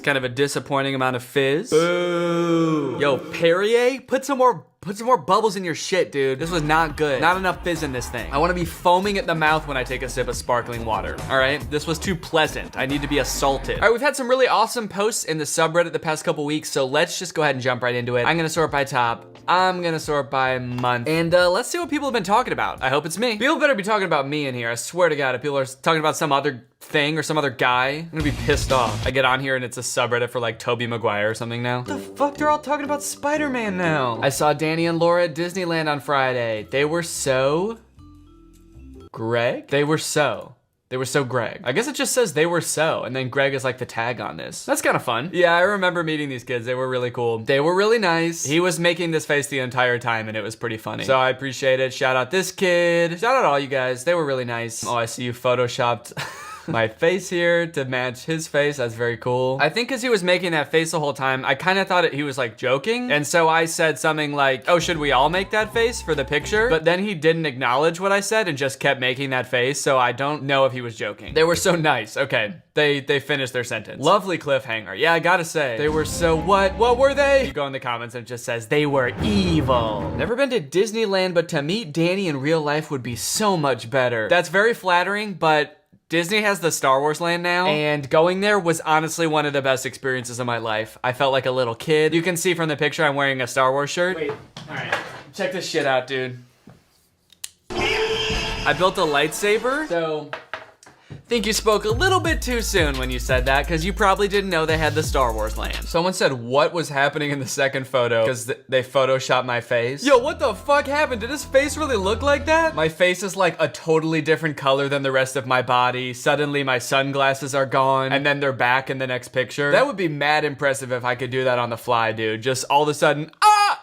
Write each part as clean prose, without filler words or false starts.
kind of a disappointing amount of fizz. Boo. Yo, Perrier, put some more bubbles in your shit, dude. This was not good. Not enough fizz in this thing. I want to be foaming at the mouth when I take a sip of sparkling water. All right, this was too pleasant. I need to be assaulted. All right, we've had some really awesome posts in the subreddit the past couple weeks, so let's just go ahead and jump right into it. I'm gonna sort by top. I'm gonna sort by month. And let's see what people have been talking about. I hope it's me. People better be talking about me in here. I swear to God, if people are talking about some other thing or some other guy, I'm gonna be pissed off. I get on here and it's a subreddit for like Tobey Maguire or something now. What the fuck? They're all talking about Spider-Man now. I saw Danny and Laura at Disneyland on Friday. They were so Greg? They were so Greg. I guess it just says they were so, and then Greg is like the tag on this. That's kind of fun. Yeah, I remember meeting these kids. They were really cool. They were really nice. He was making this face the entire time, and it was pretty funny. So I appreciate it. Shout out this kid. Shout out all you guys. They were really nice. Oh, I see you photoshopped my face here to match his face. That's very cool. I think because he was making that face the whole time, I kind of thought he was like joking. And so I said something like, oh, should we all make that face for the picture? But then he didn't acknowledge what I said and just kept making that face. So I don't know if he was joking. They were so nice. Okay. They finished their sentence. Lovely cliffhanger. Yeah, I gotta say. They were so what? What were they? You go in the comments and it just says, they were evil. Never been to Disneyland, but to meet Danny in real life would be so much better. That's very flattering, but Disney has the Star Wars land now, and going there was honestly one of the best experiences of my life. I felt like a little kid. You can see from the picture I'm wearing a Star Wars shirt. Wait, all right. Check this shit out, dude. I built a lightsaber, so think you spoke a little bit too soon when you said that, because you probably didn't know they had the Star Wars land. Someone said what was happening in the second photo because they photoshopped my face. Yo, what the fuck happened? Did his face really look like that? My face is like a totally different color than the rest of my body. Suddenly my sunglasses are gone and then they're back in the next picture. That would be mad impressive if I could do that on the fly, dude. Just all of a sudden,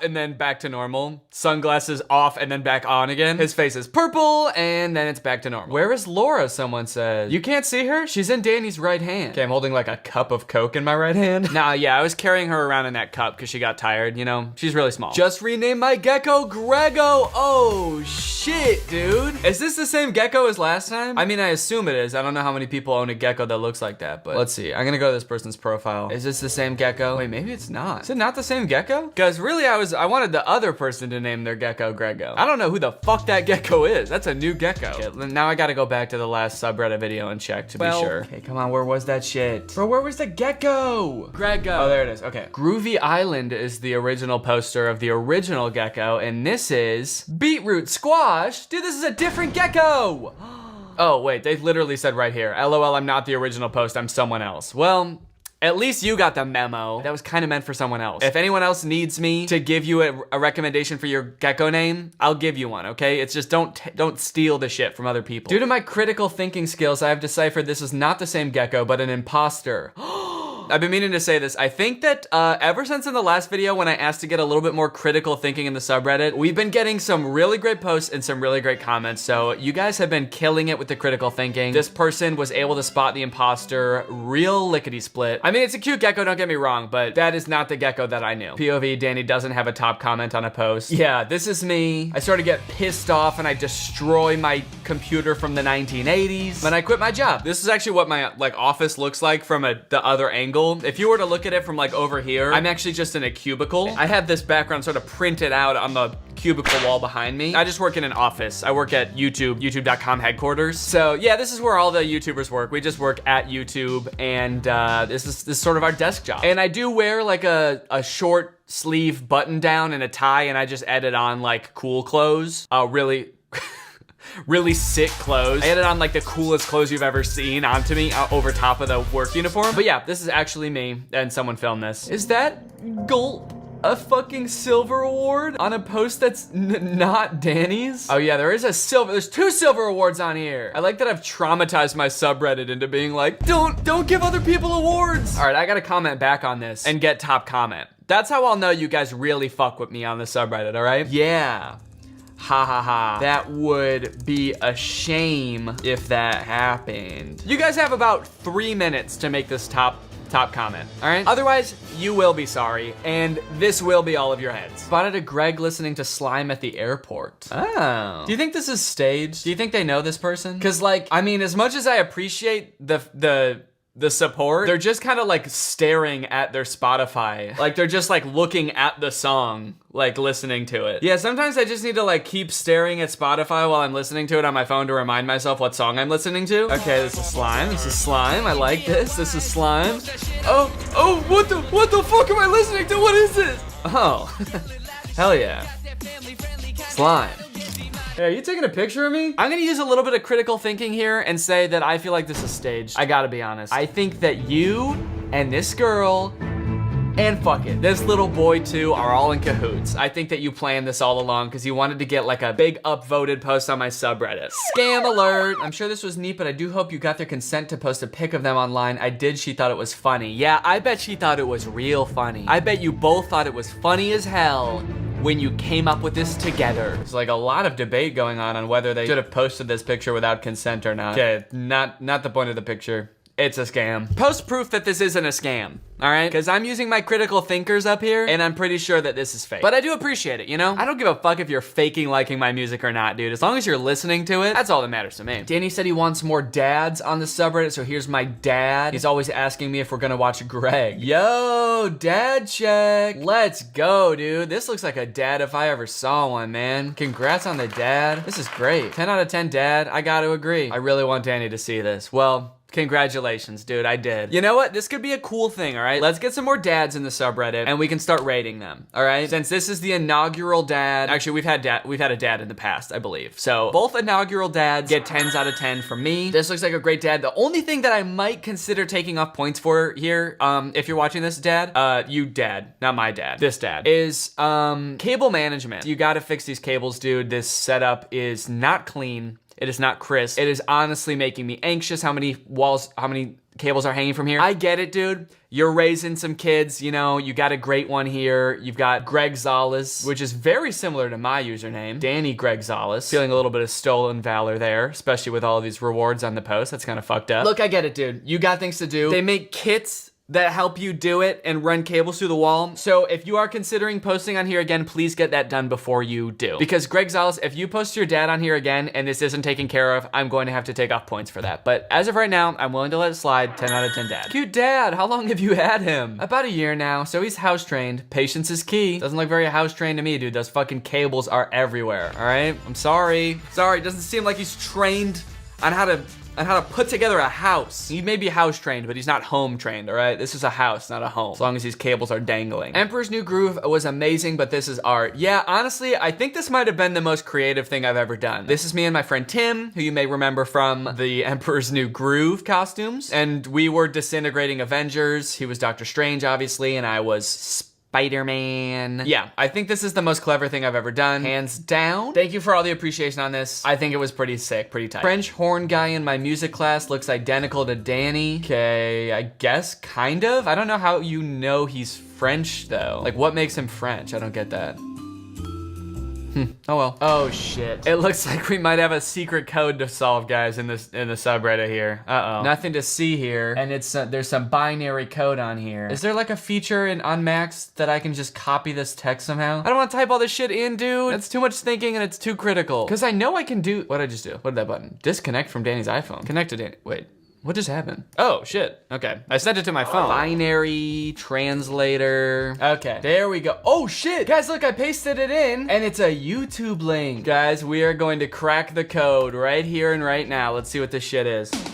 and then back to normal. Sunglasses off and then back on again. His face is purple and then it's back to normal. Where is Laura? Someone said. You can't see her? She's in Danny's right hand. Okay, I'm holding like a cup of Coke in my right hand. Nah, yeah, I was carrying her around in that cup because she got tired, you know? She's really small. Just renamed my gecko Grego. Oh, shit, dude. Is this the same gecko as last time? I mean, I assume it is. I don't know how many people own a gecko that looks like that, but let's see. I'm gonna go to this person's profile. Is this the same gecko? Wait, maybe it's not. Is it not the same gecko? Because really, I wanted the other person to name their gecko Grego. I don't know who the fuck that gecko is. That's a new gecko. Okay, now I gotta go back to the last subreddit video and check to be sure. Okay, come on, where was that shit? Bro, where was the gecko? Grego. Oh, there it is, okay. Groovy Island is the original poster of the original gecko, and this is Beetroot Squash. Dude, this is a different gecko. Oh, wait, they literally said right here, LOL, I'm not the original post, I'm someone else. Well, at least you got the memo. That was kind of meant for someone else. If anyone else needs me to give you a recommendation for your gecko name, I'll give you one, okay? It's just don't steal the shit from other people. Due to my critical thinking skills, I have deciphered this is not the same gecko, but an imposter. I've been meaning to say this. I think that ever since in the last video when I asked to get a little bit more critical thinking in the subreddit, we've been getting some really great posts and some really great comments. So you guys have been killing it with the critical thinking. This person was able to spot the imposter real lickety split. I mean, it's a cute gecko, don't get me wrong, but that is not the gecko that I knew. POV, Danny doesn't have a top comment on a post. Yeah, this is me. I sort of get pissed off and I destroy my computer from the 1980s when I quit my job. This is actually what my like office looks like from the other angle. If you were to look at it from like over here, I'm actually just in a cubicle. I have this background sort of printed out on the cubicle wall behind me. I just work in an office. I work at youtube.com headquarters. So yeah, this is where all the YouTubers work. We just work at YouTube, and this is sort of our desk job. And I do wear like a short sleeve button down and a tie, and I just edit on like cool clothes. Really sick clothes. I added on like the coolest clothes you've ever seen onto me over top of the work uniform. But yeah, this is actually me, and someone filmed this. Is that Gulp a fucking silver award on a post that's not Danny's? Oh yeah, there's two silver awards on here. I like that I've traumatized my subreddit into being like, don't give other people awards. All right, I gotta comment back on this and get top comment. That's how I'll know you guys really fuck with me on the subreddit, all right? Yeah. Ha ha ha. That would be a shame if that happened. You guys have about 3 minutes to make this top comment, all right? Otherwise, you will be sorry, and this will be all of your heads. Spotted a Greg listening to Slime at the airport. Oh. Do you think this is staged? Do you think they know this person? Because like, I mean, as much as I appreciate the the support, they're just kind of like staring at their Spotify. Like they're just like looking at the song, like listening to it. Yeah, sometimes I just need to like keep staring at Spotify while I'm listening to it on my phone to remind myself what song I'm listening to. Okay, this is slime. This is slime. I like this. This is slime. Oh, what the fuck am I listening to? What is this? Oh, hell yeah. Slime. Hey, are you taking a picture of me? I'm gonna use a little bit of critical thinking here and say that I feel like this is staged. I gotta be honest. I think that you and this girl and fuck it, this little boy too are all in cahoots. I think that you planned this all along because you wanted to get like a big upvoted post on my subreddit. Scam alert. I'm sure this was neat, but I do hope you got their consent to post a pic of them online. I did. She thought it was funny. Yeah, I bet she thought it was real funny. I bet you both thought it was funny as hell when you came up with this together. There's like a lot of debate going on whether they should have posted this picture without consent or not. Okay, not the point of the picture. It's a scam. Post proof that this isn't a scam, all right? Because I'm using my critical thinkers up here, and I'm pretty sure that this is fake. But I do appreciate it, you know? I don't give a fuck if you're faking liking my music or not, dude. As long as you're listening to it, that's all that matters to me. Danny said he wants more dads on the subreddit, so here's my dad. He's always asking me if we're gonna watch Greg. Yo, dad check. Let's go, dude. This looks like a dad if I ever saw one, man. Congrats on the dad. This is great. 10 out of 10 dad. I gotta agree. I really want Danny to see this. Well, congratulations, dude, I did. You know what? This could be a cool thing, all right? Let's get some more dads in the subreddit and we can start rating them, all right? Since this is the inaugural dad, actually we've had a dad in the past, I believe. So both inaugural dads get 10s out of 10 from me. This looks like a great dad. The only thing that I might consider taking off points for here, if you're watching this, dad, you dad, not my dad, this dad, is cable management. You gotta fix these cables, dude. This setup is not clean. It is not crisp. It is honestly making me anxious how many cables are hanging from here. I get it, dude. You're raising some kids, you know, you got a great one here. You've got Greg Gonzalez, which is very similar to my username. Danny Greg Gonzalez. Feeling a little bit of stolen valor there, especially with all of these rewards on the post. That's kind of fucked up. Look, I get it, dude. You got things to do. They make kits that help you do it and run cables through the wall. So if you are considering posting on here again, please get that done before you do. Because Greg Gonzalez, if you post your dad on here again and this isn't taken care of, I'm going to have to take off points for that. But as of right now, I'm willing to let it slide. 10 out of 10 dad. Cute dad. How long have you had him? About a year now. So he's house trained. Patience is key. Doesn't look very house trained to me, dude. Those fucking cables are everywhere. All right. I'm sorry. Sorry. It doesn't seem like he's trained on how to put together a house. He may be house trained, but he's not home trained, all right? This is a house, not a home, as long as these cables are dangling. Emperor's New Groove was amazing, but this is art. Yeah, honestly, I think this might have been the most creative thing I've ever done. This is me and my friend Tim, who you may remember from the Emperor's New Groove costumes, and we were disintegrating Avengers. He was Doctor Strange, obviously, and I was Spider-Man. Yeah, I think this is the most clever thing I've ever done, hands down. Thank you for all the appreciation on this. I think it was pretty sick, pretty tight. French horn guy in my music class looks identical to Danny. Okay, I guess kind of. I don't know how you know he's French though. Like what makes him French? I don't get that. Oh well. Oh shit. It looks like we might have a secret code to solve, guys, in the subreddit here. Uh-oh. Nothing to see here. And it's there's some binary code on here. Is there like a feature in Unmax that I can just copy this text somehow? I don't want to type all this shit in, dude. That's too much thinking and it's too critical. Because I know I can do... What'd I just do? What did that button? Disconnect from Danny's iPhone. Connect to Danny. Wait. What just happened? Oh, shit. Okay. I sent it to my phone. Binary translator. Okay. There we go. Oh, shit. Guys, look, I pasted it in and it's a YouTube link. Guys, we are going to crack the code right here and right now. Let's see what this shit is. Can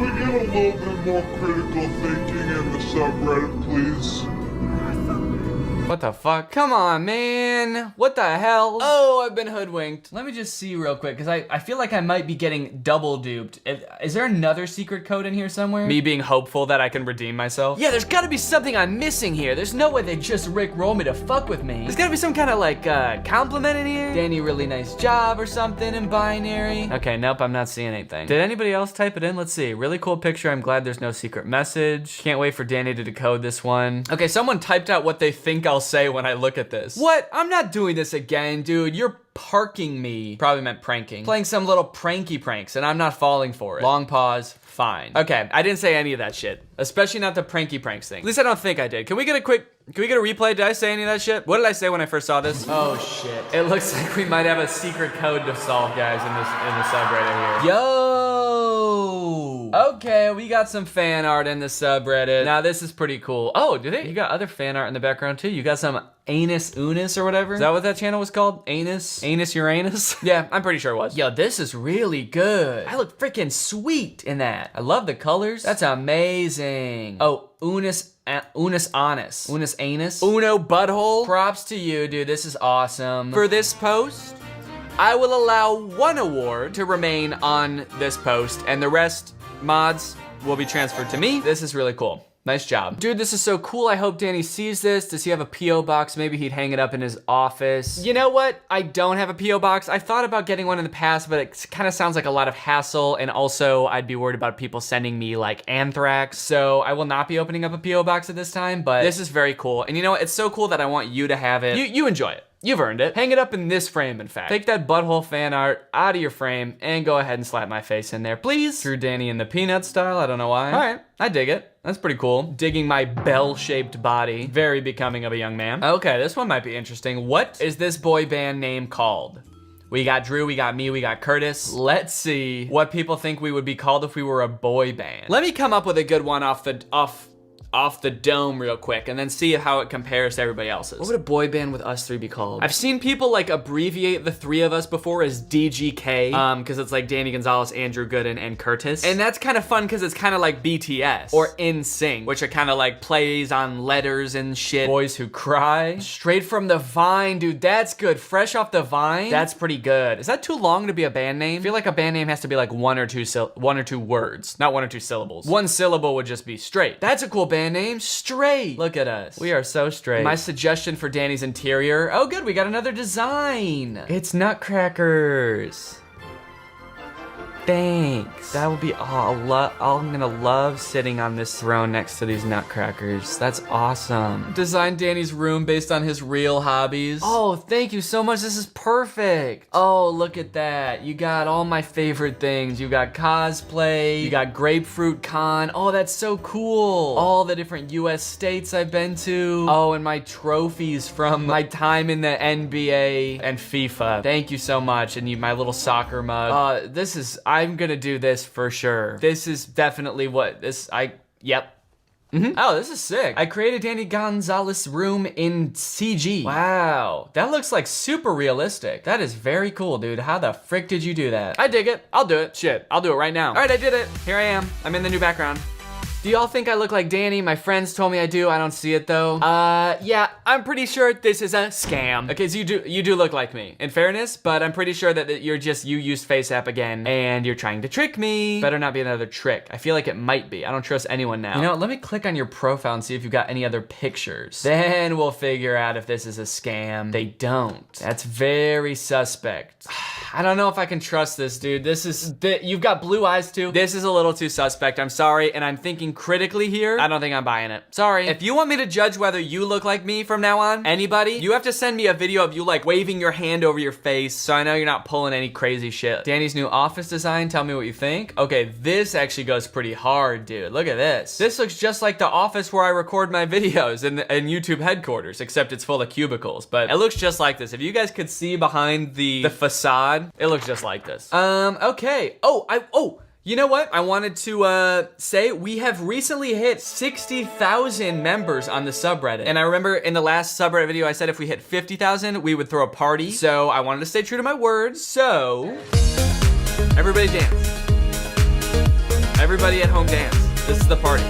we get a little bit more critical thinking in the subreddit, please? What the fuck? Come on, man. What the hell? Oh, I've been hoodwinked. Let me just see real quick, because I feel like I might be getting double duped. Is there another secret code in here somewhere? Me being hopeful that I can redeem myself? Yeah, there's gotta be something I'm missing here. There's no way they just rickroll me to fuck with me. There's gotta be some kind of like compliment in here. Danny, really nice job or something in binary. Okay, nope, I'm not seeing anything. Did anybody else type it in? Let's see. Really cool picture. I'm glad there's no secret message. Can't wait for Danny to decode this one. Okay, someone typed out what they think I'll say when I look at this. What? I'm not doing this again, dude. You're parking me. Probably meant pranking. Playing some little pranky pranks and I'm not falling for it. Long pause. Fine. Okay, I didn't say any of that shit. Especially not the pranky pranks thing. At least I don't think I did. Can we get a quick Can we get a replay? Did I say any of that shit? What did I say when I first saw this? Oh shit. It looks like we might have a secret code to solve, guys, in the subreddit here. Yo! Okay, we got some fan art in the subreddit. Now this is pretty cool. Oh, do they? You got other fan art in the background too? You got some Anus Unis or whatever? Is that what that channel was called? Anus Uranus? Yeah, I'm pretty sure it was. Yo, this is really good. I look freaking sweet in that. I love the colors. That's amazing. Oh, Unis Anus. Unis Anus. Uno Butthole. Props to you, dude. This is awesome. For this post, I will allow 1 award to remain on this post, and the rest mods will be transferred to me. This is really cool. Nice job. Dude, this is so cool. I hope Danny sees this. Does he have a P.O. box? Maybe he'd hang it up in his office. You know what? I don't have a P.O. box. I thought about getting one in the past, but it kind of sounds like a lot of hassle, and also I'd be worried about people sending me like anthrax, so I will not be opening up a P.O. box at this time, but this is very cool. And you know what? It's so cool that I want you to have it. You enjoy it. You've earned it. Hang it up in this frame, in fact. Take that butthole fan art out of your frame and go ahead and slap my face in there, please. Drew Danny in the peanut style, I don't know why. All right, I dig it. That's pretty cool. Digging my bell-shaped body. Very becoming of a young man. Okay, this one might be interesting. What is this boy band name called? We got Drew, we got me, we got Curtis. Let's see what people think we would be called if we were a boy band. Let me come up with a good one off the dome real quick and then see how it compares to everybody else's. What would a boy band with us three be called? I've seen people like abbreviate the three of us before as DGK, because it's like Danny Gonzalez, Andrew Gooden, and Curtis. And that's kind of fun because it's kind of like BTS or NSYNC, which are kind of like plays on letters and shit. Boys Who Cry. Straight from the Vine, dude, that's good. Fresh off the Vine. That's pretty good. Is that too long to be a band name? I feel like a band name has to be like one or two words, not 1 or 2 syllables. 1 syllable would just be straight. That's a cool band name. Straight. Look at us. We are so straight. My suggestion for Danny's interior. Oh good, we got another design. It's nutcrackers. Thanks. That would be, I'm gonna love sitting on this throne next to these nutcrackers. That's awesome. Designed Danny's room based on his real hobbies. Oh, thank you so much. This is perfect. Oh, look at that. You got all my favorite things. You got cosplay. You got Grapefruit Con. Oh, that's so cool. All the different US states I've been to. Oh, and my trophies from my time in the NBA and FIFA. Thank you so much. And my little soccer mug. I'm gonna do this for sure. This is definitely yep. Oh, this is sick. I created Danny Gonzalez room in CG. Wow, that looks like super realistic. That is very cool, dude. How the frick did you do that? I dig it. I'll do it. Shit, I'll do it right now. All right, I did it. Here I am. I'm in the new background. Do y'all think I look like Danny? My friends told me I do. I don't see it though. Yeah, I'm pretty sure this is a scam. Okay, so you do look like me, in fairness, but I'm pretty sure that you used FaceApp again and you're trying to trick me. Better not be another trick. I feel like it might be. I don't trust anyone now. You know what? Let me click on your profile and see if you've got any other pictures. Then we'll figure out if this is a scam. They don't. That's very suspect. I don't know if I can trust this, dude. You've got blue eyes too. This is a little too suspect. I'm sorry, and I'm thinking critically here. I don't think I'm buying it. Sorry. If you want me to judge whether you look like me from now on, anybody, you have to send me a video of you like waving your hand over your face so I know you're not pulling any crazy shit. Danny's new office design, tell me what you think. Okay, this actually goes pretty hard, dude. Look at this. This looks just like the office where I record my videos in YouTube headquarters, except it's full of cubicles, but it looks just like this. If you guys could see behind the facade, it looks just like this. Okay. You know what? I wanted to say we have recently hit 60,000 members on the subreddit. And I remember in the last subreddit video, I said if we hit 50,000, we would throw a party. So I wanted to stay true to my words. So everybody dance. Everybody at home dance. This is the party.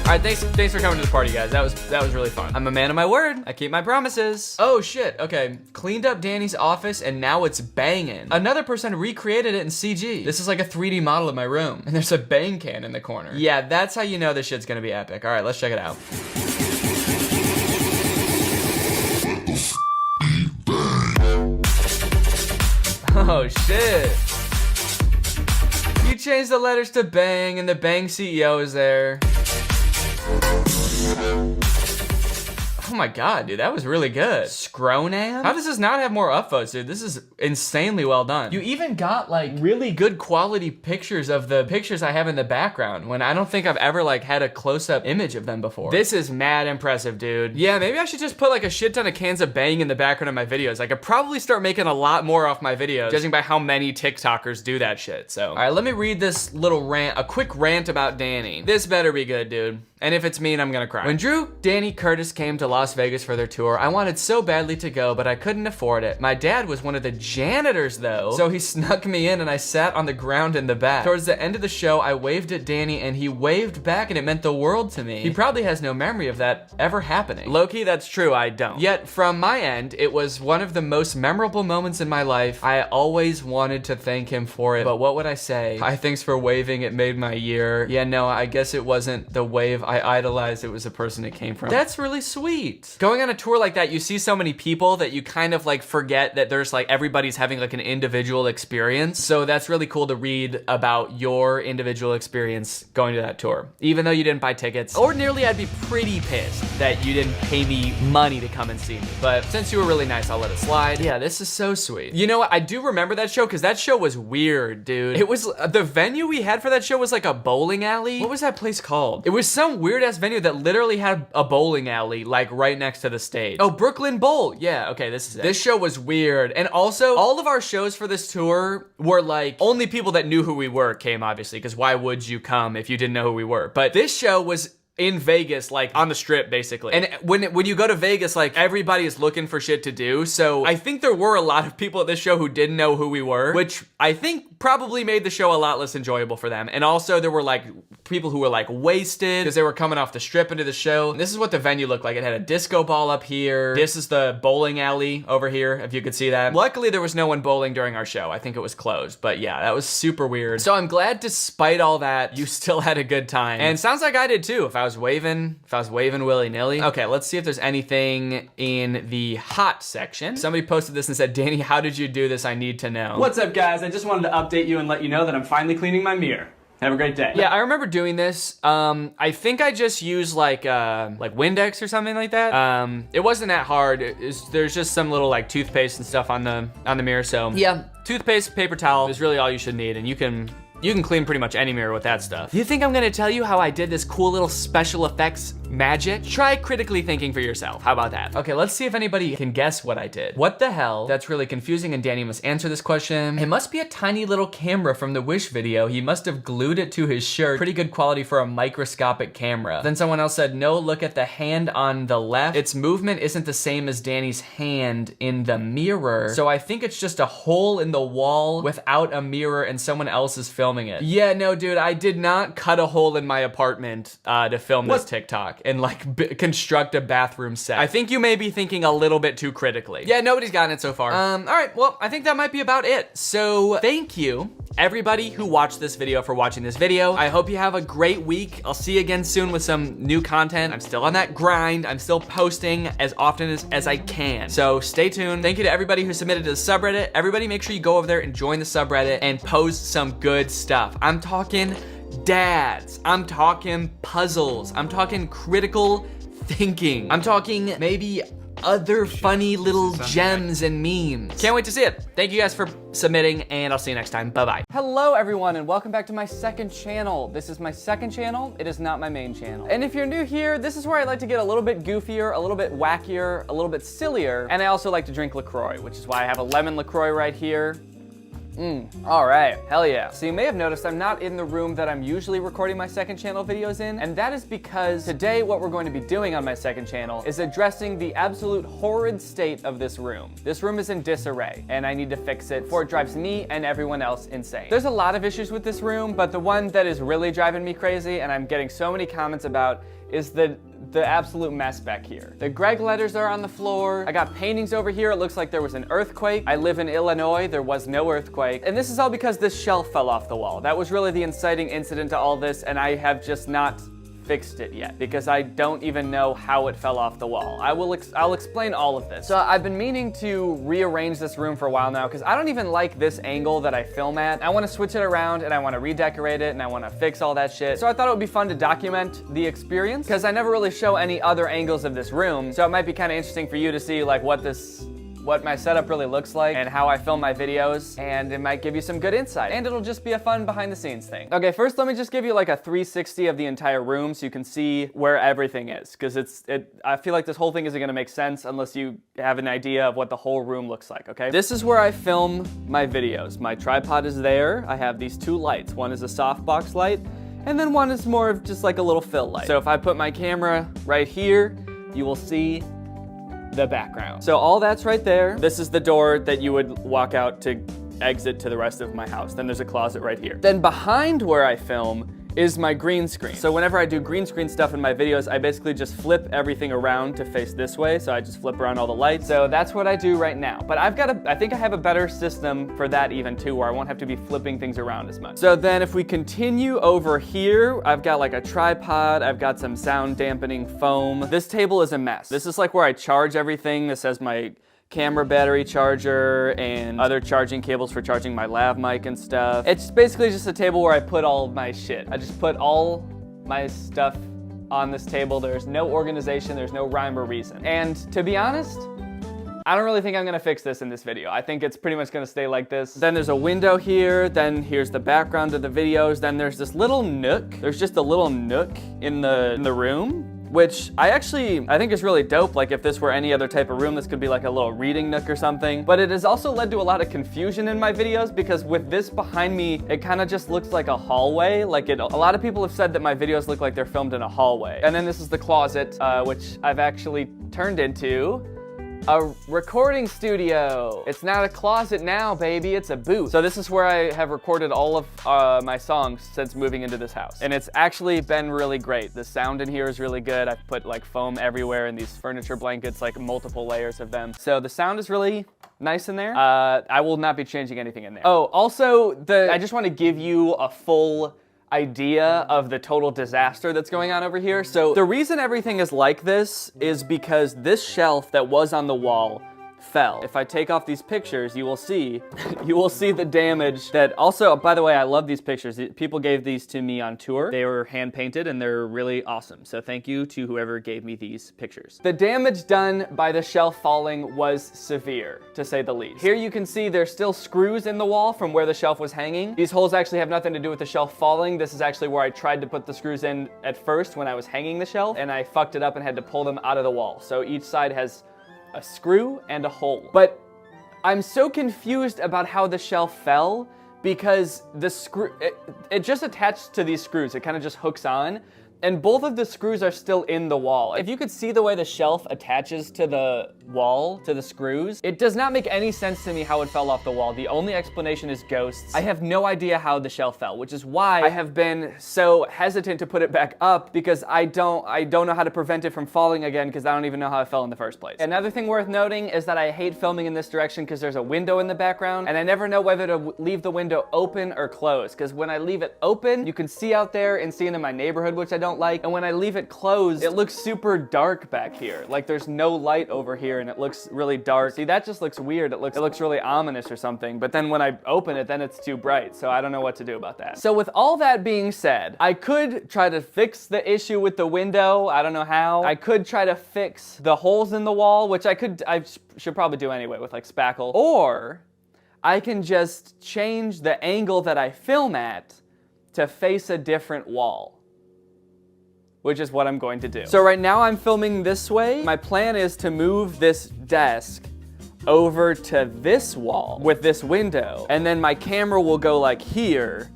All right, thanks for coming to the party, guys. That was really fun. I'm a man of my word. I keep my promises. Oh shit, okay. Cleaned up Danny's office and now it's banging. Another person recreated it in CG. This is like a 3D model of my room. And there's a bang can in the corner. Yeah, that's how you know this shit's gonna be epic. All right, let's check it out. Oh shit. You changed the letters to bang and the bang CEO is there. Oh my God, dude, that was really good. Scronan? How does this not have more upvotes, dude? This is insanely well done. You even got like really good quality pictures of the pictures I have in the background when I don't think I've ever like had a close-up image of them before. This is mad impressive, dude. Yeah, maybe I should just put like a shit ton of cans of Bang in the background of my videos. I could probably start making a lot more off my videos, judging by how many TikTokers do that shit, so. All right, let me read this little rant, a quick rant about Danny. This better be good, dude. And if it's mean, I'm gonna cry. When Drew, Danny, Curtis came to Las Vegas for their tour, I wanted so badly to go, but I couldn't afford it. My dad was one of the janitors though, so he snuck me in and I sat on the ground in the back. Towards the end of the show, I waved at Danny and he waved back and it meant the world to me. He probably has no memory of that ever happening. Low-key, that's true, I don't. Yet, from my end, it was one of the most memorable moments in my life. I always wanted to thank him for it, but what would I say? Hi, thanks for waving, it made my year. Yeah, no, I guess it wasn't the wave I idolized, it was the person it came from. That's really sweet. Going on a tour like that, you see so many people that you kind of like forget that there's like everybody's having like an individual experience. So that's really cool to read about your individual experience going to that tour. Even though you didn't buy tickets. Ordinarily, I'd be pretty pissed that you didn't pay me money to come and see me. But since you were really nice, I'll let it slide. Yeah, this is so sweet. You know what? I do remember that show because that show was weird, dude. It was, the venue we had for that show was like a bowling alley. What was that place called? It was some weird ass venue that literally had a bowling alley like right next to the stage. Oh, Brooklyn Bowl. Yeah, okay, this is it. This show was weird. And also, all of our shows for this tour were like, only people that knew who we were came, obviously, because why would you come if you didn't know who we were? But this show was in Vegas, like on the strip basically. And when you go to Vegas, like everybody is looking for shit to do. So I think there were a lot of people at this show who didn't know who we were, which I think probably made the show a lot less enjoyable for them. And also there were like people who were like wasted because they were coming off the strip into the show. And this is what the venue looked like. It had a disco ball up here. This is the bowling alley over here, if you could see that. Luckily there was no one bowling during our show. I think it was closed, but yeah, that was super weird. So I'm glad despite all that, you still had a good time. And sounds like I did too. If I was waving willy-nilly. Okay, let's see if there's anything in the hot section. Somebody posted this and said, Danny, how did you do this? I need to know. What's up, guys? I just wanted to update you and let you know that I'm finally cleaning my mirror. Have a great day. Yeah, I remember doing this. I think I just used like Windex or something like that. It wasn't that hard. There's just some little like toothpaste and stuff on the mirror. So yeah, toothpaste, paper towel is really all you should need, and you can clean pretty much any mirror with that stuff. You think I'm gonna tell you how I did this cool little special effects magic? Try critically thinking for yourself. How about that? Okay, let's see if anybody can guess what I did. What the hell? That's really confusing and Danny must answer this question. It must be a tiny little camera from the Wish video. He must have glued it to his shirt. Pretty good quality for a microscopic camera. Then someone else said, no, look at the hand on the left. Its movement isn't the same as Danny's hand in the mirror. So I think it's just a hole in the wall without a mirror and someone else is filming it. Yeah, no, dude, I did not cut a hole in my apartment to film this TikTok and like construct a bathroom set. I think you may be thinking a little bit too critically. Yeah, nobody's gotten it so far. All right, well, I think that might be about it. So thank you everybody who watched this video for watching this video. I hope you have a great week. I'll see you again soon with some new content. I'm still on that grind. I'm still posting as often as I can. So stay tuned. Thank you to everybody who submitted to the subreddit. Everybody make sure you go over there and join the subreddit and post some good stuff. I'm talking dads. I'm talking puzzles. I'm talking critical thinking. I'm talking maybe other funny little gems and memes. Can't wait to see it. Thank you guys for submitting, and I'll see you next time. Bye-bye. Hello everyone, and welcome back to my second channel. This is my second channel. It is not my main channel. And if you're new here, this is where I like to get a little bit goofier, a little bit wackier, a little bit sillier, and I also like to drink LaCroix, which is why I have a lemon LaCroix right here. All right, hell yeah. So you may have noticed I'm not in the room that I'm usually recording my second channel videos in, and that is because today what we're going to be doing on my second channel is addressing the absolute horrid state of this room. This room is in disarray, and I need to fix it before it drives me and everyone else insane. There's a lot of issues with this room, but the one that is really driving me crazy, and I'm getting so many comments about, is the absolute mess back here. The Greg letters are on the floor. I got paintings over here. It looks like there was an earthquake. I live in Illinois. There was no earthquake. And this is all because this shelf fell off the wall. That was really the inciting incident to all this, and I have just not fixed it yet because I don't even know how it fell off the wall. I'll explain all of this. So I've been meaning to rearrange this room for a while now because I don't even like this angle that I film at. I want to switch it around and I want to redecorate it and I want to fix all that shit. So I thought it would be fun to document the experience because I never really show any other angles of this room. So it might be kind of interesting for you to see like what my setup really looks like and how I film my videos, and it might give you some good insight, and it'll just be a fun behind the scenes thing. Okay, first let me just give you like a 360 of the entire room so you can see where everything is, because I feel like this whole thing isn't gonna make sense unless you have an idea of what the whole room looks like, okay? This is where I film my videos. My tripod is there. I have these two lights. One is a softbox light, and then one is more of just like a little fill light. So if I put my camera right here, you will see the background. So all that's right there. This is the door that you would walk out to exit to the rest of my house. Then there's a closet right here. Then behind where I film is my green screen. So whenever I do green screen stuff in my videos, I basically just flip everything around to face this way. So I just flip around all the lights. So that's what I do right now. But I think I have a better system for that even too, where I won't have to be flipping things around as much. So then if we continue over here, I've got like a tripod, I've got some sound dampening foam. This table is a mess. This is like where I charge everything. This has my camera battery charger and other charging cables for charging my lav mic and stuff. It's basically just a table where I put all of my shit. I just put all my stuff on this table. There's no organization, there's no rhyme or reason. And to be honest, I don't really think I'm gonna fix this in this video. I think it's pretty much gonna stay like this. Then there's a window here, then here's the background of the videos, then there's this little nook. There's just a little nook in the room, which I think is really dope. Like if this were any other type of room, this could be like a little reading nook or something. But it has also led to a lot of confusion in my videos because with this behind me, it kind of just looks like a hallway. Like a lot of people have said that my videos look like they're filmed in a hallway. And then this is the closet, which I've actually turned into a recording studio. It's not a closet now, baby, it's a booth. So this is where I have recorded all of my songs since moving into this house. And it's actually been really great. The sound in here is really good. I've put like foam everywhere and these furniture blankets, like multiple layers of them. So the sound is really nice in there. I will not be changing anything in there. Oh, also, I just want to give you a full idea of the total disaster that's going on over here. So the reason everything is like this is because this shelf that was on the wall fell. If I take off these pictures, you will see the damage that also, by the way, I love these pictures. People gave these to me on tour. They were hand painted and they're really awesome. So thank you to whoever gave me these pictures. The damage done by the shelf falling was severe, to say the least. Here you can see there's still screws in the wall from where the shelf was hanging. These holes actually have nothing to do with the shelf falling. This is actually where I tried to put the screws in at first when I was hanging the shelf, and I fucked it up and had to pull them out of the wall. So each side has a screw and a hole. But I'm so confused about how the shelf fell because the screw, it just attached to these screws. It kind of just hooks on. And both of the screws are still in the wall. If you could see the way the shelf attaches to the wall, to the screws, it does not make any sense to me how it fell off the wall. The only explanation is ghosts. I have no idea how the shelf fell, which is why I have been so hesitant to put it back up because I don't know how to prevent it from falling again because I don't even know how it fell in the first place. Another thing worth noting is that I hate filming in this direction because there's a window in the background and I never know whether to leave the window open or closed, because when I leave it open, you can see out there and see into my neighborhood, which I don't like, and when I leave it closed, it looks super dark back here. Like there's no light over here and it looks really dark. See, that just looks weird. It looks really ominous or something, but then when I open it, then it's too bright, so I don't know what to do about that. So with all that being said, I could try to fix the issue with the window. I don't know how. I could try to fix the holes in the wall, which I should probably do anyway with like spackle, or I can just change the angle that I film at to face a different wall, which is what I'm going to do. So right now I'm filming this way. My plan is to move this desk over to this wall with this window, and then my camera will go like here,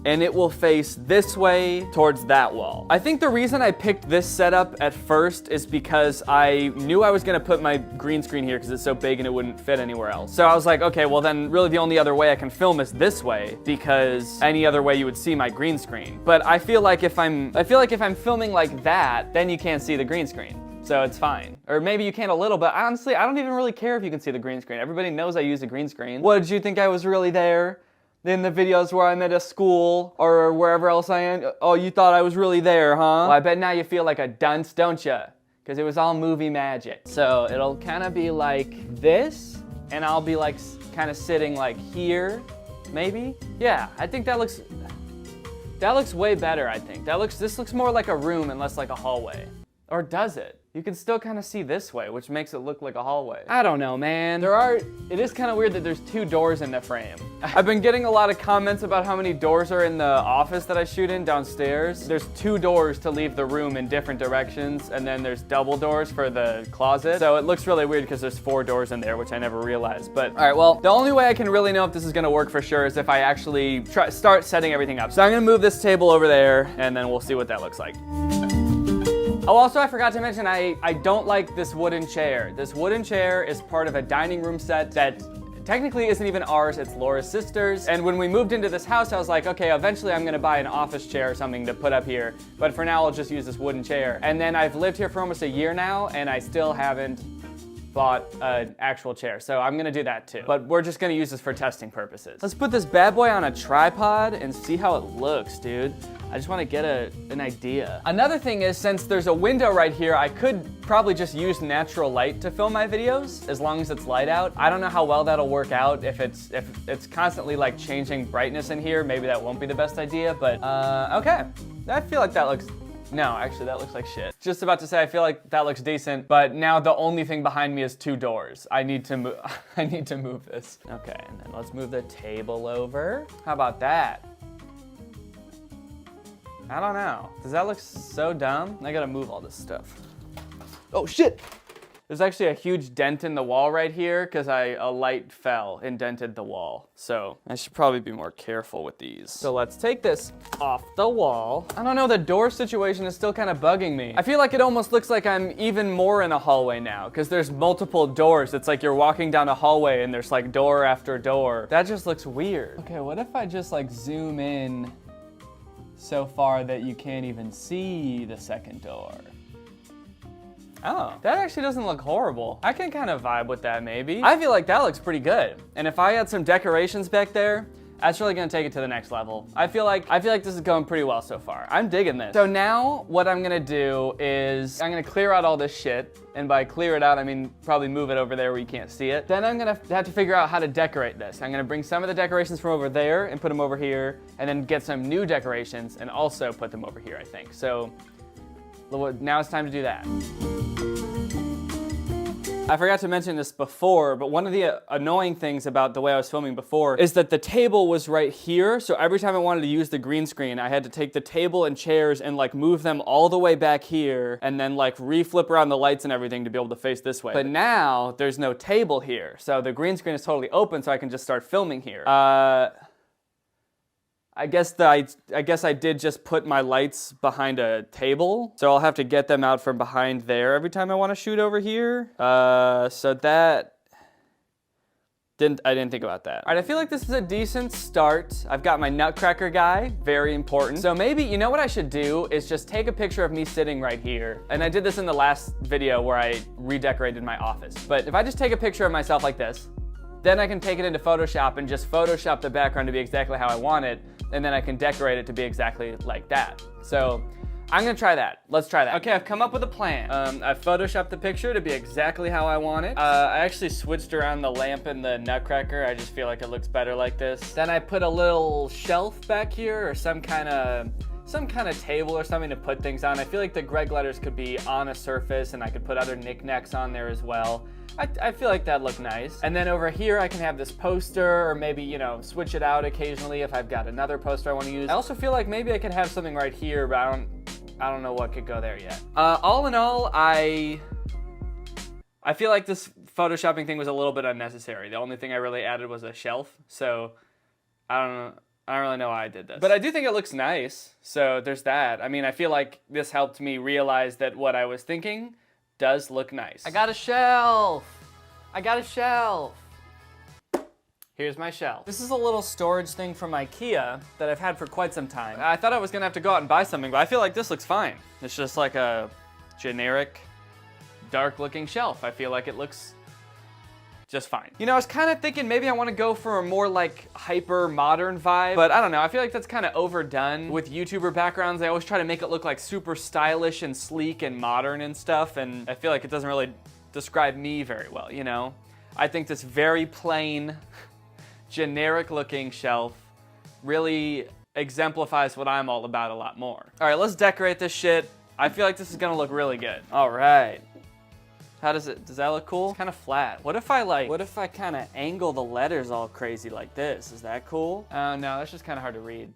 and it will face this way towards that wall. I think the reason I picked this setup at first is because I knew I was gonna put my green screen here because it's so big and it wouldn't fit anywhere else. So I was like, okay, well then really the only other way I can film is this way, because any other way you would see my green screen. But I feel like if I'm filming like that, then you can't see the green screen. So it's fine. Or maybe you can a little, but honestly, I don't even really care if you can see the green screen. Everybody knows I use a green screen. What, did you think I was really there? in the videos where I'm at a school or wherever else I am. Oh, you thought I was really there, huh? Well, I bet now you feel like a dunce, don't ya? Because it was all movie magic. So it'll kind of be like this, and I'll be like kind of sitting like here, maybe? Yeah, I think that looks way better, I think. This looks more like a room and less like a hallway. Or does it? You can still kind of see this way, which makes it look like a hallway. I don't know, man. It is kind of weird that there's 2 doors in the frame. I've been getting a lot of comments about how many doors are in the office that I shoot in downstairs. There's 2 doors to leave the room in different directions, and then there's double doors for the closet. So it looks really weird because there's 4 doors in there, which I never realized. But all right, well, the only way I can really know if this is gonna work for sure is if I actually start setting everything up. So I'm gonna move this table over there, and then we'll see what that looks like. Oh, also I forgot to mention, I don't like this wooden chair. This wooden chair is part of a dining room set that technically isn't even ours, it's Laura's sister's. And when we moved into this house, I was like, okay, eventually I'm gonna buy an office chair or something to put up here. But for now, I'll just use this wooden chair. And then I've lived here for almost a year now, and I still haven't bought an actual chair. So I'm gonna do that too. But we're just gonna use this for testing purposes. Let's put this bad boy on a tripod and see how it looks, dude. I just wanna get an idea. Another thing is, since there's a window right here, I could probably just use natural light to film my videos, as long as it's light out. I don't know how well that'll work out. If it's constantly like changing brightness in here, maybe that won't be the best idea, but okay. I feel like that looks, no, actually that looks like shit. Just about to say, I feel like that looks decent, but now the only thing behind me is 2 doors. I need to move, I need to move this. Okay, and then let's move the table over. How about that? I don't know. Does that look so dumb? I gotta move all this stuff. Oh shit! There's actually a huge dent in the wall right here because a light fell and dented the wall. So I should probably be more careful with these. So let's take this off the wall. I don't know, the door situation is still kind of bugging me. I feel like it almost looks like I'm even more in a hallway now because there's multiple doors. It's like you're walking down a hallway and there's like door after door. That just looks weird. Okay, what if I just like zoom in so far that you can't even see the second door? Oh, that actually doesn't look horrible. I can kind of vibe with that maybe. I feel like that looks pretty good. And if I had some decorations back there, that's really gonna take it to the next level. I feel like this is going pretty well so far. I'm digging this. So now what I'm gonna do is I'm gonna clear out all this shit. And by clear it out, I mean probably move it over there where you can't see it. Then I'm gonna have to figure out how to decorate this. I'm gonna bring some of the decorations from over there and put them over here, and then get some new decorations and also put them over here, I think. So now it's time to do that. I forgot to mention this before, but one of the annoying things about the way I was filming before is that the table was right here, so every time I wanted to use the green screen, I had to take the table and chairs and like move them all the way back here and then like re-flip around the lights and everything to be able to face this way. But now there's no table here, so the green screen is totally open, so I can just start filming here. I guess I did just put my lights behind a table, so I'll have to get them out from behind there every time I want to shoot over here. So that I didn't think about that. All right, I feel like this is a decent start. I've got my nutcracker guy, very important. So maybe, you know what I should do is just take a picture of me sitting right here. And I did this in the last video where I redecorated my office. But if I just take a picture of myself like this, then I can take it into Photoshop and just Photoshop the background to be exactly how I want it, and then I can decorate it to be exactly like that. So I'm gonna try that. Let's try that. Okay, I've come up with a plan. I've Photoshopped the picture to be exactly how I want it. I actually switched around the lamp and the nutcracker. I just feel like it looks better like this. Then I put a little shelf back here or some kind of table or something to put things on. I feel like the Greg letters could be on a surface and I could put other knickknacks on there as well. I feel like that looked nice. And then over here, I can have this poster or maybe, you know, switch it out occasionally if I've got another poster I want to use. I also feel like maybe I could have something right here, but I don't know what could go there yet. All in all, I feel like this Photoshopping thing was a little bit unnecessary. The only thing I really added was a shelf, so I don't really know why I did this. But I do think it looks nice, so there's that. I mean, I feel like this helped me realize that what I was thinking does look nice. I got a shelf. I got a shelf. Here's my shelf. This is a little storage thing from IKEA that I've had for quite some time. I thought I was gonna have to go out and buy something, but I feel like this looks fine. It's just like a generic, dark looking shelf. I feel like it looks just fine. You know, I was kind of thinking maybe I want to go for a more like hyper modern vibe, but I don't know. I feel like that's kind of overdone with YouTuber backgrounds. They always try to make it look like super stylish and sleek and modern and stuff, and I feel like it doesn't really describe me very well, you know? I think this very plain, generic looking shelf really exemplifies what I'm all about a lot more. All right, let's decorate this shit. I feel like this is gonna look really good. All right. How does that look cool? It's kind of flat. What if I kind of angle the letters all crazy like this? Is that cool? Oh no, that's just kind of hard to read.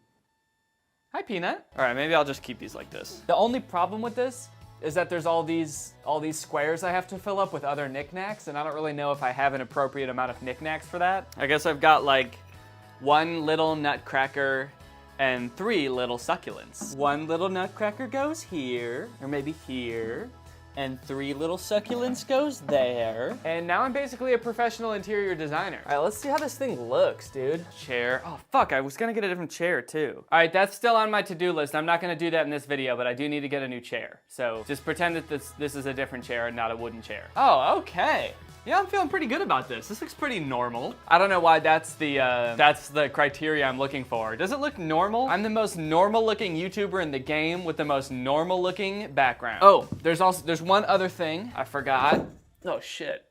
Hi, Peanut. All right, maybe I'll just keep these like this. The only problem with this is that there's all these squares I have to fill up with other knickknacks, and I don't really know if I have an appropriate amount of knickknacks for that. I guess I've got like 1 little nutcracker and 3 little succulents. 1 little nutcracker goes here, or maybe here, and 3 little succulents goes there. And now I'm basically a professional interior designer. All right, let's see how this thing looks, dude. Chair. Oh, fuck, I was gonna get a different chair, too. All right, that's still on my to-do list. I'm not gonna do that in this video, but I do need to get a new chair. So just pretend that this is a different chair and not a wooden chair. Oh, okay. Yeah, I'm feeling pretty good about this. This looks pretty normal. I don't know why that's the criteria I'm looking for. Does it look normal? I'm the most normal looking YouTuber in the game with the most normal looking background. Oh, there's one other thing I forgot. Oh shit.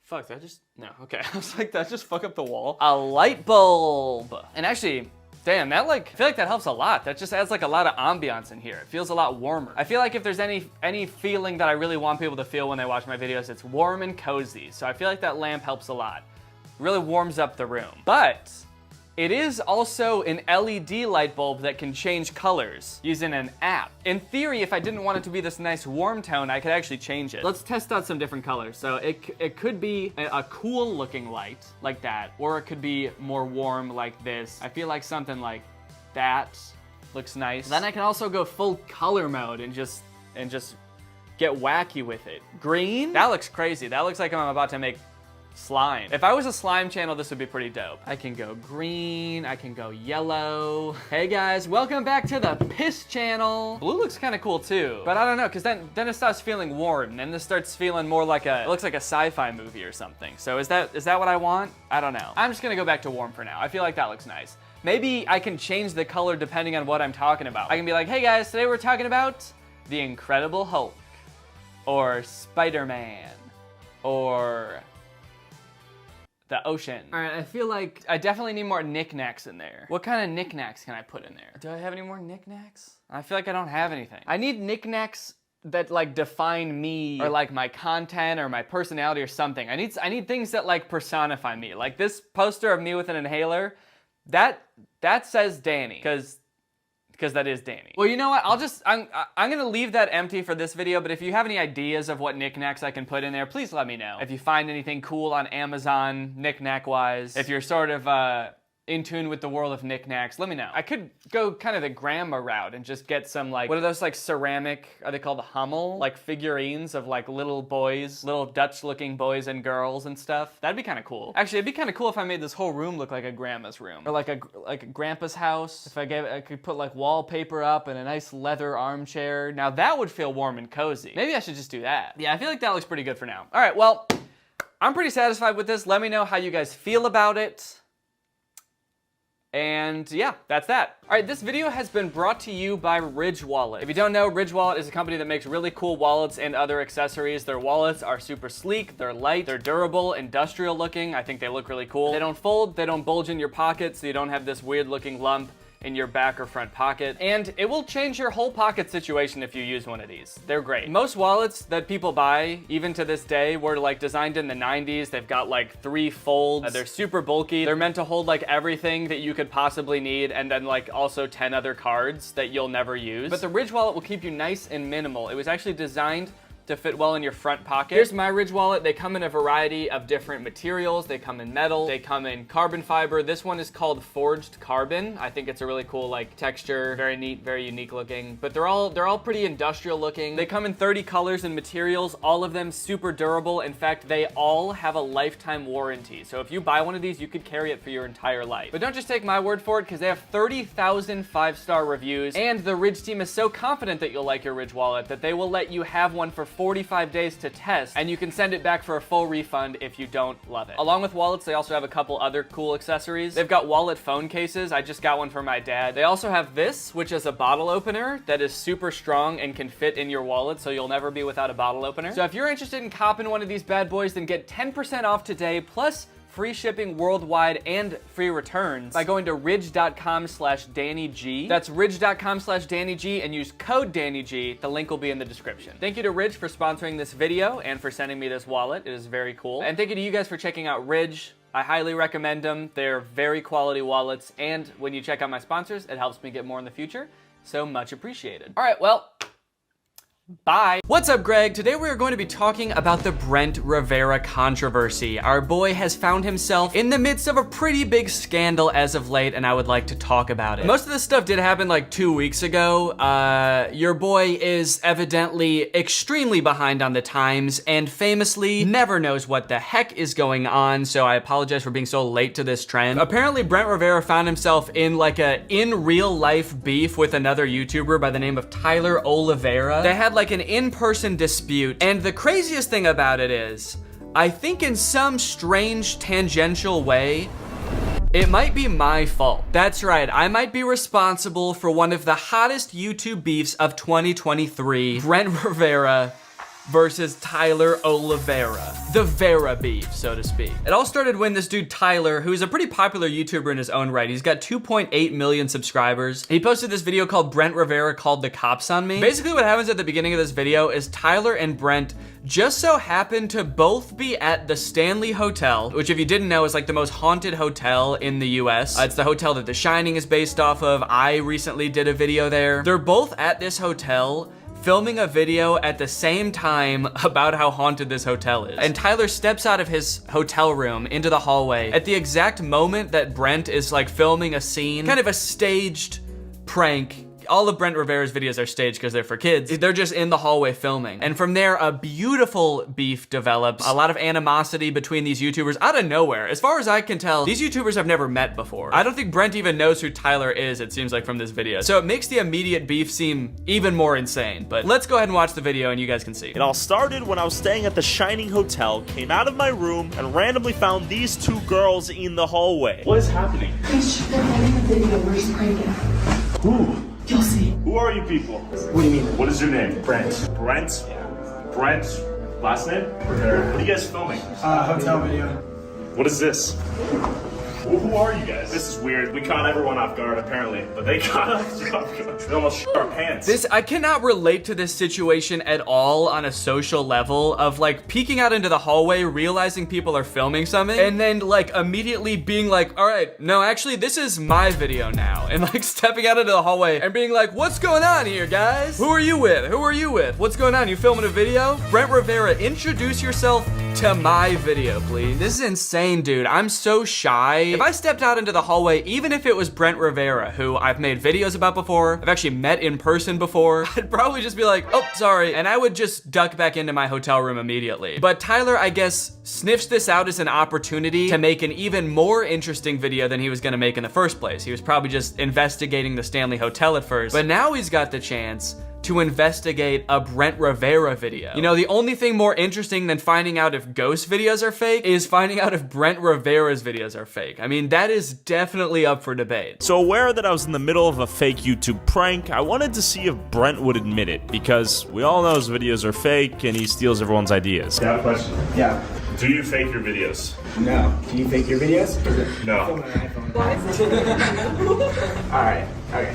Fuck, no, okay. I was like, did I just fuck up the wall? A light bulb. And actually, damn, I feel like that helps a lot. That just adds like a lot of ambiance in here. It feels a lot warmer. I feel like if there's any feeling that I really want people to feel when they watch my videos, it's warm and cozy. So I feel like that lamp helps a lot. It really warms up the room. But it is also an LED light bulb that can change colors using an app. In theory, if I didn't want it to be this nice warm tone, I could actually change it. Let's test out some different colors. So it could be a cool looking light like that, or it could be more warm like this. I feel like something like that looks nice. Then I can also go full color mode and just get wacky with it. Green? That looks crazy. That looks like I'm about to make slime. If I was a slime channel, this would be pretty dope. I can go green, I can go yellow. Hey guys, welcome back to the Piss channel. Blue looks kind of cool too, but I don't know, cause then it starts feeling warm, and then this starts feeling more like it looks like a sci-fi movie or something. So is that what I want? I don't know. I'm just gonna go back to warm for now. I feel like that looks nice. Maybe I can change the color depending on what I'm talking about. I can be like, hey guys, today we're talking about the Incredible Hulk, or Spider-Man, or the ocean. All right, I feel like I definitely need more knickknacks in there. What kind of knickknacks can I put in there? Do I have any more knickknacks? I feel like I don't have anything. I need knickknacks that like define me, or like my content or my personality or something. I need things that like personify me. Like this poster of me with an inhaler, that says Danny, because that is Danny. Well, you know what? I'm gonna leave that empty for this video, but if you have any ideas of what knickknacks I can put in there, please let me know. If you find anything cool on Amazon, knickknack-wise, if you're sort of in tune with the world of knickknacks, let me know. I could go kind of the grandma route and just get some like, what are those like ceramic, are they called Hummel? Like figurines of like little boys, little Dutch looking boys and girls and stuff. That'd be kind of cool. Actually, it'd be kind of cool if I made this whole room look like a grandma's room. Or like a grandpa's house. If I could put like wallpaper up and a nice leather armchair. Now that would feel warm and cozy. Maybe I should just do that. Yeah, I feel like that looks pretty good for now. All right, well, I'm pretty satisfied with this. Let me know how you guys feel about it. And yeah, that's that. All right, this video has been brought to you by Ridge Wallet. If you don't know, Ridge Wallet is a company that makes really cool wallets and other accessories. Their wallets are super sleek, they're light, they're durable, industrial looking. I think they look really cool. They don't fold, they don't bulge in your pocket, so you don't have this weird looking lump in your back or front pocket. And it will change your whole pocket situation if you use one of these. They're great. Most wallets that people buy, even to this day, were like designed in the 90s. They've got like 3 folds. They're super bulky. They're meant to hold like everything that you could possibly need, and then like also 10 other cards that you'll never use. But the Ridge Wallet will keep you nice and minimal. It was actually designed to fit well in your front pocket. Here's my Ridge Wallet. They come in a variety of different materials. They come in metal, they come in carbon fiber. This one is called forged carbon. I think it's a really cool like texture, very neat, very unique looking, but they're all pretty industrial looking. They come in 30 colors and materials, all of them super durable. In fact, they all have a lifetime warranty. So if you buy one of these, you could carry it for your entire life. But don't just take my word for it, because they have 30,000 5-star reviews, and the Ridge team is so confident that you'll like your Ridge Wallet that they will let you have one for 45 days to test, and you can send it back for a full refund if you don't love it. Along with wallets, they also have a couple other cool accessories. They've got wallet phone cases. I just got one for my dad. They also have this, which is a bottle opener that is super strong and can fit in your wallet, so you'll never be without a bottle opener. So if you're interested in copping one of these bad boys, then get 10% off today, plus free shipping worldwide and free returns by going to ridge.com/DannyG. That's ridge.com/DannyG and use code DannyG. The link will be in the description. Thank you to Ridge for sponsoring this video and for sending me this wallet. It is very cool. And thank you to you guys for checking out Ridge. I highly recommend them. They're very quality wallets, and when you check out my sponsors, it helps me get more in the future, so much appreciated. All right, well, bye. What's up, Greg? Today we are going to be talking about the Brent Rivera controversy. Our boy has found himself in the midst of a pretty big scandal as of late, and I would like to talk about it. Most of this stuff did happen like 2 weeks ago. Your boy is evidently extremely behind on the times and famously never knows what the heck is going on, so I apologize for being so late to this trend. Apparently, Brent Rivera found himself in like a in real life beef with another YouTuber by the name of Tyler Oliveira. They had like an in-person dispute, and the craziest thing about it is, I think in some strange tangential way, it might be my fault. That's right, I might be responsible for one of the hottest YouTube beefs of 2023, Brent Rivera versus Tyler Oliveira. The Vera beef, so to speak. It all started when this dude Tyler, who's a pretty popular YouTuber in his own right, he's got 2.8 million subscribers. He posted this video called Brent Rivera Called the Cops on Me. Basically what happens at the beginning of this video is Tyler and Brent just so happen to both be at the Stanley Hotel, which if you didn't know is like the most haunted hotel in the US. It's the hotel that The Shining is based off of. I recently did a video there. They're both at this hotel filming a video at the same time about how haunted this hotel is. And Tyler steps out of his hotel room into the hallway at the exact moment that Brent is like filming a scene, kind of a staged prank. All of Brent Rivera's videos are staged because they're for kids. They're just in the hallway filming. And from there, a beautiful beef develops. A lot of animosity between these YouTubers out of nowhere. As far as I can tell, these YouTubers have never met before. I don't think Brent even knows who Tyler is, it seems like from this video. So it makes the immediate beef seem even more insane. But let's go ahead and watch the video and you guys can see. It all started when I was staying at the Shining Hotel, came out of my room, and randomly found these two girls in the hallway. What is happening? They're editing the video. We're just pranking. Who? You'll see. Who are you people? What do you mean? What is your name? Brent. Brent? Brent? Last name? Rivera. What are you guys filming? Hotel video. What is this? Who are you guys? This is weird. We caught everyone off guard, apparently, but they caught us off guard. They almost shit our pants. I cannot relate to this situation at all on a social level of like peeking out into the hallway, realizing people are filming something, and then like immediately being like, all right, no, actually this is my video now. And like stepping out into the hallway and being like, what's going on here, guys? Who are you with? Who are you with? What's going on? You filming a video? Brent Rivera, introduce yourself to my video, please. This is insane, dude. I'm so shy. If I stepped out into the hallway, even if it was Brent Rivera, who I've made videos about before, I've actually met in person before, I'd probably just be like, oh, sorry, and I would just duck back into my hotel room immediately. But Tyler, I guess, sniffs this out as an opportunity to make an even more interesting video than he was gonna make in the first place. He was probably just investigating the Stanley Hotel at first, but now he's got the chance to investigate a Brent Rivera video. You know, the only thing more interesting than finding out if ghost videos are fake is finding out if Brent Rivera's videos are fake. I mean, that is definitely up for debate. So aware that I was in the middle of a fake YouTube prank, I wanted to see if Brent would admit it, because we all know his videos are fake and he steals everyone's ideas. I have a question. Yeah. Do you fake your videos? No. Can you fake your videos? No. Alright. Okay.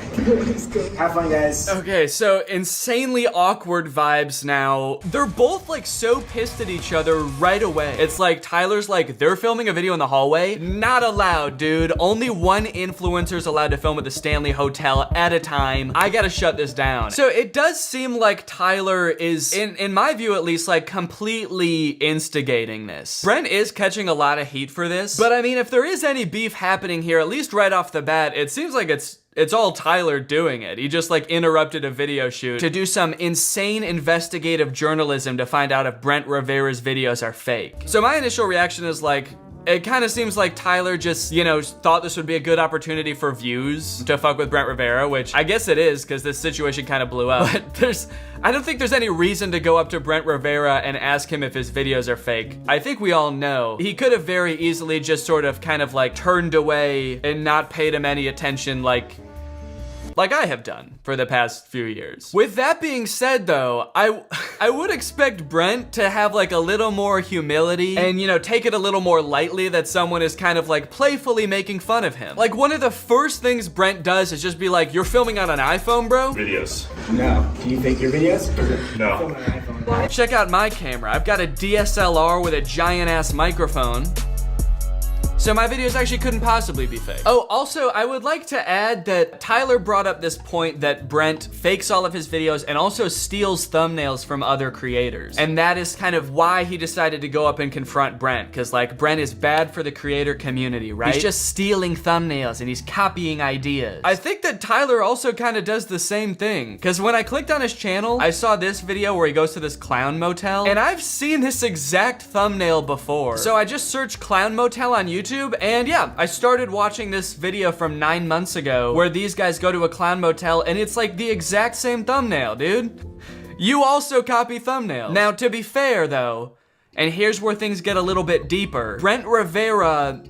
Have fun, guys. Okay, so insanely awkward vibes now. They're both like so pissed at each other right away. It's like Tyler's like, they're filming a video in the hallway. Not allowed, dude. Only one influencer's allowed to film at the Stanley Hotel at a time. I gotta shut this down. So it does seem like Tyler is, in my view at least, like completely instigating this. Brent is catching a lot of heat for this, but I mean, if there is any beef happening here, at least right off the bat, it seems like it's all Tyler doing it. He just like interrupted a video shoot to do some insane investigative journalism to find out if Brent Rivera's videos are fake. So my initial reaction is like, it kind of seems like Tyler just, you know, thought this would be a good opportunity for views to fuck with Brent Rivera, which I guess it is because this situation kind of blew up. But I don't think there's any reason to go up to Brent Rivera and ask him if his videos are fake. I think we all know he could have very easily just sort of kind of like turned away and not paid him any attention like I have done for the past few years. With that being said though, I would expect Brent to have like a little more humility and, you know, take it a little more lightly that someone is kind of like playfully making fun of him. Like one of the first things Brent does is just be like, you're filming on an iPhone, bro? Videos. No. Do you think your videos? No. Film on an iPhone. Check out my camera. I've got a DSLR with a giant ass microphone. So my videos actually couldn't possibly be fake. Oh, also, I would like to add that Tyler brought up this point that Brent fakes all of his videos and also steals thumbnails from other creators. And that is kind of why he decided to go up and confront Brent, because like Brent is bad for the creator community, right? He's just stealing thumbnails and he's copying ideas. I think that Tyler also kind of does the same thing, because when I clicked on his channel, I saw this video where he goes to this clown motel, and I've seen this exact thumbnail before. So I just searched clown motel on YouTube, and yeah, I started watching this video from 9 months ago where these guys go to a clown motel and it's like the exact same thumbnail, dude. You also copy thumbnails. Now, to be fair though, and here's where things get a little bit deeper, Brent Rivera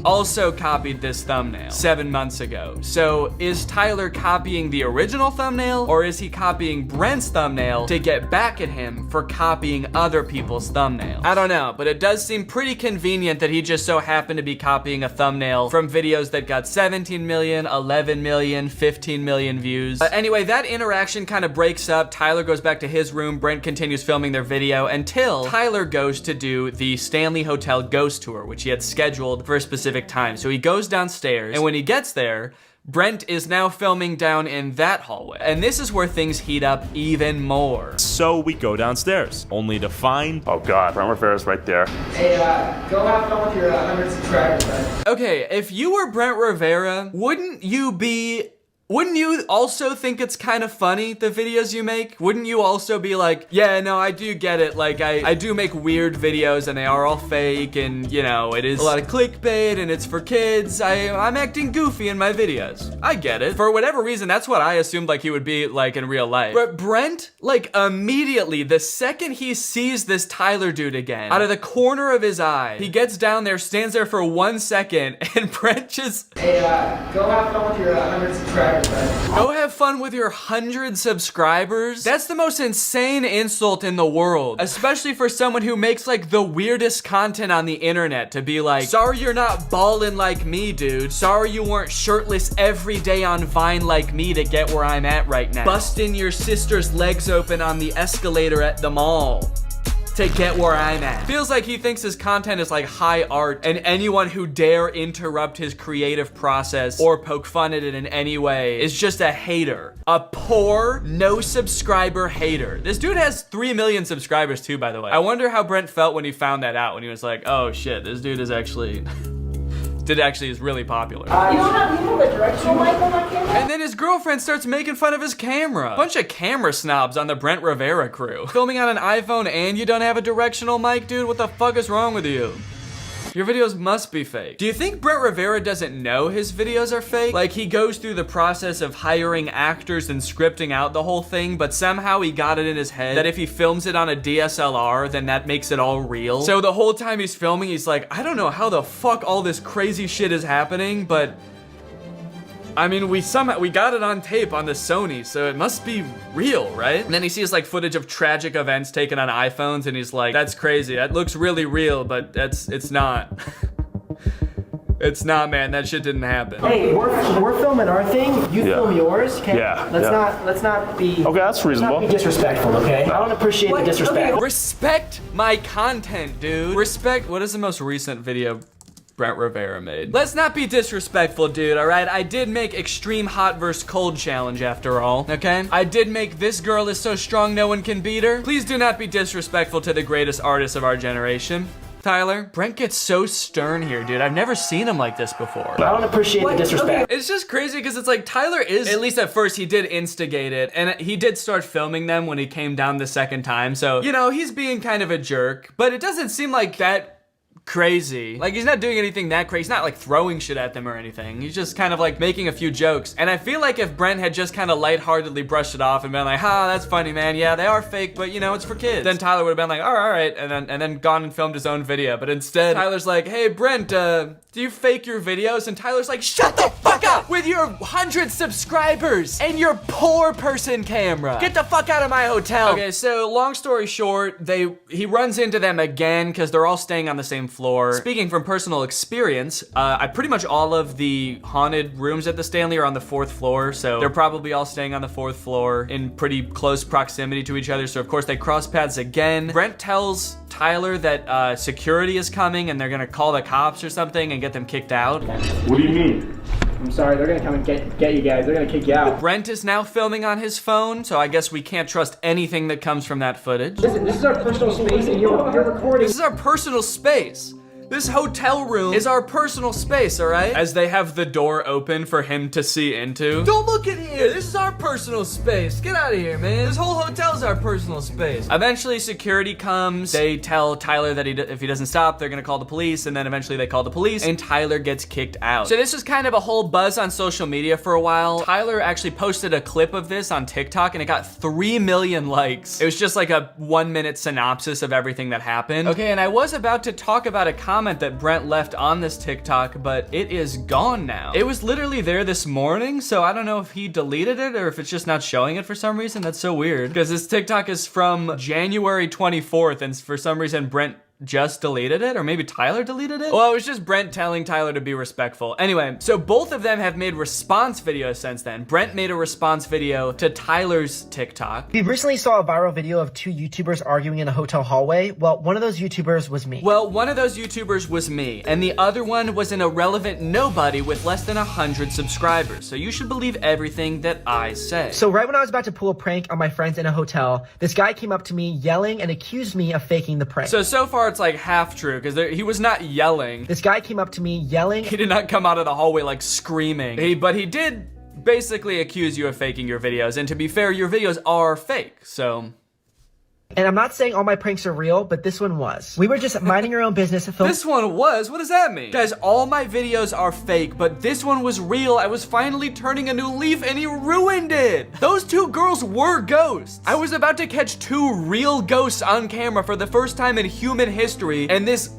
also copied this thumbnail 7 months ago. So is Tyler copying the original thumbnail, or is he copying Brent's thumbnail to get back at him for copying other people's thumbnails? I don't know, but it does seem pretty convenient that he just so happened to be copying a thumbnail from videos that got 17 million, 11 million, 15 million views. Anyway, that interaction kind of breaks up. Tyler goes back to his room, Brent continues filming their video until Tyler goes to do the Stanley Hotel ghost tour, which he had scheduled for a specific time. So he goes downstairs, and when he gets there, Brent is now filming down in that hallway. And this is where things heat up even more. So we go downstairs, only to find, oh God, Brent Rivera's right there. Hey, go have fun with your 100 subscribers, bud. Okay, if you were Brent Rivera, wouldn't you also think it's kind of funny, the videos you make? Wouldn't you also be like, yeah, no, I do get it. Like, I do make weird videos and they are all fake and, you know, it is a lot of clickbait and it's for kids. I'm acting goofy in my videos. I get it. For whatever reason, that's what I assumed like he would be like in real life. But Brent, like immediately, the second he sees this Tyler dude again, out of the corner of his eye, he gets down there, stands there for 1 second, and Brent just, Hey, go have fun with your 100 subscribers. Go have fun with your 100 subscribers? That's the most insane insult in the world, especially for someone who makes like the weirdest content on the internet, to be like, sorry you're not ballin' like me, dude. Sorry you weren't shirtless every day on Vine like me to get where I'm at right now. Busting your sister's legs open on the escalator at the mall to get where I'm at. Feels like he thinks his content is like high art, and anyone who dare interrupt his creative process or poke fun at it in any way is just a hater. A poor, no subscriber hater. This dude has 3 million subscribers too, by the way. I wonder how Brent felt when he found that out, when he was like, oh shit, this dude is actually is really popular. You don't have a directional mic on my camera? And then his girlfriend starts making fun of his camera. Bunch of camera snobs on the Brent Rivera crew. Filming on an iPhone and you don't have a directional mic, dude? What the fuck is wrong with you? Your videos must be fake. Do you think Brent Rivera doesn't know his videos are fake? Like he goes through the process of hiring actors and scripting out the whole thing, but somehow he got it in his head that if he films it on a DSLR, then that makes it all real. So the whole time he's filming, he's like, I don't know how the fuck all this crazy shit is happening, but I mean, we got it on tape on the Sony, so it must be real, right? And then he sees like footage of tragic events taken on iPhones, and he's like, that's crazy. That looks really real, but it's not. It's not, man. That shit didn't happen. Hey, we're filming our thing. You film yours. Okay? Yeah. Let's not be. Okay, that's reasonable. Let's not be disrespectful. Okay. I don't appreciate the disrespect. Respect my content, dude. Respect. What is the most recent video Brent Rivera made? Let's not be disrespectful, dude, all right? I did make Extreme Hot vs. Cold Challenge after all, okay? I did make This Girl Is So Strong No One Can Beat Her. Please do not be disrespectful to the greatest artist of our generation. Tyler, Brent gets so stern here, dude. I've never seen him like this before. I don't appreciate the disrespect. It's just crazy because it's like Tyler is, at least at first, he did instigate it, and he did start filming them when he came down the second time. So, you know, he's being kind of a jerk, but it doesn't seem like that crazy. Like, he's not doing anything that crazy. He's not like throwing shit at them or anything. He's just kind of like making a few jokes. And I feel like if Brent had just kind of lightheartedly brushed it off and been like, ha, that's funny, man. Yeah, they are fake, but you know, it's for kids. Then Tyler would have been like, all right, and then gone and filmed his own video. But instead, Tyler's like, hey, Brent, do you fake your videos? And Tyler's like, shut the fuck up with your 100 subscribers and your poor person camera. Get the fuck out of my hotel. Okay, so long story short, he runs into them again because they're all staying on the same floor. Speaking from personal experience, I pretty much all of the haunted rooms at the Stanley are on the 4th floor, so they're probably all staying on the 4th floor in pretty close proximity to each other, so of course they cross paths again. Brent tells Tyler that security is coming and they're gonna call the cops or something and get them kicked out. What do you mean? I'm sorry, they're gonna come and get you guys. They're gonna kick you out. Brent is now filming on his phone, so I guess we can't trust anything that comes from that footage. Listen, this is our personal space and you're recording. This is our personal space. This hotel room is our personal space, all right? As they have the door open for him to see into. Don't look in here. This is our personal space. Get out of here, man. This whole hotel is our personal space. Eventually, security comes. They tell Tyler that if he doesn't stop, they're gonna call the police, and then eventually they call the police, and Tyler gets kicked out. So this was kind of a whole buzz on social media for a while. Tyler actually posted a clip of this on TikTok, and it got 3 million likes. It was just like a 1-minute synopsis of everything that happened. Okay, and I was about to talk about a comment that Brent left on this TikTok, but it is gone now. It was literally there this morning, so I don't know if he deleted it or if it's just not showing it for some reason. That's so weird, because this TikTok is from January 24th, and for some reason Brent just deleted it, or maybe Tyler deleted it? Well, it was just Brent telling Tyler to be respectful. Anyway, so both of them have made response videos since then. Brent made a response video to Tyler's TikTok. We recently saw a viral video of 2 YouTubers arguing in a hotel hallway. Well, one of those YouTubers was me. Well, one of those YouTubers was me, and the other one was an irrelevant nobody with less than 100 subscribers. So you should believe everything that I say. So right when I was about to pull a prank on my friends in a hotel, this guy came up to me yelling and accused me of faking the prank. So far it's like half true, because he was not yelling. This guy came up to me yelling. He did not come out of the hallway like screaming. But he did basically accuse you of faking your videos, and to be fair, your videos are fake, so. And I'm not saying all my pranks are real, but this one was. We were just minding our own business. This one was? What does that mean? Guys, all my videos are fake, but this one was real. I was finally turning a new leaf and he ruined it. Those 2 girls were ghosts. I was about to catch 2 real ghosts on camera for the first time in human history, and this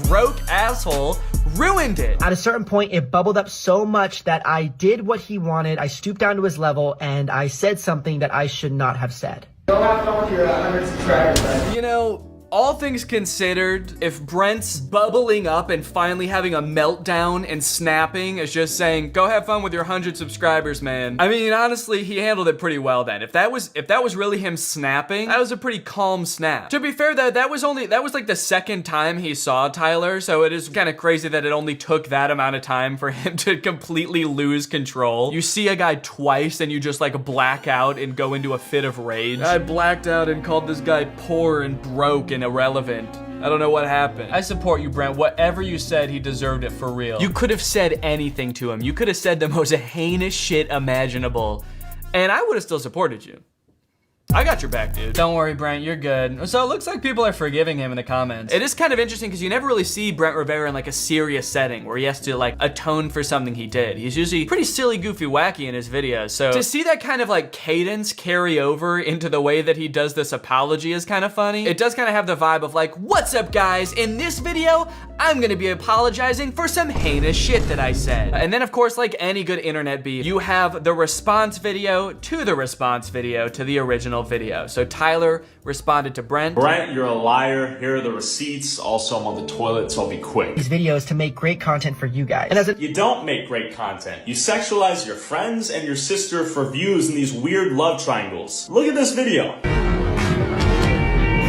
broke asshole ruined it. At a certain point, it bubbled up so much that I did what he wanted. I stooped down to his level and I said something that I should not have said. Go have fun with your 100 subscribers, man. You know, all things considered, if Brent's bubbling up and finally having a meltdown and snapping is just saying, go have fun with your 100 subscribers, man. I mean, honestly, he handled it pretty well then. If that was really him snapping, that was a pretty calm snap. To be fair, that was like the second time he saw Tyler, so it is kind of crazy that it only took that amount of time for him to completely lose control. You see a guy twice and you just like black out and go into a fit of rage. I blacked out and called this guy poor and broke and irrelevant. I don't know what happened. I support you, Brent. Whatever you said, he deserved it for real. You could have said anything to him. You could have said the most heinous shit imaginable, and I would have still supported you. I got your back, dude. Don't worry, Brent, you're good. So it looks like people are forgiving him in the comments. It is kind of interesting because you never really see Brent Rivera in like a serious setting where he has to like atone for something he did. He's usually pretty silly, goofy, wacky in his videos. So to see that kind of like cadence carry over into the way that he does this apology is kind of funny. It does kind of have the vibe of like, what's up guys? In this video, I'm gonna be apologizing for some heinous shit that I said. And then of course, like any good internet beef, you have the response video to the response video to the original video. So Tyler responded to Brent. Brent, you're a liar. Here are the receipts. Also, I'm on the toilet, so I'll be quick. These videos to make great content for you guys. And as You don't make great content. You sexualize your friends and your sister for views in these weird love triangles. Look at this video.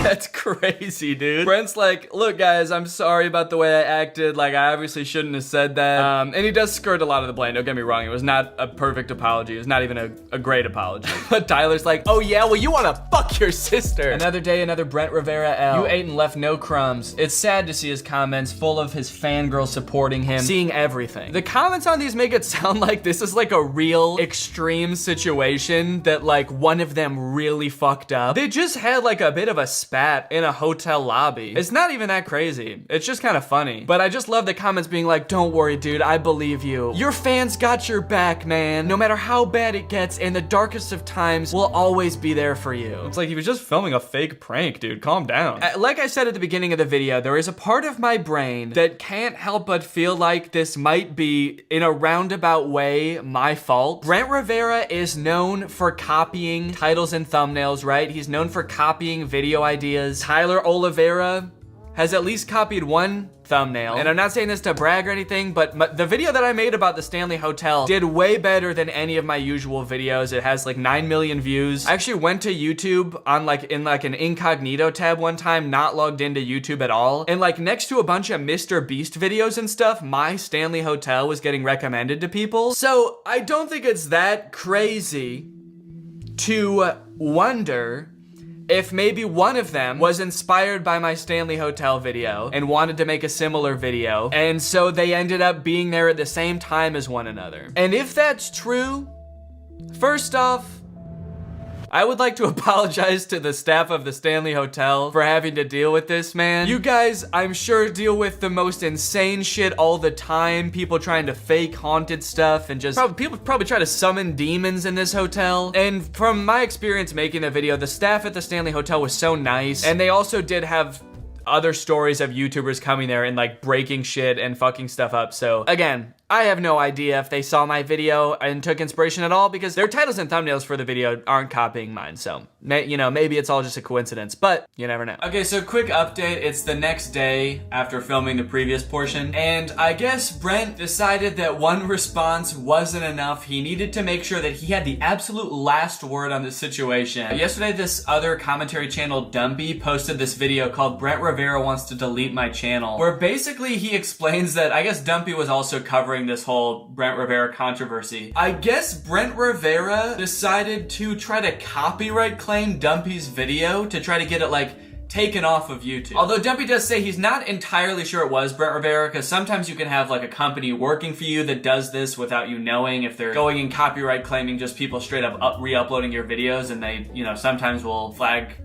That's crazy, dude. Brent's like, look guys, I'm sorry about the way I acted. Like, I obviously shouldn't have said that. And he does skirt a lot of the blame, don't get me wrong. It was not a perfect apology. It was not even a great apology. But Tyler's like, oh yeah, well you wanna fuck your sister. Another day, another Brent Rivera L. You ate and left no crumbs. It's sad to see his comments full of his fangirls supporting him, seeing everything. The comments on these make it sound like this is like a real extreme situation that like one of them really fucked up. They just had like a bit of a spat in a hotel lobby. It's not even that crazy. It's just kind of funny. But I just love the comments being like, don't worry, dude, I believe you. Your fans got your back, man. No matter how bad it gets, in the darkest of times, we'll always be there for you. It's like he was just filming a fake prank, dude. Calm down. Like I said at the beginning of the video, there is a part of my brain that can't help but feel like this might be, in a roundabout way, my fault. Brent Rivera is known for copying titles and thumbnails, right? He's known for copying video ideas. Tyler Oliveira has at least copied one thumbnail. And I'm not saying this to brag or anything, but the video that I made about the Stanley Hotel did way better than any of my usual videos. It has like 9 million views. I actually went to YouTube on in an incognito tab one time, not logged into YouTube at all. And like next to a bunch of Mr. Beast videos and stuff, my Stanley Hotel was getting recommended to people. So I don't think it's that crazy to wonder if maybe one of them was inspired by my Stanley Hotel video and wanted to make a similar video, and so they ended up being there at the same time as one another. And if that's true, first off, I would like to apologize to the staff of the Stanley Hotel for having to deal with this, man. You guys, I'm sure, deal with the most insane shit all the time. People trying to fake haunted stuff and just people probably try to summon demons in this hotel. And from my experience making the video, the staff at the Stanley Hotel was so nice. And they also did have other stories of YouTubers coming there and like breaking shit and fucking stuff up. So again, I have no idea if they saw my video and took inspiration at all, because their titles and thumbnails for the video aren't copying mine. So, you know, maybe it's all just a coincidence, but you never know. Okay, so quick update. It's the next day after filming the previous portion, and I guess Brent decided that one response wasn't enough. He needed to make sure that he had the absolute last word on the situation. Yesterday, this other commentary channel, Dumpy, posted this video called Brent Rivera Wants to Delete My Channel, where basically he explains that, I guess Dumpy was also covering this whole Brent Rivera controversy. I guess Brent Rivera decided to try to copyright claim Dumpy's video to try to get it like taken off of YouTube. Although Dumpy does say he's not entirely sure it was Brent Rivera, because sometimes you can have like a company working for you that does this without you knowing, if they're going and copyright claiming just people straight up re-uploading your videos, and they, you know, sometimes will flag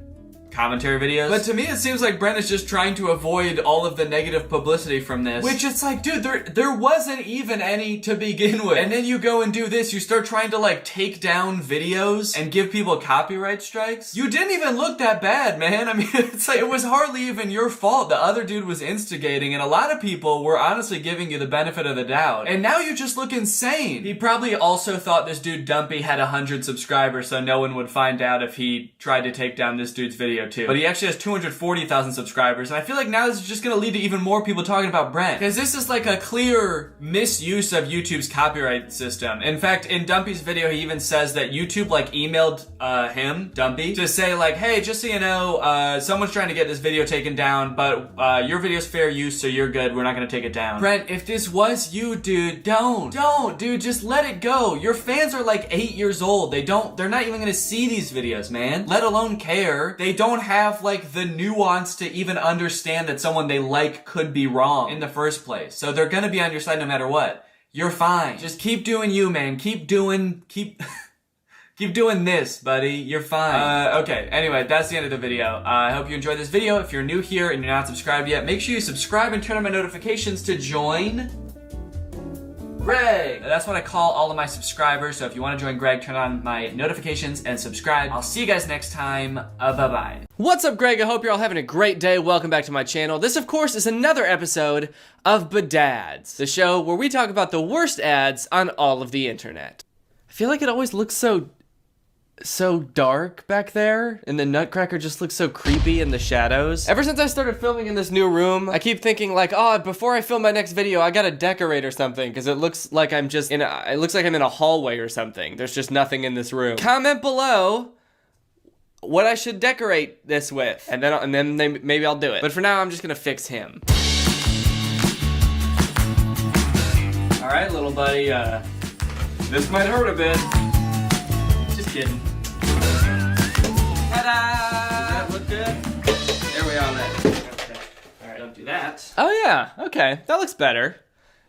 commentary videos. But to me, it seems like Brent is just trying to avoid all of the negative publicity from this. Which it's like, dude, there wasn't even any to begin with. And then you go and do this, you start trying to like take down videos and give people copyright strikes. You didn't even look that bad, man. I mean, it's like, it was hardly even your fault. The other dude was instigating, and a lot of people were honestly giving you the benefit of the doubt. And now you just look insane. He probably also thought this dude Dumpy had 100 subscribers, so no one would find out if he tried to take down this dude's video too. But he actually has 240,000 subscribers, and I feel like now this is just gonna lead to even more people talking about Brent, because this is like a clear misuse of YouTube's copyright system. In fact, in Dumpy's video, he even says that YouTube like emailed him, Dumpy, to say like, hey, just so you know, someone's trying to get this video taken down, but your video's fair use, so you're good, we're not gonna take it down. Brent, if this was you, dude, don't, dude, just let it go. Your fans are like 8 years old. They're not even gonna see these videos, man, let alone care. They don't have like the nuance to even understand that someone they like could be wrong in the first place. So they're gonna be on your side no matter what. You're fine. Just keep doing you, man. Keep doing this, buddy. You're fine. Okay, anyway, that's the end of the video. I hope you enjoyed this video. If you're new here and you're not subscribed yet, make sure you subscribe and turn on my notifications to join Greg. That's what I call all of my subscribers. So if you want to join Greg, turn on my notifications and subscribe. I'll see you guys next time. Bye-bye. What's up, Greg? I hope you're all having a great day. Welcome back to my channel. This, of course, is another episode of Bedads, the show where we talk about the worst ads on all of the internet. I feel like it always looks so dark back there, and the Nutcracker just looks so creepy in the shadows. Ever since I started filming in this new room, I keep thinking like, oh, before I film my next video, I gotta decorate or something, because it looks like I'm just in it looks like I'm in a hallway or something. There's just nothing in this room. Comment below what I should decorate this with, and then maybe I'll do it. But for now, I'm just gonna fix him. All right, little buddy, this might hurt a bit. Just kidding. Ta-da! Does that look good? There we are then. Okay. Alright, don't do that. Oh yeah, okay. That looks better.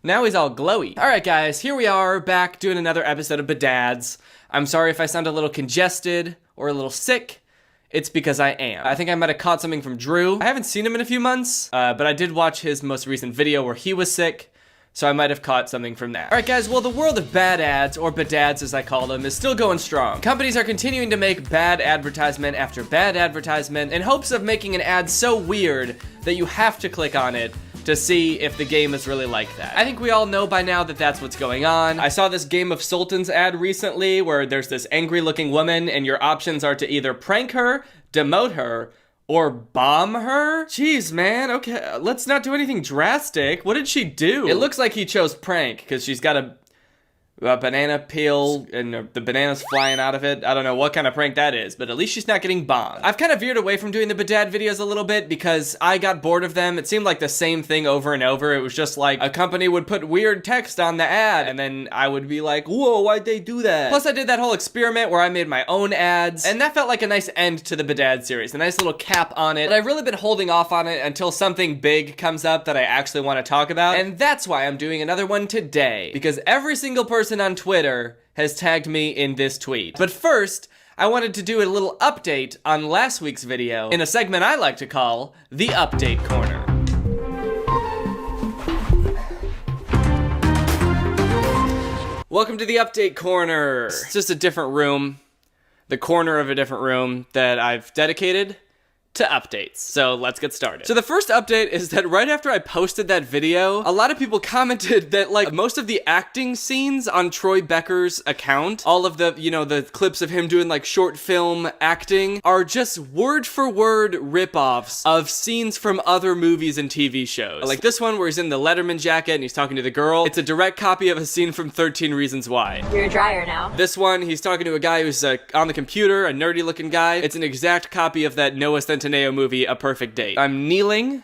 Now he's all glowy. Alright guys, here we are back doing another episode of Bedads. I'm sorry if I sound a little congested or a little sick. it's because I am. I think I might have caught something from Drew. I haven't seen him in a few months, but I did watch his most recent video where he was sick, so I might have caught something from that. All right, guys, well, the world of bad ads, or badads as I call them, is still going strong. Companies are continuing to make bad advertisement after bad advertisement in hopes of making an ad so weird that you have to click on it to see if the game is really like that. I think we all know by now that that's what's going on. I saw this Game of Sultans ad recently where there's this angry looking woman and your options are to either prank her, demote her, or bomb her? Jeez, man, okay, let's not do anything drastic. What did she do? It looks like he chose prank because she's got a banana peel and the banana's flying out of it. I don't know what kind of prank that is, but at least she's not getting bombed. I've kind of veered away from doing the bedad videos a little bit because I got bored of them. It seemed like the same thing over and over. It was just like a company would put weird text on the ad and then I would be like, whoa, why'd they do that? Plus I did that whole experiment where I made my own ads and that felt like a nice end to the bedad series, a nice little cap on it. But I've really been holding off on it until something big comes up that I actually want to talk about. And that's why I'm doing another one today, because every single person on Twitter has tagged me in this tweet. But first, I wanted to do a little update on last week's video in a segment I like to call the Update Corner. Welcome to the Update Corner. It's just a different room, the corner of a different room that I've dedicated to updates. So let's get started. So the first update is that right after I posted that video, a lot of people commented that like most of the acting scenes on Troy Becker's account, all of the, you know, the clips of him doing like short film acting are just word for word ripoffs of scenes from other movies and TV shows. Like this one where he's in the Letterman jacket and he's talking to the girl. It's a direct copy of a scene from 13 Reasons Why. You're a dryer now. This one, he's talking to a guy who's on the computer, a nerdy looking guy. It's an exact copy of that Noah Centineo movie, A Perfect Date. I'm kneeling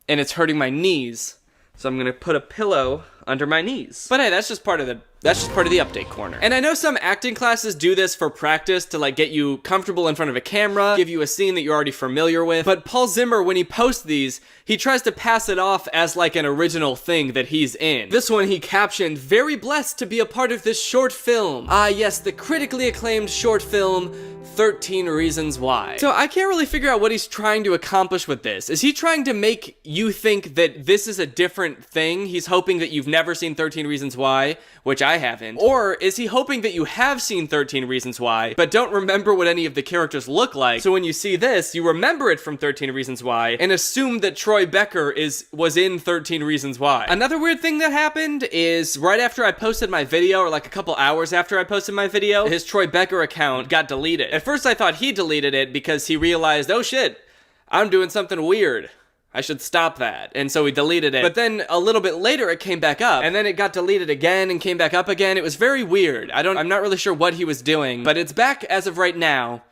and it's hurting my knees, so I'm gonna put a pillow under my knees. But hey, that's just part of the update corner. And I know some acting classes do this for practice to like get you comfortable in front of a camera, give you a scene that you're already familiar with. But Paul Zimmer, when he posts these, he tries to pass it off as like an original thing that he's in. This one he captioned, "Very blessed to be a part of this short film." Ah yes, the critically acclaimed short film, 13 Reasons Why. So I can't really figure out what he's trying to accomplish with this. Is he trying to make you think that this is a different thing? He's hoping that you've never seen 13 Reasons Why, which I haven't. Or is he hoping that you have seen 13 Reasons Why, but don't remember what any of the characters look like, so when you see this, you remember it from 13 Reasons Why, and assume that Troy Becker was in 13 Reasons Why. Another weird thing that happened is right after I posted my video, or like a couple hours after I posted my video, his Troy Becker account got deleted. At first I thought he deleted it because he realized, oh shit, I'm doing something weird. I should stop that. And so he deleted it. But then a little bit later it came back up, and then it got deleted again and came back up again. It was very weird. I'm not really sure what he was doing, but it's back as of right now.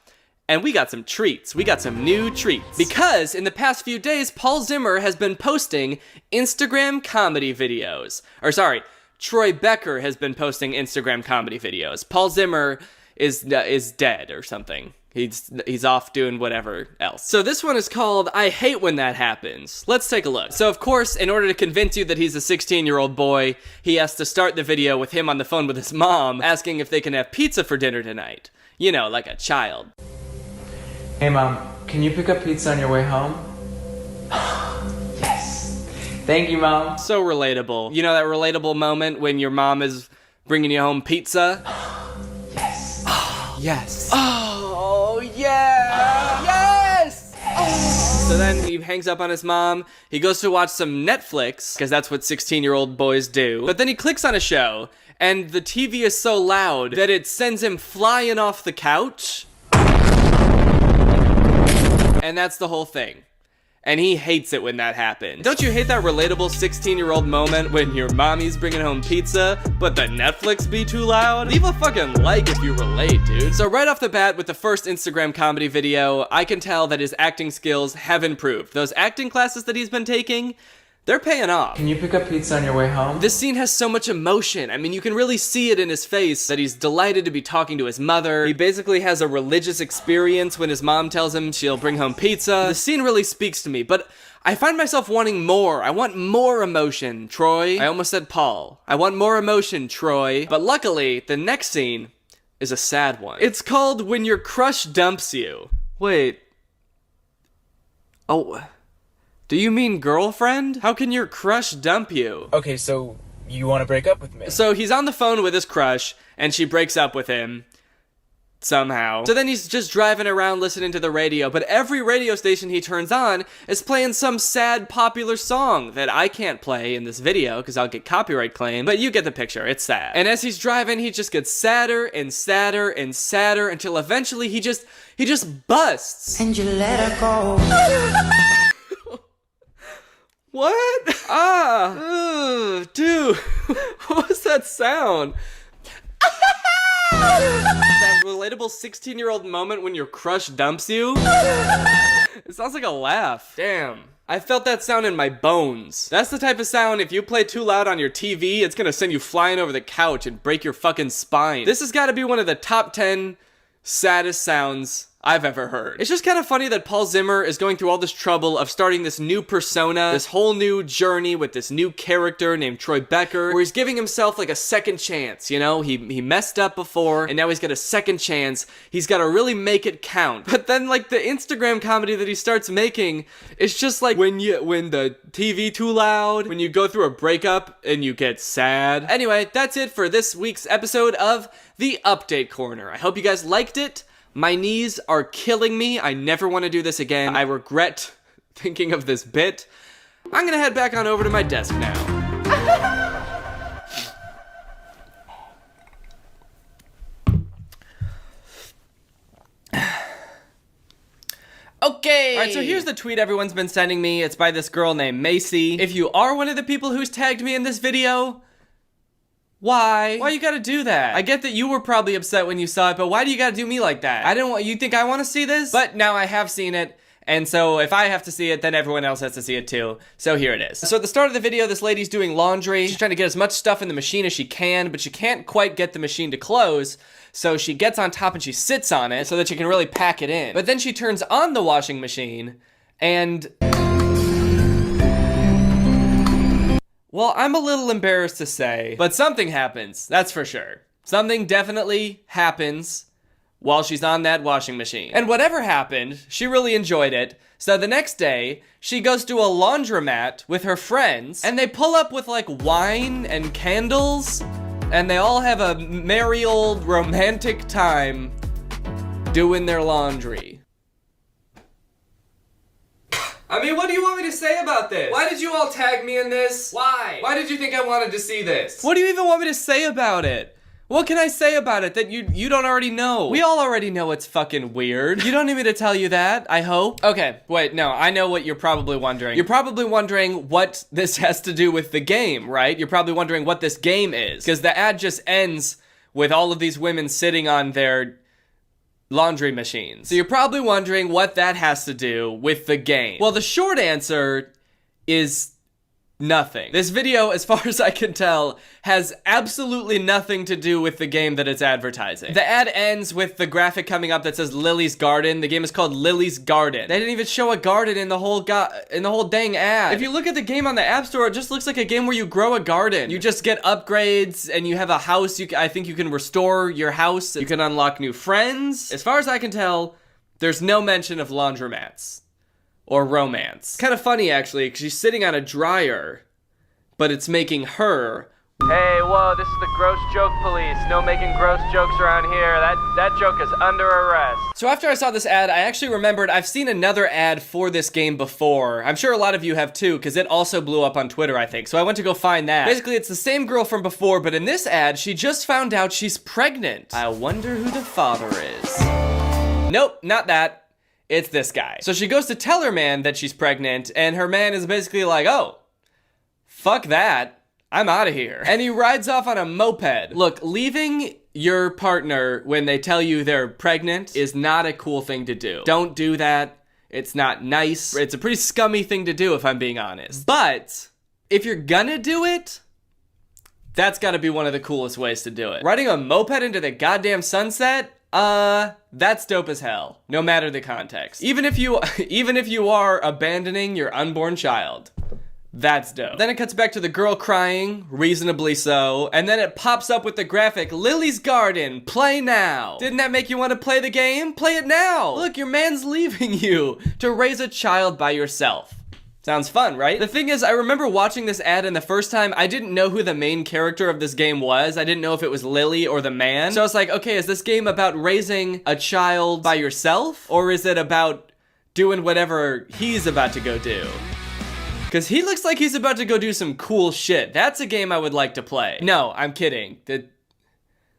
And we got some treats. We got some new treats. Because in the past few days, Paul Zimmer has been posting Instagram comedy videos. Or sorry, Troy Becker has been posting Instagram comedy videos. Paul Zimmer is dead or something. He's off doing whatever else. So this one is called I Hate When That Happens. Let's take a look. So of course, in order to convince you that he's a 16-year-old boy, he has to start the video with him on the phone with his mom, asking if they can have pizza for dinner tonight. You know, like a child. Hey Mom, can you pick up pizza on your way home? Yes. Thank you, Mom. So relatable. You know that relatable moment when your mom is bringing you home pizza? Yes. Yes. Oh, yeah! Yes! Oh. So then he hangs up on his mom, he goes to watch some Netflix, because that's what 16-year-old boys do, but then he clicks on a show, and the TV is so loud that it sends him flying off the couch. And that's the whole thing. And he hates it when that happens. Don't you hate that relatable 16-year-old moment when your mommy's bringing home pizza, but the Netflix be too loud? Leave a fucking like if you relate, dude. So right off the bat with the first Instagram comedy video, I can tell that his acting skills have improved. Those acting classes that he's been taking, they're paying off. Can you pick up pizza on your way home? This scene has so much emotion. I mean, you can really see it in his face that he's delighted to be talking to his mother. He basically has a religious experience when his mom tells him she'll bring home pizza. The scene really speaks to me, but I find myself wanting more. I want more emotion, Troy. I almost said Paul. I want more emotion, Troy. But luckily, the next scene is a sad one. It's called When Your Crush Dumps You. Wait. Oh. Do you mean girlfriend? How can your crush dump you? Okay, so you want to break up with me? So he's on the phone with his crush, and she breaks up with him. Somehow. So then he's just driving around listening to the radio, but every radio station he turns on is playing some sad popular song that I can't play in this video because I'll get copyright claim, but you get the picture, it's sad. And as he's driving, he just gets sadder and sadder and sadder until eventually he just busts. And you let her go. What? Dude, what was that sound? That relatable 16-year-old moment when your crush dumps you? It sounds like a laugh. Damn. I felt that sound in my bones. That's the type of sound, if you play too loud on your TV, it's gonna send you flying over the couch and break your fucking spine. This has gotta be one of the top 10 saddest sounds I've ever heard. It's just kind of funny that Paul Zimmer is going through all this trouble of starting this new persona, this whole new journey with this new character named Troy Becker, where he's giving himself like a second chance, you know? He messed up before, and now he's got a second chance. He's got to really make it count. But then like the Instagram comedy that he starts making, it's just like when the TV too loud, when you go through a breakup and you get sad. Anyway, that's it for this week's episode of The Update Corner. I hope you guys liked it. My knees are killing me. I never want to do this again. I regret thinking of this bit. I'm gonna head back on over to my desk now. Okay. Alright, so here's the tweet everyone's been sending me. It's by this girl named Macy. If you are one of the people who's tagged me in this video, why? Why you gotta do that? I get that you were probably upset when you saw it, but why do you gotta do me like that? I didn't want, you think I wanna see this? But now I have seen it, and so if I have to see it, then everyone else has to see it too. So here it is. So at the start of the video, this lady's doing laundry. She's trying to get as much stuff in the machine as she can, but she can't quite get the machine to close. So she gets on top and she sits on it so that she can really pack it in. But then she turns on the washing machine and... well, I'm a little embarrassed to say, but something happens, that's for sure. Something definitely happens while she's on that washing machine. And whatever happened, she really enjoyed it. So the next day, she goes to a laundromat with her friends, and they pull up with like wine and candles, and they all have a merry old romantic time doing their laundry. I mean, what do you want me to say about this? Why did you all tag me in this? Why? Why did you think I wanted to see this? What do you even want me to say about it? What can I say about it that you don't already know? We all already know it's fucking weird. You don't need me to tell you that, I hope. Okay, wait, no, I know what you're probably wondering. You're probably wondering what this has to do with the game, right? You're probably wondering what this game is. Because the ad just ends with all of these women sitting on their laundry machines. So you're probably wondering what that has to do with the game. Well, the short answer is nothing. This video, as far as I can tell, has absolutely nothing to do with the game that it's advertising. The ad ends with the graphic coming up that says Lily's Garden. The game is called Lily's Garden. They didn't even show a garden in the whole dang ad. If you look at the game on the App Store, it just looks like a game where you grow a garden. You just get upgrades and you have a house. I think you can restore your house. You can unlock new friends. As far as I can tell, there's no mention of laundromats or romance. Kind of funny, actually, because she's sitting on a dryer, but it's making her... Hey, whoa, this is the gross joke police. No making gross jokes around here. That joke is under arrest. So after I saw this ad, I actually remembered I've seen another ad for this game before. I'm sure a lot of you have too, because it also blew up on Twitter, I think. So I went to go find that. Basically, it's the same girl from before, but in this ad, she just found out she's pregnant. I wonder who the father is. Nope, not that. It's this guy. So she goes to tell her man that she's pregnant, and her man is basically like, oh, fuck that. I'm out of here. And he rides off on a moped. Look, leaving your partner when they tell you they're pregnant is not a cool thing to do. Don't do that. It's not nice. It's a pretty scummy thing to do, if I'm being honest. But if you're gonna do it, that's gotta be one of the coolest ways to do it. Riding a moped into the goddamn sunset? That's dope as hell, no matter the context. Even if you are abandoning your unborn child, That's dope. Then it cuts back to the girl crying, reasonably so, and then it pops up with the graphic, Lily's Garden, play now. Didn't that make you want to play the game? Play it now. Look, your man's leaving you to raise a child by yourself. Sounds fun, right? The thing is, I remember watching this ad, and the first time, I didn't know who the main character of this game was. I didn't know if it was Lily or the man. So I was like, okay, is this game about raising a child by yourself? Or is it about doing whatever he's about to go do? Because he looks like he's about to go do some cool shit. That's a game I would like to play. No, I'm kidding.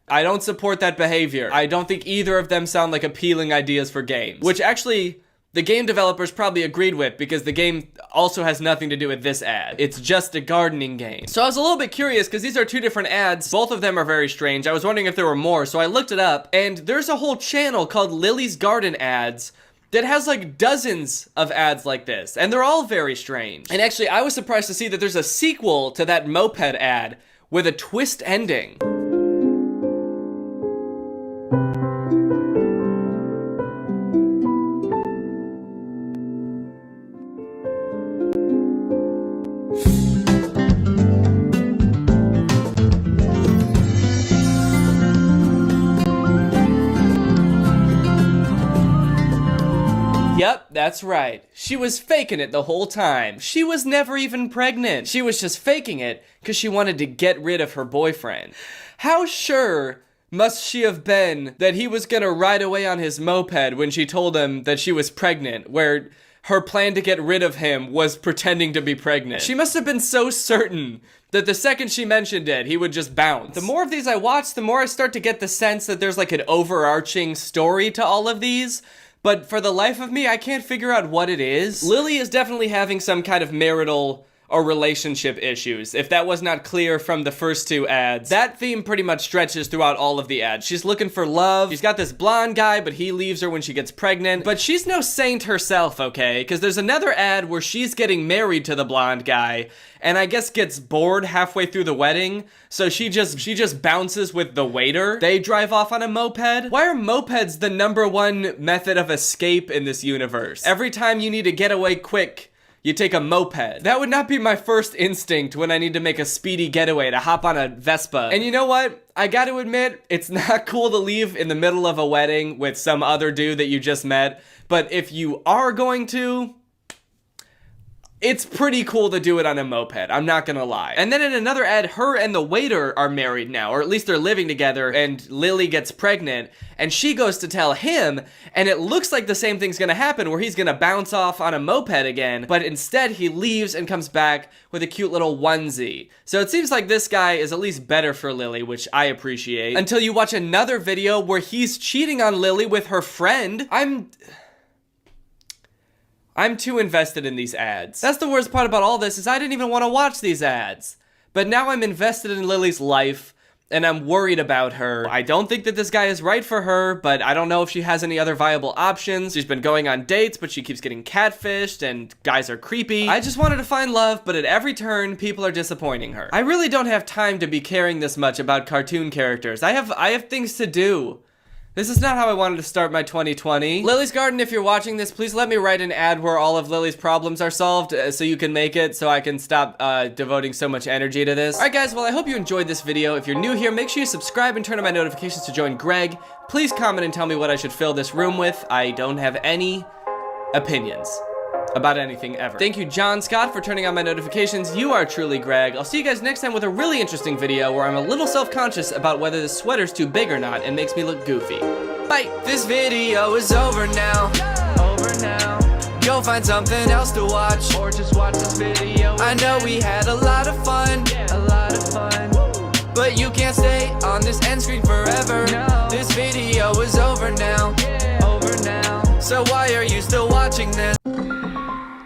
I don't support that behavior. I don't think either of them sound like appealing ideas for games. Which actually, the game developers probably agreed with, because the game also has nothing to do with this ad. It's just a gardening game. So I was a little bit curious, because these are two different ads. Both of them are very strange. I was wondering if there were more, so I looked it up, and there's a whole channel called Lily's Garden Ads that has like dozens of ads like this, and they're all very strange. And actually, I was surprised to see that there's a sequel to that moped ad with a twist ending. Yep, that's right. She was faking it the whole time. She was never even pregnant. She was just faking it because she wanted to get rid of her boyfriend. How sure must she have been that he was gonna ride away on his moped when she told him that she was pregnant, where her plan to get rid of him was pretending to be pregnant? She must have been so certain that the second she mentioned it, he would just bounce. The more of these I watch, the more I start to get the sense that there's like an overarching story to all of these. But for the life of me, I can't figure out what it is. Lily is definitely having some kind of marital or relationship issues, if that was not clear from the first two ads. That theme pretty much stretches throughout all of the ads. She's looking for love. She's got this blonde guy, but he leaves her when she gets pregnant. But she's no saint herself, okay? Because there's another ad where she's getting married to the blonde guy, and I guess gets bored halfway through the wedding, so she just bounces with the waiter. They drive off on a moped. Why are mopeds the #1 method of escape in this universe? Every time you need to get away quick, you take a moped. That would not be my first instinct when I need to make a speedy getaway, to hop on a Vespa. And you know what? I gotta admit, it's not cool to leave in the middle of a wedding with some other dude that you just met, but if you are going to, it's pretty cool to do it on a moped, I'm not gonna lie. And then in another ad, her and the waiter are married now, or at least they're living together, and Lily gets pregnant, and she goes to tell him, and it looks like the same thing's gonna happen, where he's gonna bounce off on a moped again, but instead he leaves and comes back with a cute little onesie. So it seems like this guy is at least better for Lily, which I appreciate. Until you watch another video where he's cheating on Lily with her friend. I'm too invested in these ads. That's the worst part about all this, is I didn't even want to watch these ads. But now I'm invested in Lily's life, and I'm worried about her. I don't think that this guy is right for her, but I don't know if she has any other viable options. She's been going on dates, but she keeps getting catfished, and guys are creepy. I just wanted to find love, but at every turn, people are disappointing her. I really don't have time to be caring this much about cartoon characters. I have things to do. This is not how I wanted to start my 2020. Lily's Garden, if you're watching this, please let me write an ad where all of Lily's problems are solved so you can make it, so I can stop devoting so much energy to this. Alright guys, well I hope you enjoyed this video. If you're new here, make sure you subscribe and turn on my notifications to join Greg. Please comment and tell me what I should fill this room with. I don't have any opinions about anything ever. Thank you, John Scott, for turning on my notifications. You are truly Greg. I'll see you guys next time with a really interesting video where I'm a little self-conscious about whether this sweater's too big or not and makes me look goofy. Bye! This video is over now. Go find something else to watch, or just watch this video. I know we had a lot of fun. But you can't stay on this end screen forever. This video is over now. So why are you still watching this?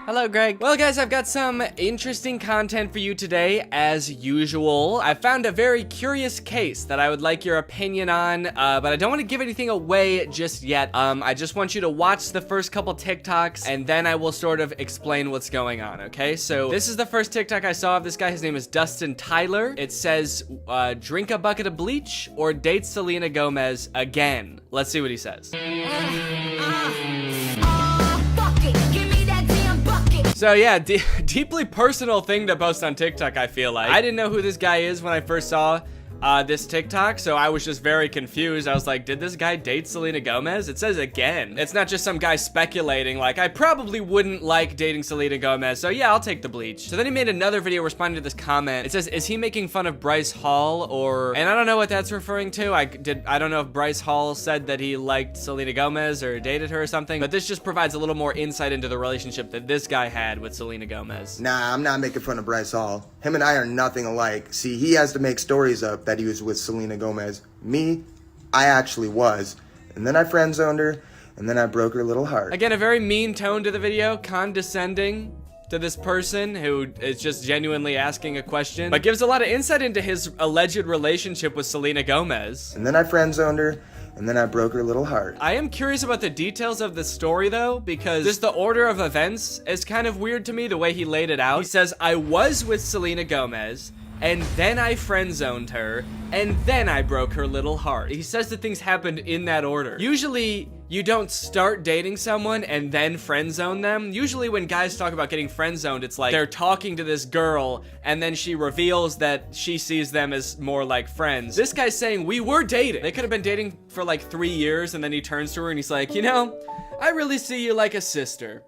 Hello, Greg. Well, guys, I've got some interesting content for you today, as usual. I found a very curious case that I would like your opinion on, but I don't want to give anything away just yet. I just want you to watch the first couple TikToks, and then I will sort of explain what's going on, okay? So this is the first TikTok I saw of this guy. His name is Dustin Tyler. It says, drink a bucket of bleach or date Selena Gomez again. Let's see what he says. Fuck it, give me that damn bucket. So yeah, deeply personal thing to post on TikTok, I feel like. I didn't know who this guy is when I first saw this TikTok, so I was just very confused. I was like, did this guy date Selena Gomez? It says again. It's not just some guy speculating, like, I probably wouldn't like dating Selena Gomez, so yeah, I'll take the bleach. So then he made another video responding to this comment. It says, is he making fun of Bryce Hall or, and I don't know what that's referring to. I don't know if Bryce Hall said that he liked Selena Gomez or dated her or something, but this just provides a little more insight into the relationship that this guy had with Selena Gomez. Nah, I'm not making fun of Bryce Hall. Him and I are nothing alike. See, he has to make stories up that he was with Selena Gomez. Me, I actually was. And then I friend-zoned her, and then I broke her little heart. Again, a very mean tone to the video, condescending to this person who is just genuinely asking a question, but gives a lot of insight into his alleged relationship with Selena Gomez. And then I friend-zoned her, and then I broke her little heart. I am curious about the details of the story though, because just the order of events is kind of weird to me, the way he laid it out. He says, I was with Selena Gomez, and then I friend-zoned her, and then I broke her little heart. He says that things happened in that order. Usually, you don't start dating someone and then friend-zone them. Usually when guys talk about getting friend-zoned, it's like they're talking to this girl, and then she reveals that she sees them as more like friends. This guy's saying, we were dating. They could have been dating for like 3 years, and then he turns to her and he's like, you know, I really see you like a sister.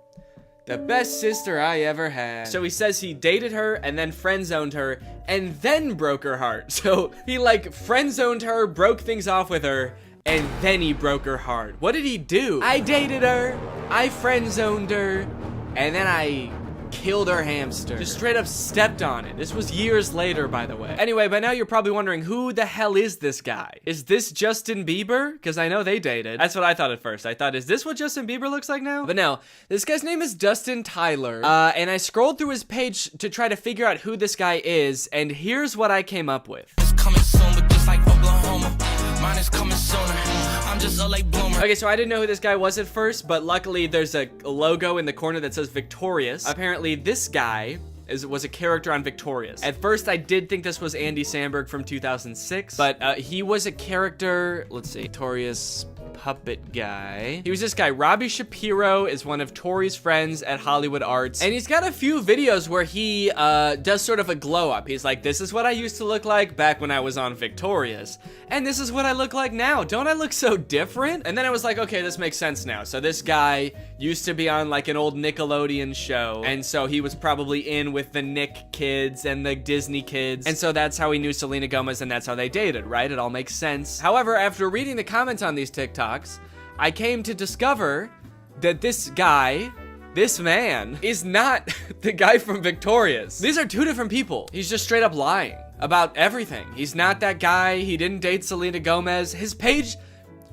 The best sister I ever had. So he says he dated her and then friend-zoned her and then broke her heart. So he like friend-zoned her, broke things off with her, and then he broke her heart. What did he do? I dated her, I friend-zoned her, and then I killed her hamster. Just straight up stepped on it. This was years later, by the way. Anyway, by now you're probably wondering, who the hell is this guy? Is this Justin Bieber? Because I know they dated. That's what I thought at first. I thought, is this what Justin Bieber looks like now? But no, this guy's name is Dustin Tyler. And I scrolled through his page to try to figure out who this guy is, and here's what I came up with. It's coming soon, but just like Oklahoma, mine is coming sooner. I'm just a late bloomer. Okay, so I didn't know who this guy was at first, but luckily there's a logo in the corner that says Victorious. Apparently this guy was a character on Victorious. At first I did think this was Andy Samberg from 2006, but he was a character, let's see, Victorious puppet guy. He was this guy. Robbie Shapiro is one of Tori's friends at Hollywood Arts, and he's got a few videos where he does sort of a glow up. He's like, this is what I used to look like back when I was on Victorious, and this is what I look like now. Don't I look so different? And then I was like, okay, this makes sense now. So this guy used to be on like an old Nickelodeon show, and so he was probably in with the Nick kids and the Disney kids, and so that's how he knew Selena Gomez, and that's how they dated, right? It all makes sense. However, after reading the comments on these TikToks, I came to discover that this guy, this man, is not the guy from Victorious. These are two different people. He's just straight up lying about everything. He's not that guy. He didn't date Selena Gomez. His page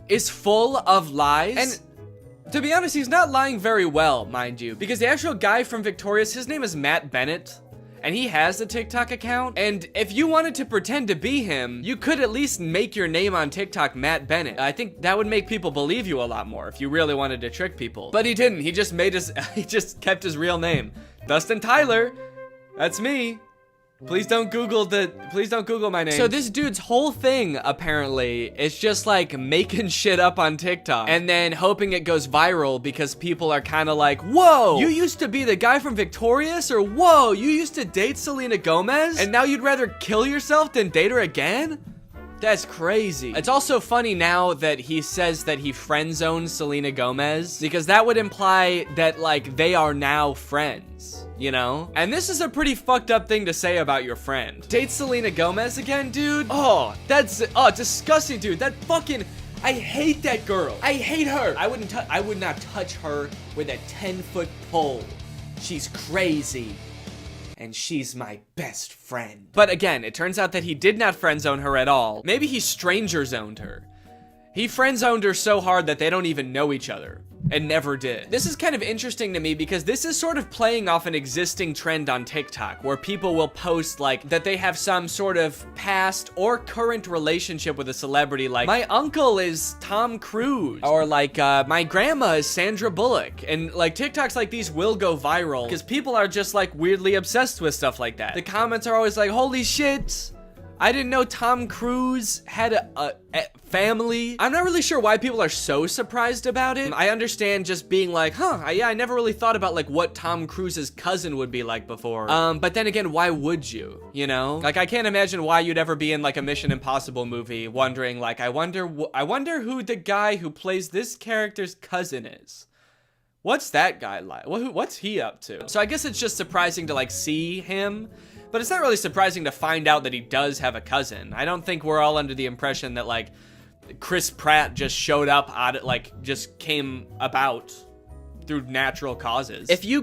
is full of lies. And to be honest, he's not lying very well, mind you, because the actual guy from Victorious, his name is Matt Bennett, and he has a TikTok account, and if you wanted to pretend to be him, you could at least make your name on TikTok Matt Bennett. I think that would make people believe you a lot more if you really wanted to trick people. But he didn't. He just he just kept his real name. Dustin Tyler. That's me. Please don't Google my name. So this dude's whole thing, apparently, is just like making shit up on TikTok and then hoping it goes viral because people are kind of like, whoa, you used to be the guy from Victorious? Or whoa, you used to date Selena Gomez? And now you'd rather kill yourself than date her again? That's crazy. It's also funny now that he says that he friend-zoned Selena Gomez, because that would imply that, like, they are now friends, you know? And this is a pretty fucked up thing to say about your friend. Date Selena Gomez again, dude? Oh, that's, disgusting, dude. That fucking, I hate that girl. I hate her. I would not touch her with a 10-foot pole. She's crazy. And she's my best friend. But again, it turns out that he did not friend-zone her at all. Maybe he stranger-zoned her. He friend-zoned her so hard that they don't even know each other. And never did. This is kind of interesting to me because this is sort of playing off an existing trend on TikTok where people will post like that they have some sort of past or current relationship with a celebrity, like my uncle is Tom Cruise, or like my grandma is Sandra Bullock. And like TikToks like these will go viral because people are just like weirdly obsessed with stuff like that. The comments are always like, holy shit, I didn't know Tom Cruise had a family. I'm not really sure why people are so surprised about it. I understand just being like, yeah, I never really thought about like what Tom Cruise's cousin would be like before. But then again, why would you, you know? Like, I can't imagine why you'd ever be in like a Mission Impossible movie wondering like, I wonder who the guy who plays this character's cousin is. What's that guy like? What's he up to? So I guess it's just surprising to like see him, but it's not really surprising to find out that he does have a cousin. I don't think we're all under the impression that like Chris Pratt just showed up out of, like, just came about through natural causes. If you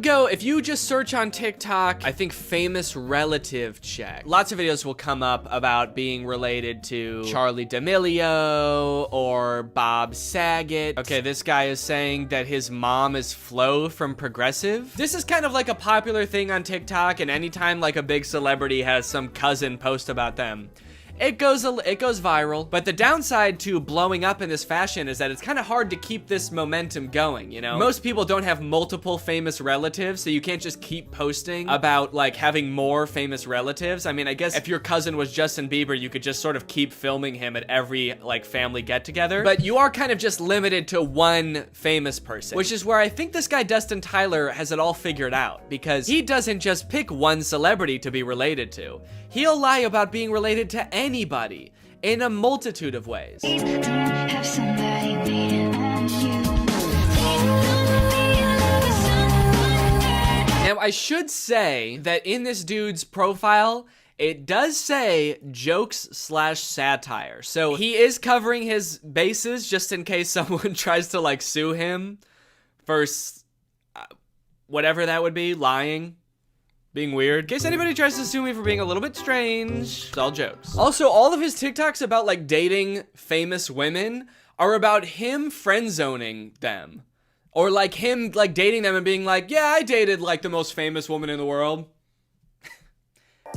just search on TikTok, I think famous relative check, lots of videos will come up about being related to Charlie D'Amelio or Bob Saget. Okay, this guy is saying that his mom is Flo from Progressive. This is kind of like a popular thing on TikTok, and anytime like a big celebrity has some cousin post about them, it goes viral. But the downside to blowing up in this fashion is that it's kind of hard to keep this momentum going, you know? Most people don't have multiple famous relatives, so you can't just keep posting about like having more famous relatives. I mean, I guess if your cousin was Justin Bieber, you could just sort of keep filming him at every like family get together. But you are kind of just limited to one famous person, which is where I think this guy Dustin Tyler has it all figured out, because he doesn't just pick one celebrity to be related to. He'll lie about being related to anybody in a multitude of ways. Now, I should say that in this dude's profile, it does say jokes/satire. So he is covering his bases just in case someone tries to like sue him for whatever that would be, lying. Being weird. In case anybody tries to sue me for being a little bit strange, it's all jokes. Also, all of his TikToks about like dating famous women are about him friend zoning them. Or like him like dating them and being like, yeah, I dated like the most famous woman in the world.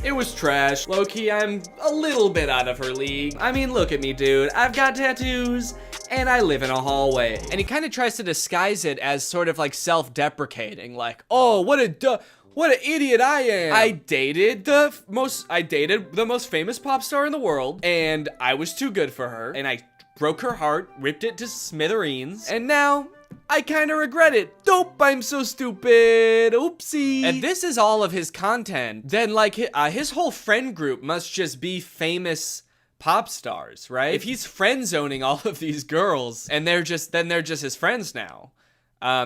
It was trash. Low-key, I'm a little bit out of her league. I mean, look at me, dude. I've got tattoos and I live in a hallway. And he kind of tries to disguise it as sort of like self-deprecating, like, oh, what an idiot I am. I dated the most famous pop star in the world, and I was too good for her, and I broke her heart, ripped it to smithereens, and now I kind of regret it. Dope, I'm so stupid. Oopsie. And this is all of his content. Then like his whole friend group must just be famous pop stars, right? If he's friend zoning all of these girls and they're just his friends now.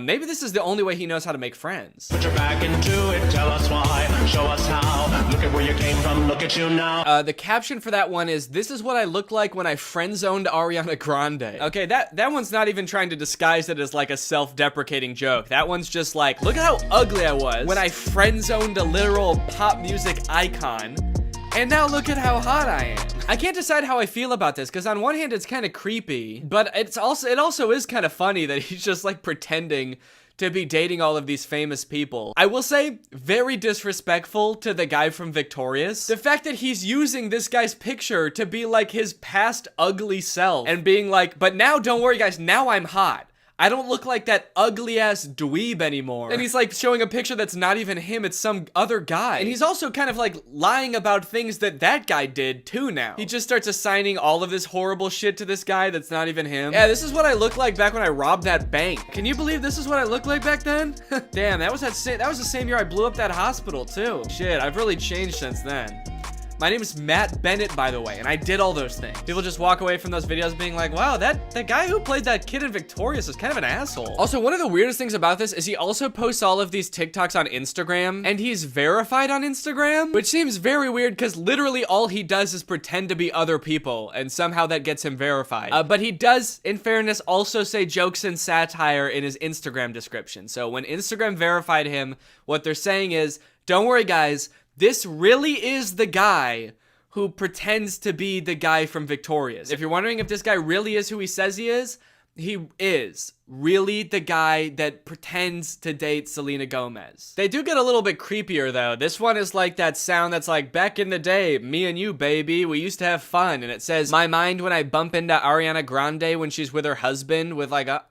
Maybe this is the only way he knows how to make friends. Put your back into it, tell us why, show us how, look at where you came from, look at you now. The caption for that one is, this is what I looked like when I friend-zoned Ariana Grande. Okay, that one's not even trying to disguise it as like a self-deprecating joke. That one's just like, look at how ugly I was when I friend-zoned a literal pop music icon. And now look at how hot I am. I can't decide how I feel about this, because on one hand it's kind of creepy, but it also is kind of funny that he's just like pretending to be dating all of these famous people. I will say, very disrespectful to the guy from Victorious. The fact that he's using this guy's picture to be like his past ugly self and being like, but now don't worry guys, now I'm hot. I don't look like that ugly-ass dweeb anymore. And he's like showing a picture that's not even him, it's some other guy. And he's also kind of like lying about things that guy did too now. He just starts assigning all of this horrible shit to this guy that's not even him. Yeah, this is what I looked like back when I robbed that bank. Can you believe this is what I looked like back then? Damn, that was the same year I blew up that hospital too. Shit, I've really changed since then. My name is Matt Bennett, by the way, and I did all those things. People just walk away from those videos being like, wow, that guy who played that kid in Victorious is kind of an asshole. Also, one of the weirdest things about this is he also posts all of these TikToks on Instagram, and he's verified on Instagram, which seems very weird because literally all he does is pretend to be other people, and somehow that gets him verified. But he does, in fairness, also say jokes and satire in his Instagram description. So when Instagram verified him, what they're saying is, don't worry guys, this really is the guy who pretends to be the guy from Victorious. If you're wondering if this guy really is who he says he is really the guy that pretends to date Selena Gomez. They do get a little bit creepier though. This one is like that sound that's like, back in the day, me and you, baby, we used to have fun. And it says, my mind when I bump into Ariana Grande when she's with her husband with like a,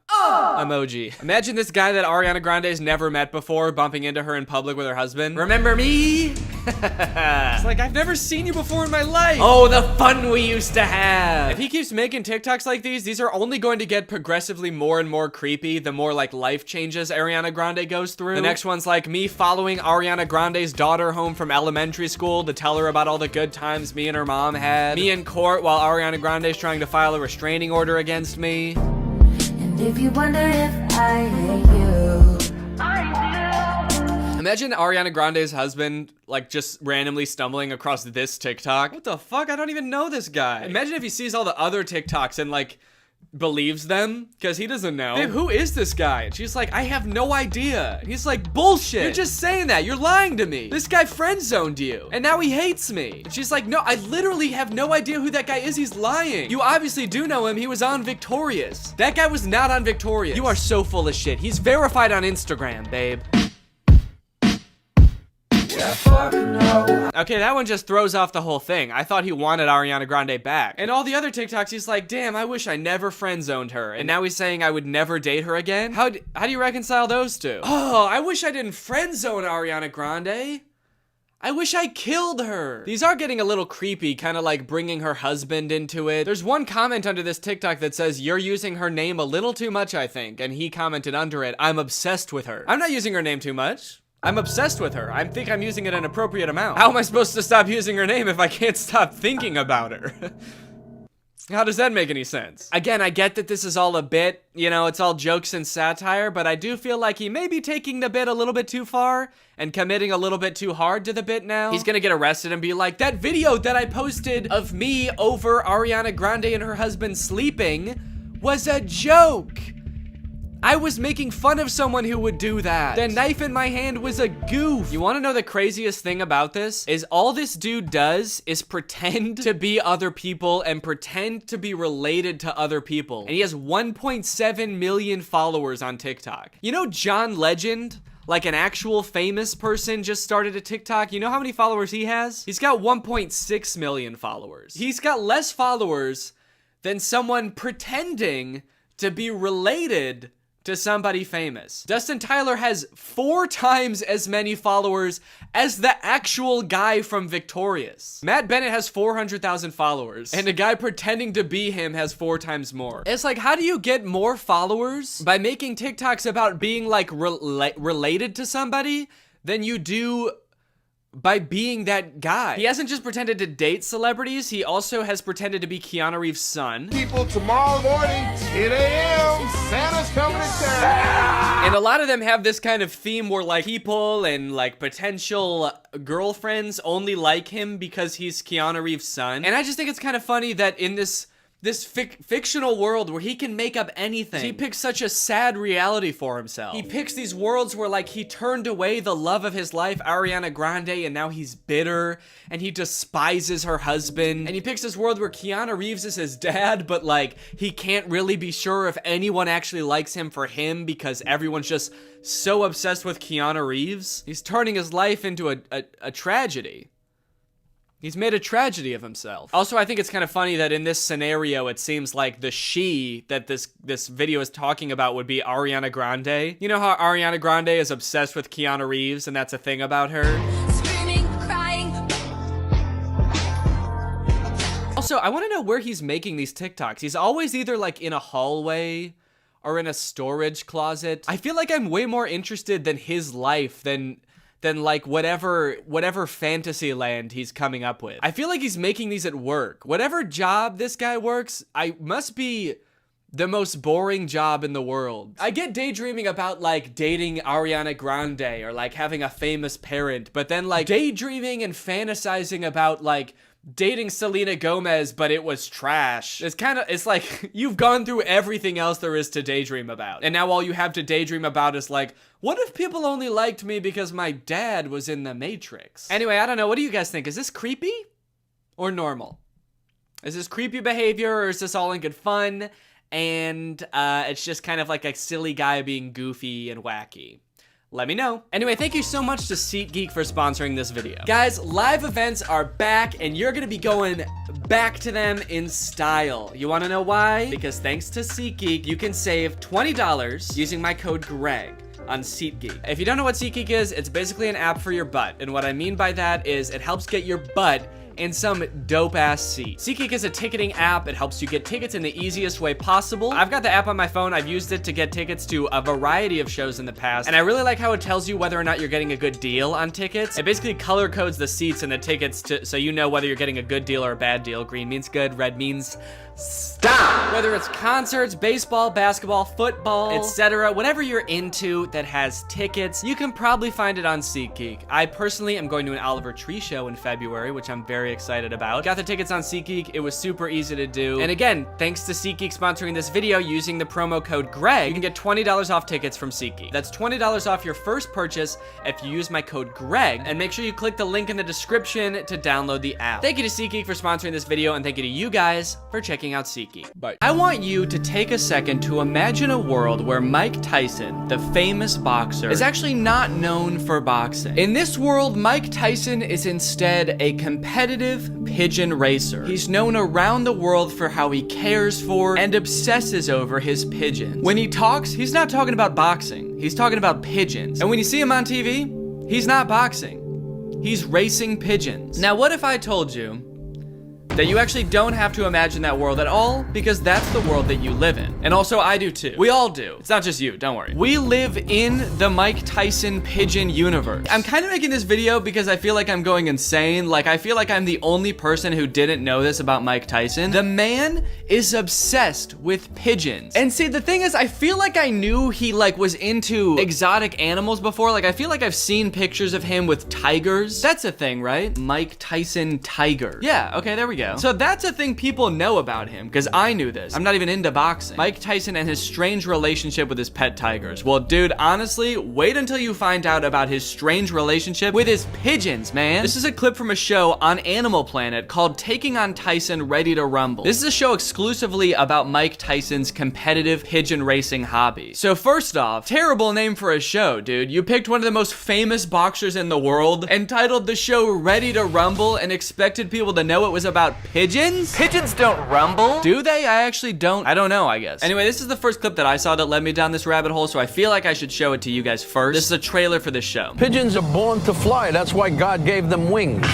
emoji. Imagine this guy that Ariana Grande's never met before bumping into her in public with her husband. Remember me? It's like, I've never seen you before in my life. Oh, the fun we used to have. If he keeps making TikToks like these are only going to get progressively more and more creepy the more like life changes Ariana Grande goes through. The next one's like me following Ariana Grande's daughter home from elementary school to tell her about all the good times me and her mom had. Me in court while Ariana Grande's trying to file a restraining order against me. And if you wonder if I hate you, imagine Ariana Grande's husband, like, just randomly stumbling across this TikTok. What the fuck? I don't even know this guy. Imagine if he sees all the other TikToks and, like, believes them, because he doesn't know. Babe, who is this guy? And she's like, I have no idea. And he's like, bullshit. You're just saying that. You're lying to me. This guy friend-zoned you, and now he hates me. And she's like, no, I literally have no idea who that guy is. He's lying. You obviously do know him. He was on Victorious. That guy was not on Victorious. You are so full of shit. He's verified on Instagram, babe. Okay, that one just throws off the whole thing. I thought he wanted Ariana Grande back. And all the other TikToks, he's like, damn, I wish I never friend-zoned her. And now he's saying I would never date her again? How do you reconcile those two? Oh, I wish I didn't friend-zone Ariana Grande. I wish I killed her. These are getting a little creepy, kind of like bringing her husband into it. There's one comment under this TikTok that says, you're using her name a little too much, I think. And he commented under it, I'm obsessed with her. I'm not using her name too much. I'm obsessed with her. I think I'm using it an appropriate amount. How am I supposed to stop using her name if I can't stop thinking about her? How does that make any sense? Again, I get that this is all a bit, you know, it's all jokes and satire, but I do feel like he may be taking the bit a little bit too far and committing a little bit too hard to the bit now. He's gonna get arrested and be like, that video that I posted of me over Ariana Grande and her husband sleeping was a joke. I was making fun of someone who would do that. The knife in my hand was a goof. You wanna know the craziest thing about this? Is all this dude does is pretend to be other people and pretend to be related to other people. And he has 1.7 million followers on TikTok. You know John Legend? Like an actual famous person just started a TikTok. You know how many followers he has? He's got 1.6 million followers. He's got less followers than someone pretending to be related to somebody famous. Dustin Tyler has 4 times as many followers as the actual guy from Victorious. Matt Bennett has 400,000 followers, and a guy pretending to be him has 4 times more. It's like, how do you get more followers by making TikToks about being like related to somebody than you do by being that guy? He hasn't just pretended to date celebrities, he also has pretended to be Keanu Reeves' son. People, tomorrow morning, 10 a.m., Santa's coming to town. And a lot of them have this kind of theme where like people and like potential girlfriends only like him because he's Keanu Reeves' son. And I just think it's kind of funny that in this fictional world where he can make up anything, he picks such a sad reality for himself. He picks these worlds where like he turned away the love of his life, Ariana Grande, and now he's bitter and he despises her husband. And he picks this world where Keanu Reeves is his dad, but like he can't really be sure if anyone actually likes him for him because everyone's just so obsessed with Keanu Reeves. He's turning his life into a tragedy. He's made a tragedy of himself. Also, I think it's kind of funny that in this scenario, it seems like the she that this video is talking about would be Ariana Grande. You know how Ariana Grande is obsessed with Keanu Reeves and that's a thing about her? screaming, crying. Also, I want to know where he's making these TikToks. He's always either like in a hallway or in a storage closet. I feel like I'm way more interested than his life than like whatever fantasy land he's coming up with. I feel like he's making these at work. Whatever job this guy works, I must be the most boring job in the world. I get daydreaming about like dating Ariana Grande or like having a famous parent, but then like daydreaming and fantasizing about like dating Selena Gomez, but it was trash. It's like you've gone through everything else there is to daydream about. And now all you have to daydream about is like, what if people only liked me because my dad was in The Matrix? Anyway, I don't know. What do you guys think? Is this creepy or normal? Is this creepy behavior or is this all in good fun? And it's just kind of like a silly guy being goofy and wacky. let me know. Anyway, thank you so much to SeatGeek for sponsoring this video. Guys, live events are back and you're gonna be going back to them in style. You wanna know why? Because thanks to SeatGeek, you can save $20 using my code GREG on SeatGeek. If you don't know what SeatGeek is, it's basically an app for your butt. And what I mean by that is it helps get your butt in some dope-ass seat. SeatGeek is a ticketing app. It helps you get tickets in the easiest way possible. I've got the app on my phone. I've used it to get tickets to a variety of shows in the past, and I really like how it tells you whether or not you're getting a good deal on tickets. It basically color codes the seats and the tickets so you know whether you're getting a good deal or a bad deal. Green means good, red means stop. Whether it's concerts, baseball, basketball, football, etc., whatever you're into that has tickets, you can probably find it on SeatGeek. I personally am going to an Oliver Tree show in February, which I'm very excited about. Got the tickets on SeatGeek. It was super easy to do. And again, thanks to SeatGeek sponsoring this video using the promo code GREG, you can get $20 off tickets from SeatGeek. That's $20 off your first purchase if you use my code GREG, and make sure you click the link in the description to download the app. Thank you to SeatGeek for sponsoring this video, and thank you to you guys for checking out SeatGeek. Bye. I want you to take a second to imagine a world where Mike Tyson, the famous boxer, is actually not known for boxing. In this world, Mike Tyson is instead a competitive pigeon racer. He's known around the world for how he cares for and obsesses over his pigeons. When he talks, he's not talking about boxing. He's talking about pigeons. And when you see him on TV, he's not boxing. He's racing pigeons. Now, what if I told you that you actually don't have to imagine that world at all, because that's the world that you live in. And also I do too. We all do. It's not just you, don't worry. We live in the Mike Tyson pigeon universe. I'm kind of making this video because I feel like I'm going insane. Like, I feel like I'm the only person who didn't know this about Mike Tyson. The man is obsessed with pigeons. And see, the thing is, I feel like I knew he was into exotic animals before. Like, I feel like I've seen pictures of him with tigers. That's a thing, right? Mike Tyson tiger. Yeah, okay, there we go. So that's a thing people know about him, because I knew this. I'm not even into boxing. Mike Tyson and his strange relationship with his pet tigers. Well, dude, honestly, wait until you find out about his strange relationship with his pigeons, man. This is a clip from a show on Animal Planet called Taking on Tyson Ready to Rumble. This is a show exclusively about Mike Tyson's competitive pigeon racing hobby. So first off, terrible name for a show, dude. You picked one of the most famous boxers in the world and titled the show Ready to Rumble and expected people to know it was about pigeons? Pigeons don't rumble. Do they? I actually don't. I don't know, I guess. Anyway, this is the first clip that I saw that led me down this rabbit hole, so I feel like I should show it to you guys first. This is a trailer for this show. Pigeons are born to fly. That's why God gave them wings.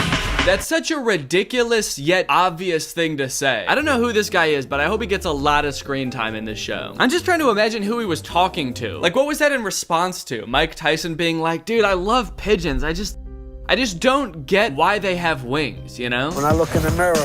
That's such a ridiculous yet obvious thing to say. I don't know who this guy is, but I hope he gets a lot of screen time in this show. I'm just trying to imagine who he was talking to. Like, what was that in response to? Mike Tyson being like, dude, I love pigeons. I just don't get why they have wings, you know? When I look in the mirror,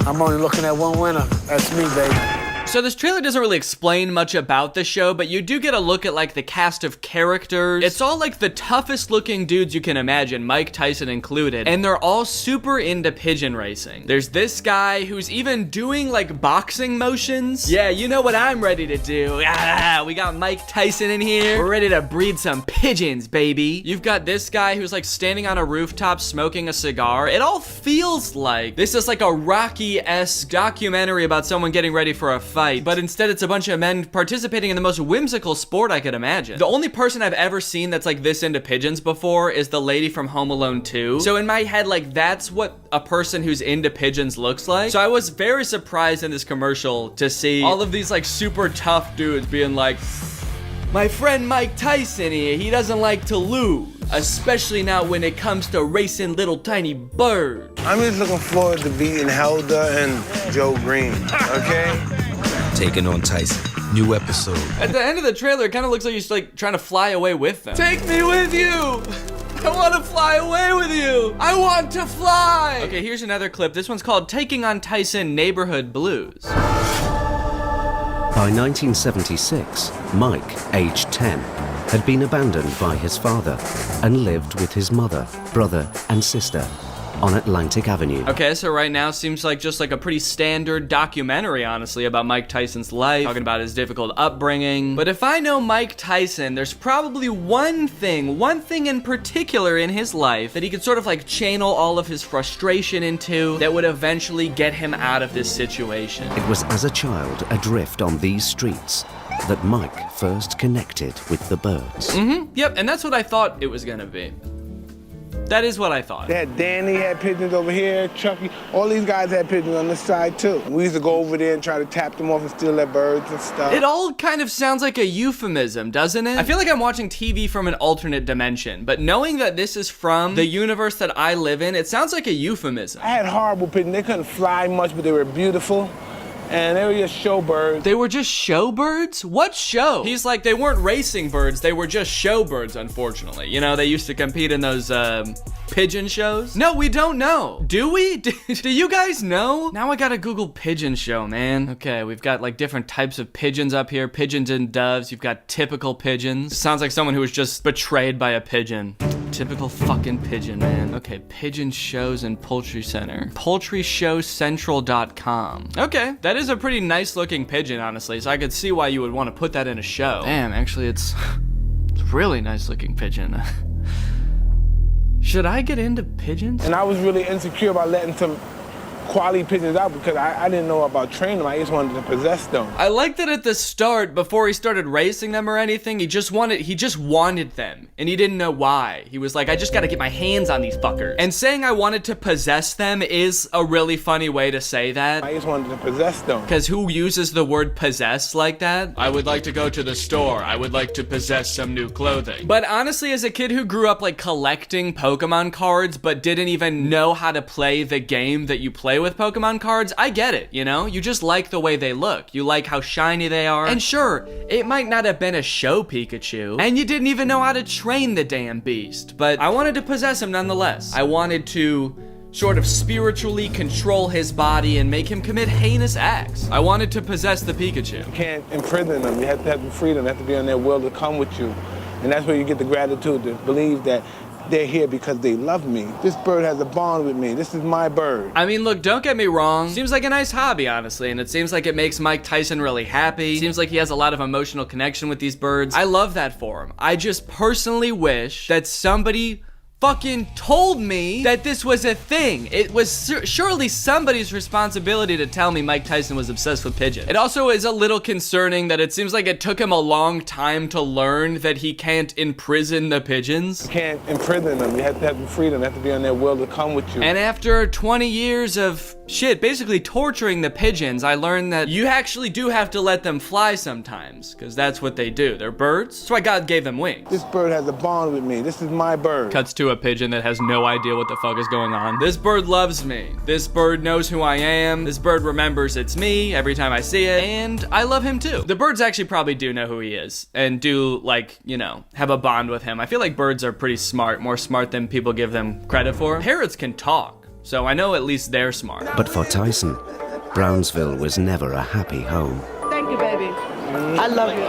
I'm only looking at one winner. That's me, baby. So this trailer doesn't really explain much about the show, but you do get a look at the cast of characters. It's all the toughest looking dudes you can imagine, Mike Tyson included, and they're all super into pigeon racing. There's this guy who's even doing boxing motions. Yeah, you know what I'm ready to do. We got Mike Tyson in here. We're ready to breed some pigeons, baby. You've got this guy who's standing on a rooftop smoking a cigar. It all feels like this is a Rocky-esque documentary about someone getting ready for a fight, but instead it's a bunch of men participating in the most whimsical sport I could imagine. The only person I've ever seen that's this into pigeons before is the lady from Home Alone 2. So in my head, that's what a person who's into pigeons looks like. So I was very surprised in this commercial to see all of these super tough dudes being like, my friend Mike Tyson here, he doesn't like to lose, especially now when it comes to racing little tiny birds. I'm just looking forward to beating Helder and Joe Green, okay? Taking on Tyson. New episode. At the end of the trailer, it kind of looks like he's trying to fly away with them. Take me with you! I want to fly away with you! I want to fly! Okay, here's another clip. This one's called Taking on Tyson Neighborhood Blues. By 1976, Mike, aged 10, had been abandoned by his father and lived with his mother, brother, and sister on Atlantic Avenue. Okay, so right now seems just a pretty standard documentary, honestly, about Mike Tyson's life, talking about his difficult upbringing. But if I know Mike Tyson, there's probably one thing in particular in his life that he could sort of channel all of his frustration into that would eventually get him out of this situation. It was as a child adrift on these streets that Mike first connected with the birds. Yep, and that's what I thought it was gonna be. That is what I thought. They had Danny had pigeons over here, Chucky. All these guys had pigeons on this side too. We used to go over there and try to tap them off and steal their birds and stuff. It all kind of sounds like a euphemism, doesn't it? I feel like I'm watching TV from an alternate dimension, but knowing that this is from the universe that I live in, it sounds like a euphemism. I had horrible pigeons. They couldn't fly much, but they were beautiful. And they were just show birds. They were just show birds? What show? He's like, they weren't racing birds, they were just show birds, unfortunately. You know, they used to compete in those, pigeon shows? No, we don't know. Do we? Do you guys know? Now I gotta Google pigeon show, man. Okay, we've got like different types of pigeons up here. Pigeons and doves. You've got typical pigeons. Sounds like someone who was just betrayed by a pigeon. Typical fucking pigeon, man. Okay, pigeon shows and poultry center. Poultryshowcentral.com. Okay, that is a pretty nice looking pigeon, honestly, so I could see why you would want to put that in a show. Damn, actually it's a really nice looking pigeon. Should I get into pigeons? And I was really insecure about letting some quality pigeons out because I didn't know about training them. I just wanted to possess them. I like that at the start, before he started racing them or anything, he just wanted them, and he didn't know why. He was like, I just gotta get my hands on these fuckers. And saying I wanted to possess them is a really funny way to say that. I just wanted to possess them. Because who uses the word possess like that? I would like to go to the store. I would like to possess some new clothing. But honestly, as a kid who grew up like collecting Pokemon cards, but didn't even know how to play the game that you play with Pokemon cards, I get it, you know? You just like the way they look. You like how shiny they are. And sure, it might not have been a show Pikachu, and you didn't even know how to train the damn beast, but I wanted to possess him nonetheless. I wanted to sort of spiritually control his body and make him commit heinous acts. I wanted to possess the Pikachu. You can't imprison them. You have to have the freedom. They have to be on their will to come with you. And that's where you get the gratitude to believe that they're here because they love me. This bird has a bond with me. This is my bird. I mean, look, don't get me wrong. Seems like a nice hobby, honestly, and it seems like it makes Mike Tyson really happy. Seems like he has a lot of emotional connection with these birds. I love that for him. I just personally wish that somebody fucking told me that this was a thing. It was surely somebody's responsibility to tell me Mike Tyson was obsessed with pigeons. It also is a little concerning that it seems like it took him a long time to learn that he can't imprison the pigeons. You can't imprison them. You have to have the freedom. They have to be on their will to come with you. And after 20 years of shit, basically torturing the pigeons, I learned that you actually do have to let them fly sometimes, because that's what they do. They're birds. That's why God gave them wings. This bird has a bond with me. This is my bird. Cuts to a pigeon that has no idea what the fuck is going on. This bird loves me. This bird knows who I am. This bird remembers it's me every time I see it, and I love him too. The birds actually probably do know who he is and do, like, you know, have a bond with him. I feel like birds are pretty smart, more smart than people give them credit for. Parrots can talk, so I know at least they're smart. But for Tyson, Brownsville was never a happy home. Thank you, baby. I love you.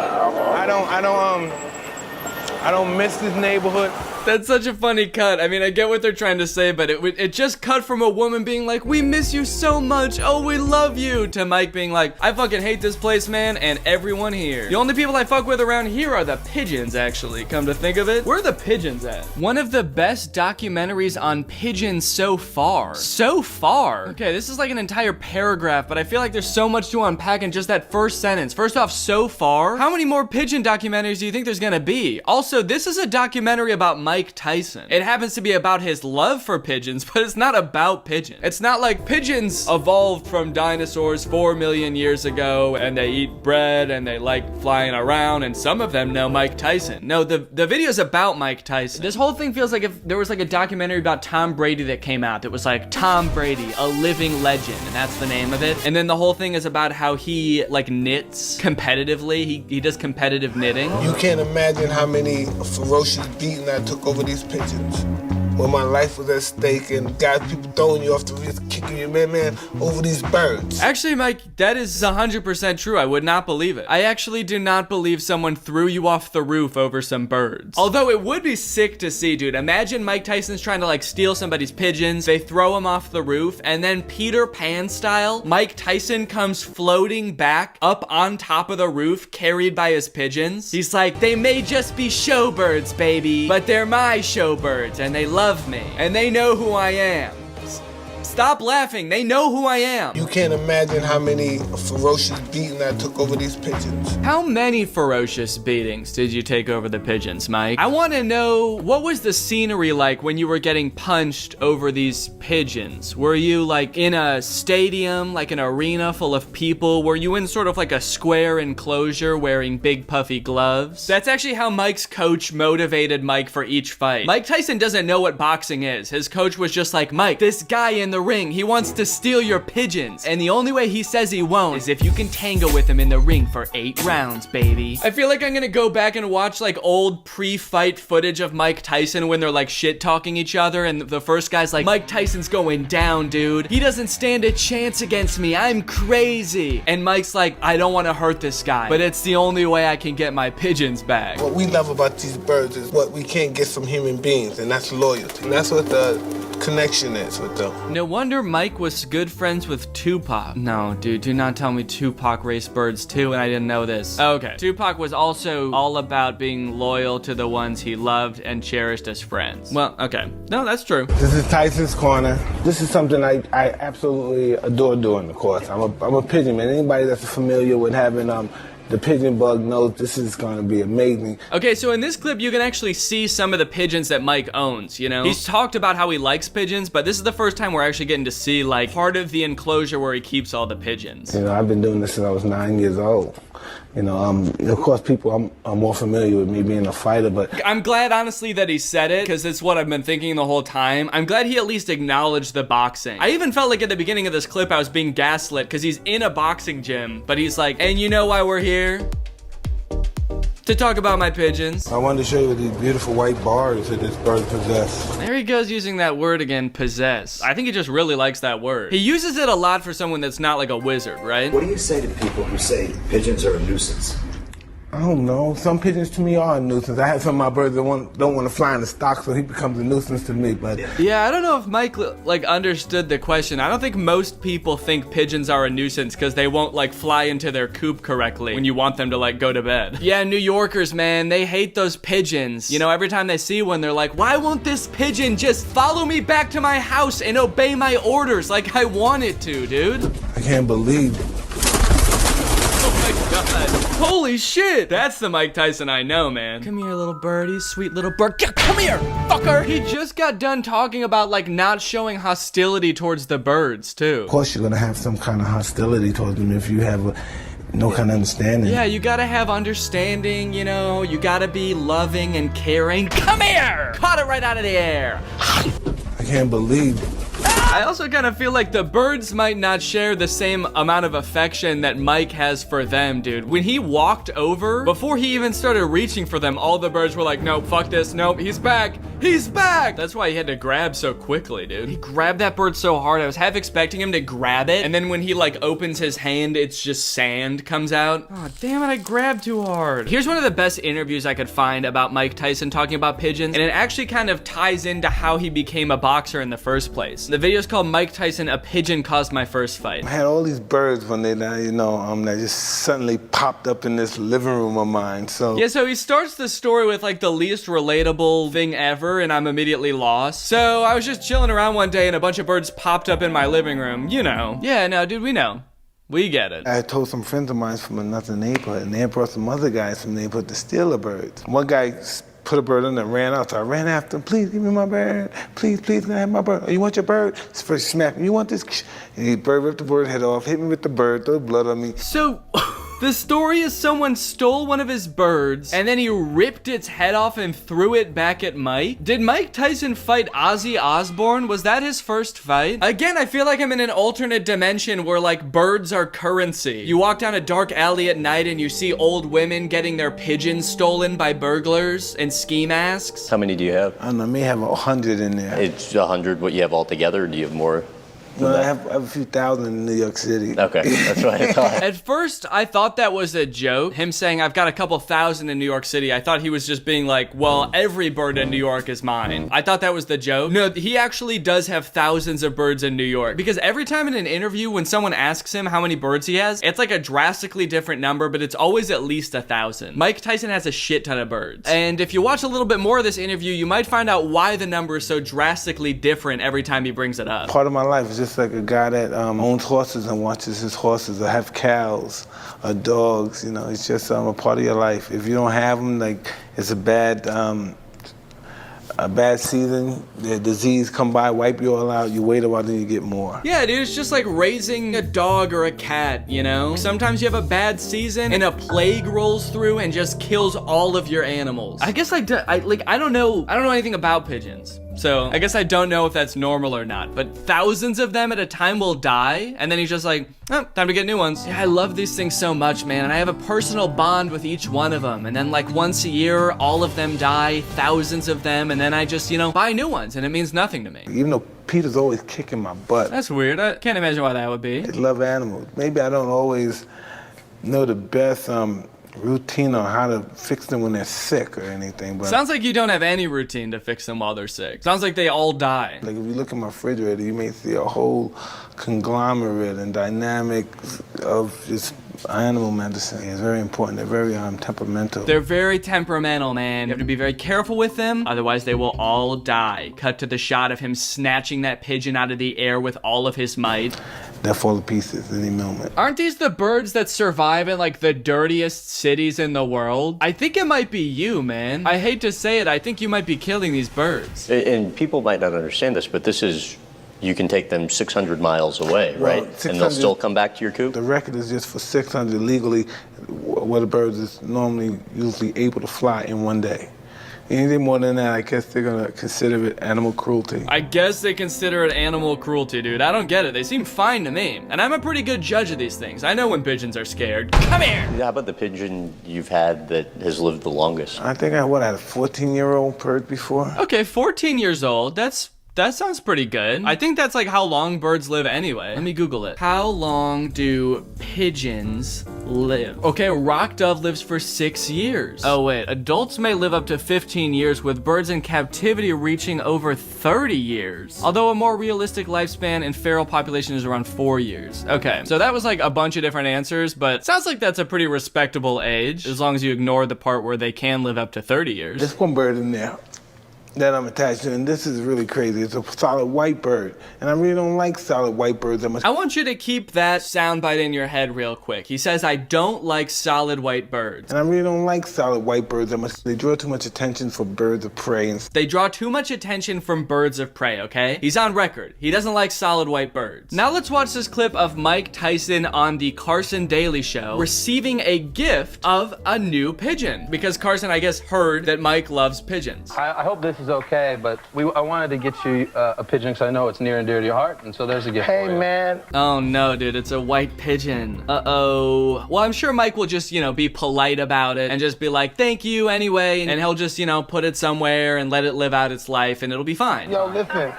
I don't miss this neighborhood. That's such a funny cut. I mean, I get what they're trying to say, but it just cut from a woman being like, we miss you so much, oh, we love you, to Mike being like, I fucking hate this place, man, and everyone here. The only people I fuck with around here are the pigeons, actually, come to think of it. Where are the pigeons at? One of the best documentaries on pigeons so far. So far? Okay, this is like an entire paragraph, but I feel like there's so much to unpack in just that first sentence. First off, so far? How many more pigeon documentaries do you think there's gonna be? Also, this is a documentary about Mike Tyson. It happens to be about his love for pigeons, but it's not about pigeons. It's not like pigeons evolved from dinosaurs 4 million years ago and they eat bread and they like flying around and some of them know Mike Tyson. No, the video's about Mike Tyson. This whole thing feels like if there was like a documentary about Tom Brady that came out that was like Tom Brady, a living legend, and that's the name of it. And then the whole thing is about how he like knits competitively. He does competitive knitting. You can't imagine how many ferocious beating I took over these pigeons. When my life was at stake and guys, people throwing you off the roof, kicking you, man, over these birds. Actually, Mike, that is 100% true. I would not believe it. I actually do not believe someone threw you off the roof over some birds. Although it would be sick to see, dude. Imagine Mike Tyson's trying to like steal somebody's pigeons. They throw him off the roof and then Peter Pan style, Mike Tyson comes floating back up on top of the roof carried by his pigeons. He's like, they may just be showbirds, baby, but they're my showbirds and they love me and they know who I am. Stop laughing. They know who I am. You can't imagine how many ferocious beatings I took over these pigeons. How many ferocious beatings did you take over the pigeons, Mike? I want to know, what was the scenery like when you were getting punched over these pigeons? Were you like in a stadium, like an arena full of people? Were you in sort of like a square enclosure wearing big puffy gloves? That's actually how Mike's coach motivated Mike for each fight. Mike Tyson doesn't know what boxing is. His coach was just like, Mike, this guy in the ring, he wants to steal your pigeons. And the only way he says he won't is if you can tango with him in the ring for 8 rounds, baby. I feel like I'm gonna go back and watch like old pre-fight footage of Mike Tyson when they're like shit talking each other and the first guy's like, Mike Tyson's going down, dude. He doesn't stand a chance against me. I'm crazy. And Mike's like, I don't want to hurt this guy, but it's the only way I can get my pigeons back. What we love about these birds is what we can't get from human beings, and that's loyalty. And that's what the connection is with them. No wonder Mike was good friends with Tupac. No, dude, do not tell me Tupac raced birds too and I didn't know this. Okay. Tupac was also all about being loyal to the ones he loved and cherished as friends. Well, okay. No, that's true. This is Tyson's Corner. This is something I absolutely adore doing, of course. I'm a pigeon man. Anybody that's familiar with having the pigeon bug knows this is gonna be amazing. Okay, so in this clip, you can actually see some of the pigeons that Mike owns, you know? He's talked about how he likes pigeons, but this is the first time we're actually getting to see, like, part of the enclosure where he keeps all the pigeons. You know, I've been doing this since I was 9 years old. You know, of course, people are more familiar with me being a fighter, but... I'm glad, honestly, that he said it, because it's what I've been thinking the whole time. I'm glad he at least acknowledged the boxing. I even felt like at the beginning of this clip, I was being gaslit, because he's in a boxing gym, but he's like, and you know why we're here? To talk about my pigeons. I wanted to show you these beautiful white bars that this bird possesses. There he goes using that word again, possess. I think he just really likes that word. He uses it a lot for someone that's not like a wizard, right? What do you say to people who say pigeons are a nuisance? I don't know. Some pigeons to me are a nuisance. I have some of my birds that don't want to fly in the stock, so he becomes a nuisance to me. But yeah, I don't know if Mike like understood the question. I don't think most people think pigeons are a nuisance because they won't like fly into their coop correctly when you want them to like go to bed. Yeah, New Yorkers, man, they hate those pigeons. You know, every time they see one, they're like, why won't this pigeon just follow me back to my house and obey my orders like I want it to, dude? I can't believe it. Oh my God. Holy shit! That's the Mike Tyson I know, man. Come here, little birdie, sweet little bird. Yeah, come here, fucker! He just got done talking about, like, not showing hostility towards the birds, too. Of course you're gonna have some kind of hostility towards them if you have no kind of understanding. Yeah, you gotta have understanding, you know, you gotta be loving and caring. Come here! Caught it right out of the air. I can't believe it. I also kind of feel like the birds might not share the same amount of affection that Mike has for them, dude. When he walked over, before he even started reaching for them, all the birds were like, nope, fuck this, nope, he's back, he's back! That's why he had to grab so quickly, dude. He grabbed that bird so hard, I was half expecting him to grab it, and then when he like opens his hand, it's just sand comes out. Oh, damn it, I grabbed too hard. Here's one of the best interviews I could find about Mike Tyson talking about pigeons, and it actually kind of ties into how he became a boxer in the first place. The video is called Mike Tyson, A Pigeon Caused My First Fight. I had all these birds one day that, you know, that just suddenly popped up in this living room of mine, so. Yeah, so he starts the story with like the least relatable thing ever, and I'm immediately lost. So I was just chilling around one day and a bunch of birds popped up in my living room, you know. Yeah, no, dude, we know. We get it. I told some friends of mine from another neighborhood, and they brought some other guys from the neighborhood to steal the birds. One guy put a bird in there and ran out, so I ran after him. Please give me my bird. Please, can I have my bird? Oh, you want your bird? First smack me. You want this? And the bird ripped the bird head off, hit me with the bird, threw blood on me. So, the story is someone stole one of his birds, and then he ripped its head off and threw it back at Mike? Did Mike Tyson fight Ozzy Osbourne? Was that his first fight? Again, I feel like I'm in an alternate dimension where, like, birds are currency. You walk down a dark alley at night and you see old women getting their pigeons stolen by burglars and ski masks. How many do you have? I don't know, I may have 100 in there. It's 100 what you have altogether, or do you have more? No, I have a few thousand in New York City. Okay, that's what I thought. At first, I thought that was a joke. Him saying, I've got a couple thousand in New York City. I thought he was just being like, well, every bird in New York is mine. I thought that was the joke. No, he actually does have thousands of birds in New York. Because every time in an interview, when someone asks him how many birds he has, it's like a drastically different number, but it's always at least 1,000. Mike Tyson has a shit ton of birds. And if you watch a little bit more of this interview, you might find out why the number is so drastically different every time he brings it up. Part of my life is just just like a guy that owns horses and watches his horses, or have cows or dogs. You know, it's just a part of your life. If you don't have them, like, it's a bad season, the disease come by, wipe you all out, you wait a while, then you get more. Yeah, dude, it's just like raising a dog or a cat, you know? Sometimes you have a bad season and a plague rolls through and just kills all of your animals. I guess I don't know anything about pigeons. So I guess I don't know if that's normal or not, but thousands of them at a time will die, and then he's just like, oh, time to get new ones. Yeah, I love these things so much, man, and I have a personal bond with each one of them, and then like once a year, all of them die, thousands of them, and then I just, you know, buy new ones, and it means nothing to me. Even though Peter's always kicking my butt. That's weird. I can't imagine why that would be. I love animals. Maybe I don't always know the best routine on how to fix them when they're sick or anything, but sounds like you don't have any routine to fix them while they're sick. Sounds like they all die. Like if you look at my refrigerator, you may see a whole conglomerate and dynamic of just animal medicine. It's very important. They're very temperamental. They're very temperamental, man. You have to be very careful with them, otherwise they will all die. Cut to the shot of him snatching that pigeon out of the air with all of his might. They'll fall to pieces any moment. Aren't these the birds that survive in like the dirtiest cities in the world? I think it might be you, man. I hate to say it, I think you might be killing these birds. And people might not understand this, but this is, you can take them 600 miles away, right? And they'll still come back to your coop? The record is just for 600 legally, where the birds is usually able to fly in one day. Anything more than that, I guess they're gonna consider it animal cruelty. I guess they consider it animal cruelty, dude. I don't get it. They seem fine to me. And I'm a pretty good judge of these things. I know when pigeons are scared. Come here! Yeah, how about the pigeon you've had that has lived the longest? I think I had a 14-year-old bird before. Okay, 14 years old. That sounds pretty good. I think that's like how long birds live anyway. Let me Google it. How long do pigeons live? Okay, rock dove lives for 6 years. Oh wait, adults may live up to 15 years with birds in captivity reaching over 30 years. Although a more realistic lifespan in feral population is around 4 years. Okay, so that was like a bunch of different answers, but sounds like that's a pretty respectable age, as long as you ignore the part where they can live up to 30 years. There's one bird in there that I'm attached to, and this is really crazy. It's a solid white bird, and I really don't like solid white birds that much. I want you to keep that soundbite in your head real quick. He says, I don't like solid white birds. And I really don't like solid white birds that much. They draw too much attention for birds of prey. They draw too much attention from birds of prey, okay? He's on record. He doesn't like solid white birds. Now let's watch this clip of Mike Tyson on the Carson Daily Show receiving a gift of a new pigeon. Because Carson, I guess, heard that Mike loves pigeons. I hope this is okay, but I wanted to get you a pigeon because I know it's near and dear to your heart, and so there's a gift for you. Hey, man. Oh no, dude, it's a white pigeon. Uh-oh. Well, I'm sure Mike will just, you know, be polite about it and just be like, thank you anyway, and he'll just, you know, put it somewhere and let it live out its life, and it'll be fine. Yo, listen.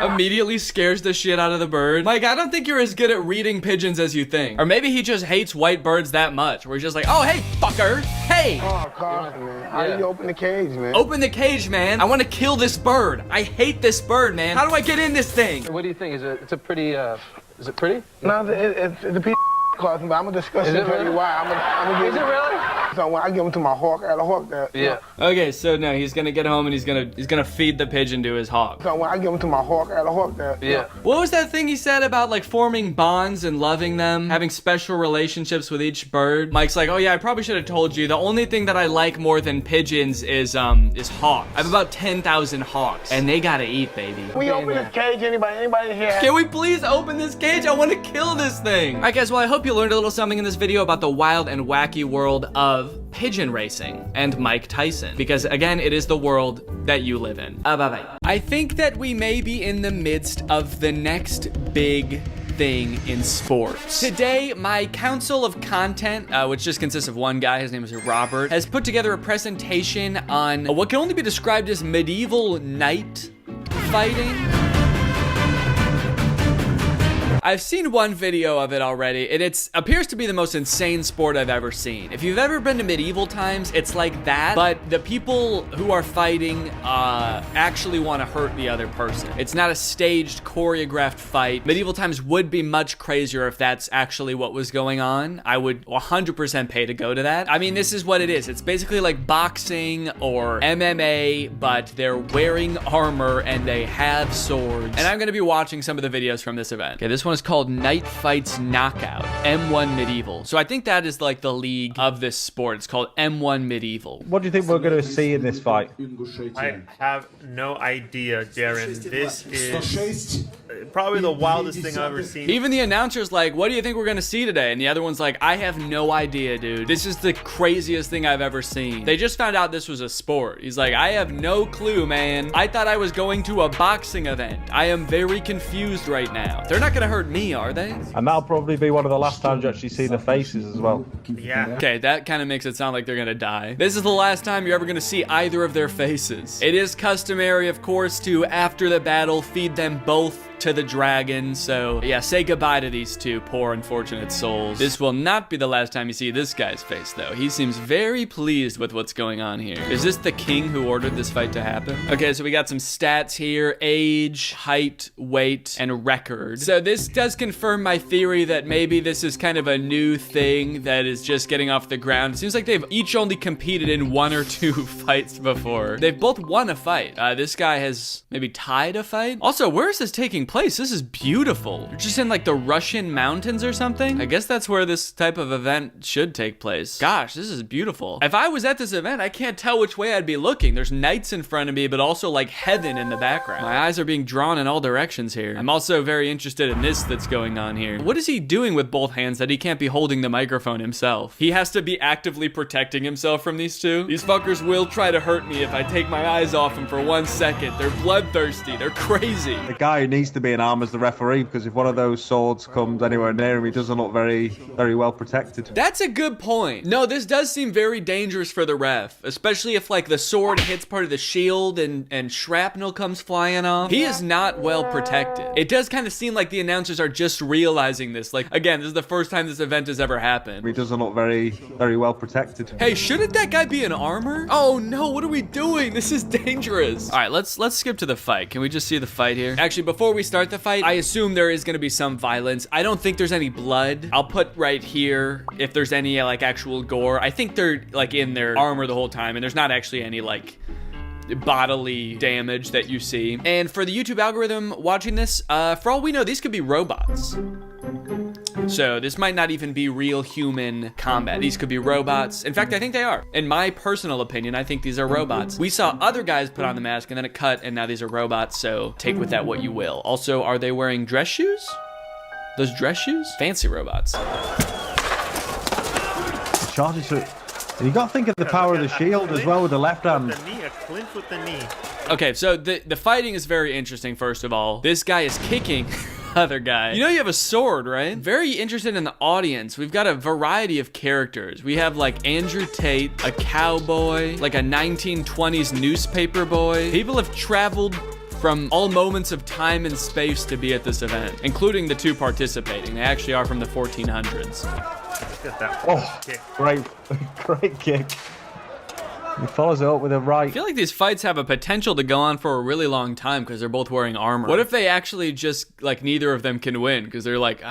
Immediately scares the shit out of the bird. Mike, I don't think you're as good at reading pigeons as you think. Or maybe he just hates white birds that much, where he's just like, oh, hey, fucker, hey. Oh, Carson, man. How do you open the cage, man? Open the cage, man. I want to kill this bird. I hate this bird, man. How do I get in this thing? What do you think? It's a pretty, is it pretty? No, it's a piece of Carson, but I'm gonna discuss it and tell you why. I'm gonna Is it really? So when I give him to my hawk, I got a hawk there. Yeah. Okay, so no, he's gonna get home and he's gonna feed the pigeon to his hawk. So when I give him to my hawk, I got a hawk there. Yeah. What was that thing he said about like forming bonds and loving them, having special relationships with each bird? Mike's like, oh yeah, I probably should have told you. The only thing that I like more than pigeons is hawks. I have about 10,000 hawks, and they gotta eat, baby. Can we open this cage? Anybody here? Can we please open this cage? I want to kill this thing. All right, guys. Well, I hope you learned a little something in this video about the wild and wacky world of pigeon racing and Mike Tyson, because again, it is the world that you live in. Bye-bye. I think that we may be in the midst of the next big thing in sports. Today, my council of content, which just consists of one guy, his name is Robert, has put together a presentation on what can only be described as medieval knight fighting. I've seen one video of it already, and it appears to be the most insane sport I've ever seen. If you've ever been to medieval times, it's like that, but the people who are fighting actually want to hurt the other person. It's not a staged, choreographed fight. Medieval times would be much crazier if that's actually what was going on. I would 100% pay to go to that. I mean, this is what it is. It's basically like boxing or MMA, but they're wearing armor and they have swords. And I'm gonna be watching some of the videos from this event. Okay, this one is called Night Fights Knockout, M1 Medieval. So I think that is like the league of this sport. It's called M1 Medieval. What do you think we're gonna see in this fight? I have no idea, Darren. This is probably the wildest thing I've ever seen. Even the announcer's like, what do you think we're gonna see today? And the other one's like, I have no idea, dude. This is the craziest thing I've ever seen. They just found out this was a sport. He's like, I have no clue, man. I thought I was going to a boxing event. I am very confused right now. They're not gonna hurt me, are they? And that'll probably be one of the last times you actually see the faces as well. Yeah. Okay, that kind of makes it sound like they're gonna die. This is the last time you're ever gonna see either of their faces. It is customary, of course, to, after the battle, feed them both to the dragon. So yeah, say goodbye to these two poor unfortunate souls. This will not be the last time you see this guy's face though. He seems very pleased with what's going on here. Is this the king who ordered this fight to happen? Okay, so we got some stats here: age, height, weight, and record. So this does confirm my theory that maybe this is kind of a new thing that is just getting off the ground. It seems like they've each only competed in 1 or 2 fights before. They've both won a fight. This guy has maybe tied a fight. Also, where is this taking place? This is beautiful. You're just in like the Russian mountains or something. I guess that's where this type of event should take place. Gosh, this is beautiful. If I was at this event, I can't tell which way I'd be looking. There's knights in front of me, but also like heaven in the background. My eyes are being drawn in all directions here. I'm also very interested in this that's going on here. What is he doing with both hands that he can't be holding the microphone himself? He has to be actively protecting himself from these two. These fuckers will try to hurt me if I take my eyes off them for 1 second. They're bloodthirsty. They're crazy. The guy who needs to be in arm as the referee, because if one of those swords comes anywhere near him, he doesn't look very well protected. That's a good point. No, this does seem very dangerous for the ref, especially if like the sword hits part of the shield and shrapnel comes flying off. He is not well protected. It does kind of seem like the announcers are just realizing this. Like, again, this is the first time this event has ever happened. He doesn't look very well protected. Hey, shouldn't that guy be in armor? Oh no, what are we doing? This is dangerous. All right, let's skip to the fight. Can we just see the fight here? Actually, before we start the fight, I assume there is gonna be some violence. I don't think there's any blood. I'll put right here if there's any like actual gore. I think they're like in their armor the whole time and there's not actually any like bodily damage that you see. And for the YouTube algorithm watching this, for all we know, these could be robots. So this might not even be real human combat. These could be robots. In fact, I think they are. In my personal opinion, I think these are robots. We saw other guys put on the mask and then it cut and now these are robots, so take with that what you will. Also, are they wearing dress shoes? Those dress shoes? Fancy robots. Charges it. You got to think of the power of the shield as well with the left hand. The knee, a clinch with the knee. Okay, so the fighting is very interesting, first of all. This guy is kicking other guy. You know you have a sword, right? Very interested in the audience. We've got a variety of characters. We have like Andrew Tate, a cowboy, like a 1920s newspaper boy. People have traveled from all moments of time and space to be at this event, including the two participating. They actually are from the 1400s. Look at that. Oh, kick. Great kick. He follows it up with a right. I feel like these fights have a potential to go on for a really long time because they're both wearing armor. What if they actually just, like, neither of them can win because they're like,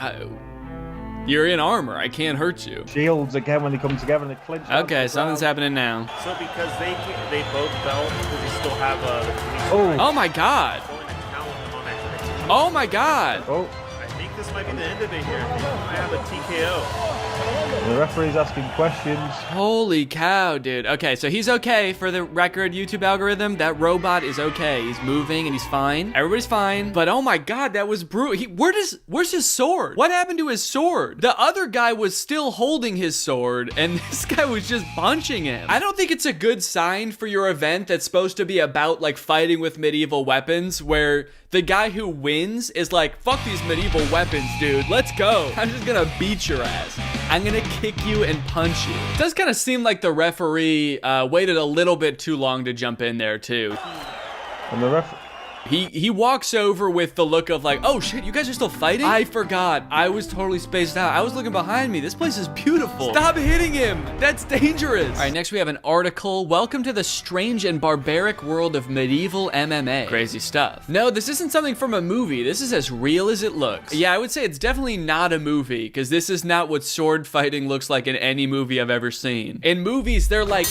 you're in armor, I can't hurt you. Shields again when they come together and they clinch. Okay, something's happening now. So because they both fell, because they still have Oh my god. Oh my god. Oh. I think this might be the end of it here. I have a TKO. The referee's asking questions. Holy cow, dude. Okay, so he's okay for the record YouTube algorithm. That robot is okay. He's moving and he's fine. Everybody's fine. But oh my god, that was brutal. Where's his sword? What happened to his sword? The other guy was still holding his sword and this guy was just punching him. I don't think it's a good sign for your event that's supposed to be about like fighting with medieval weapons where the guy who wins is like, fuck these medieval weapons, dude. Let's go. I'm just gonna beat your ass. I'm gonna kick you and punch you. It does kind of seem like the referee waited a little bit too long to jump in there too. And the He walks over with the look of like, oh shit, you guys are still fighting? I forgot. I was totally spaced out. I was looking behind me. This place is beautiful. Stop hitting him. That's dangerous. All right, next we have an article. Welcome to the strange and barbaric world of medieval MMA. Crazy stuff. No, this isn't something from a movie. This is as real as it looks. Yeah, I would say it's definitely not a movie, because this is not what sword fighting looks like in any movie I've ever seen. In movies, they're like,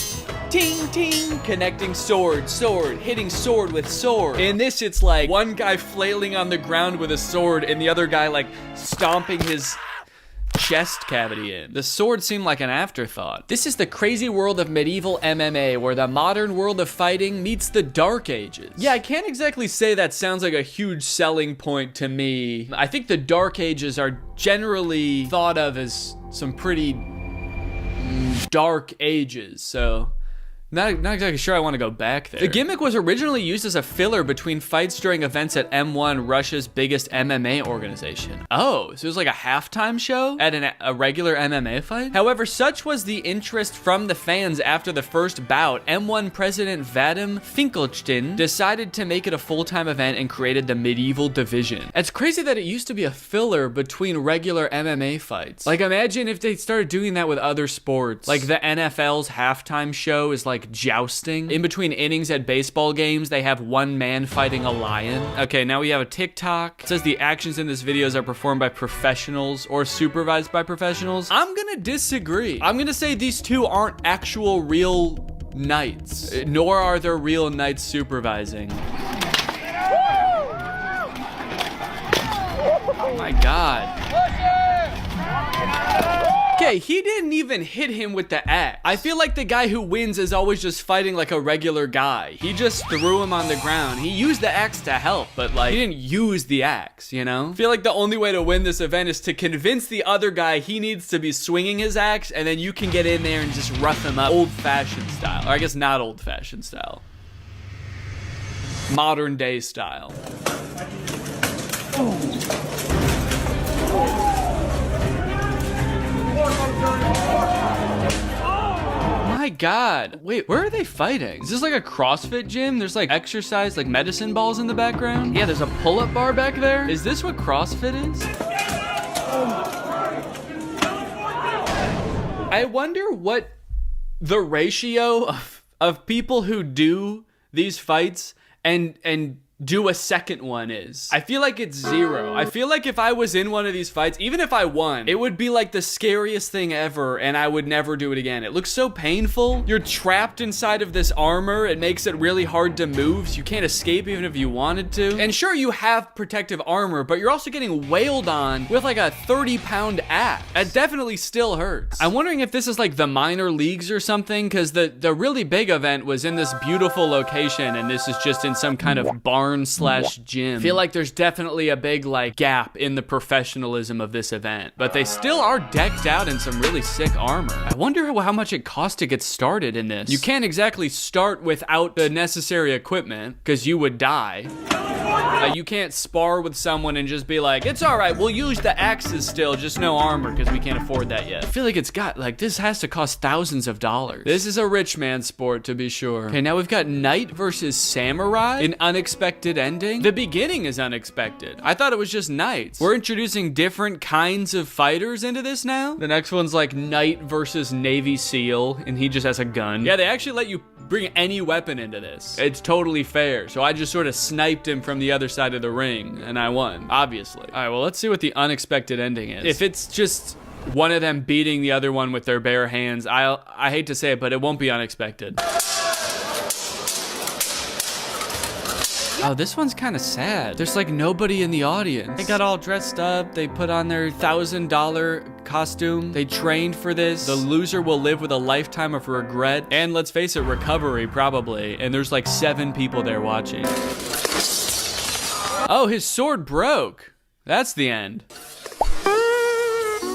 ting, ting, connecting sword, sword, hitting sword with sword. In this, it's like one guy flailing on the ground with a sword and the other guy like stomping his chest cavity in. The sword seemed like an afterthought. This is the crazy world of medieval MMA where the modern world of fighting meets the Dark Ages. Yeah, I can't exactly say that sounds like a huge selling point to me. I think the Dark Ages are generally thought of as some pretty dark ages, so not exactly sure I want to go back there. The gimmick was originally used as a filler between fights during events at M1, Russia's biggest MMA organization. Oh, so it was like a halftime show at a regular MMA fight? However, such was the interest from the fans after the first bout, M1 President Vadim Finkelstein decided to make it a full-time event and created the medieval division. It's crazy that it used to be a filler between regular MMA fights. Like, imagine if they started doing that with other sports. Like the NFL's halftime show is like jousting. In between innings at baseball games, they have one man fighting a lion. Okay, now we have a TikTok. It says the actions in this videos are performed by professionals or supervised by professionals. I'm gonna disagree. I'm gonna say these two aren't actual real knights, nor are there real knights supervising. Oh my God. Okay, he didn't even hit him with the axe. I feel like the guy who wins is always just fighting like a regular guy. He just threw him on the ground. He used the axe to help, but like, he didn't use the axe, you know? I feel like the only way to win this event is to convince the other guy he needs to be swinging his axe, and then you can get in there and just rough him up old-fashioned style. Or I guess not old-fashioned style. Modern day style. My God. Wait, where are they fighting? Is this like a CrossFit gym? There's like exercise, like medicine balls in the background. Yeah, there's a pull-up bar back there. Is this what CrossFit is? I wonder what the ratio of people who do these fights and do a second one is. I feel like it's 0. I feel like if I was in one of these fights, even if I won, it would be like the scariest thing ever and I would never do it again. It looks so painful. You're trapped inside of this armor. It makes it really hard to move, so you can't escape even if you wanted to. And sure, you have protective armor, but you're also getting wailed on with like a 30-pound axe. It definitely still hurts. I'm wondering if this is like the minor leagues or something, because the really big event was in this beautiful location and this is just in some kind of barn / gym. I feel like there's definitely a big like gap in the professionalism of this event, but they still are decked out in some really sick armor. I wonder how much it costs to get started in this. You can't exactly start without the necessary equipment because you would die. You can't spar with someone and just be like, it's all right, we'll use the axes still, just no armor because we can't afford that yet. I feel like it's got, like, this has to cost thousands of dollars. This is a rich man sport, to be sure. Okay, now we've got knight versus samurai, an unexpected ending. The beginning is unexpected. I thought it was just knights. We're introducing different kinds of fighters into this now. The next one's like knight versus Navy SEAL, and he just has a gun. Yeah, they actually let you bring any weapon into this. It's totally fair. So I just sort of sniped him from the other side of the ring and I won, obviously. All right, well, let's see what the unexpected ending is. If it's just one of them beating the other one with their bare hands, I hate to say it, but it won't be unexpected. Oh, this one's kind of sad. There's like nobody in the audience. They got all dressed up. They put on their $1,000 costume. They trained for this. The loser will live with a lifetime of regret. And let's face it, recovery probably. And there's like 7 people there watching. Oh, his sword broke. That's the end.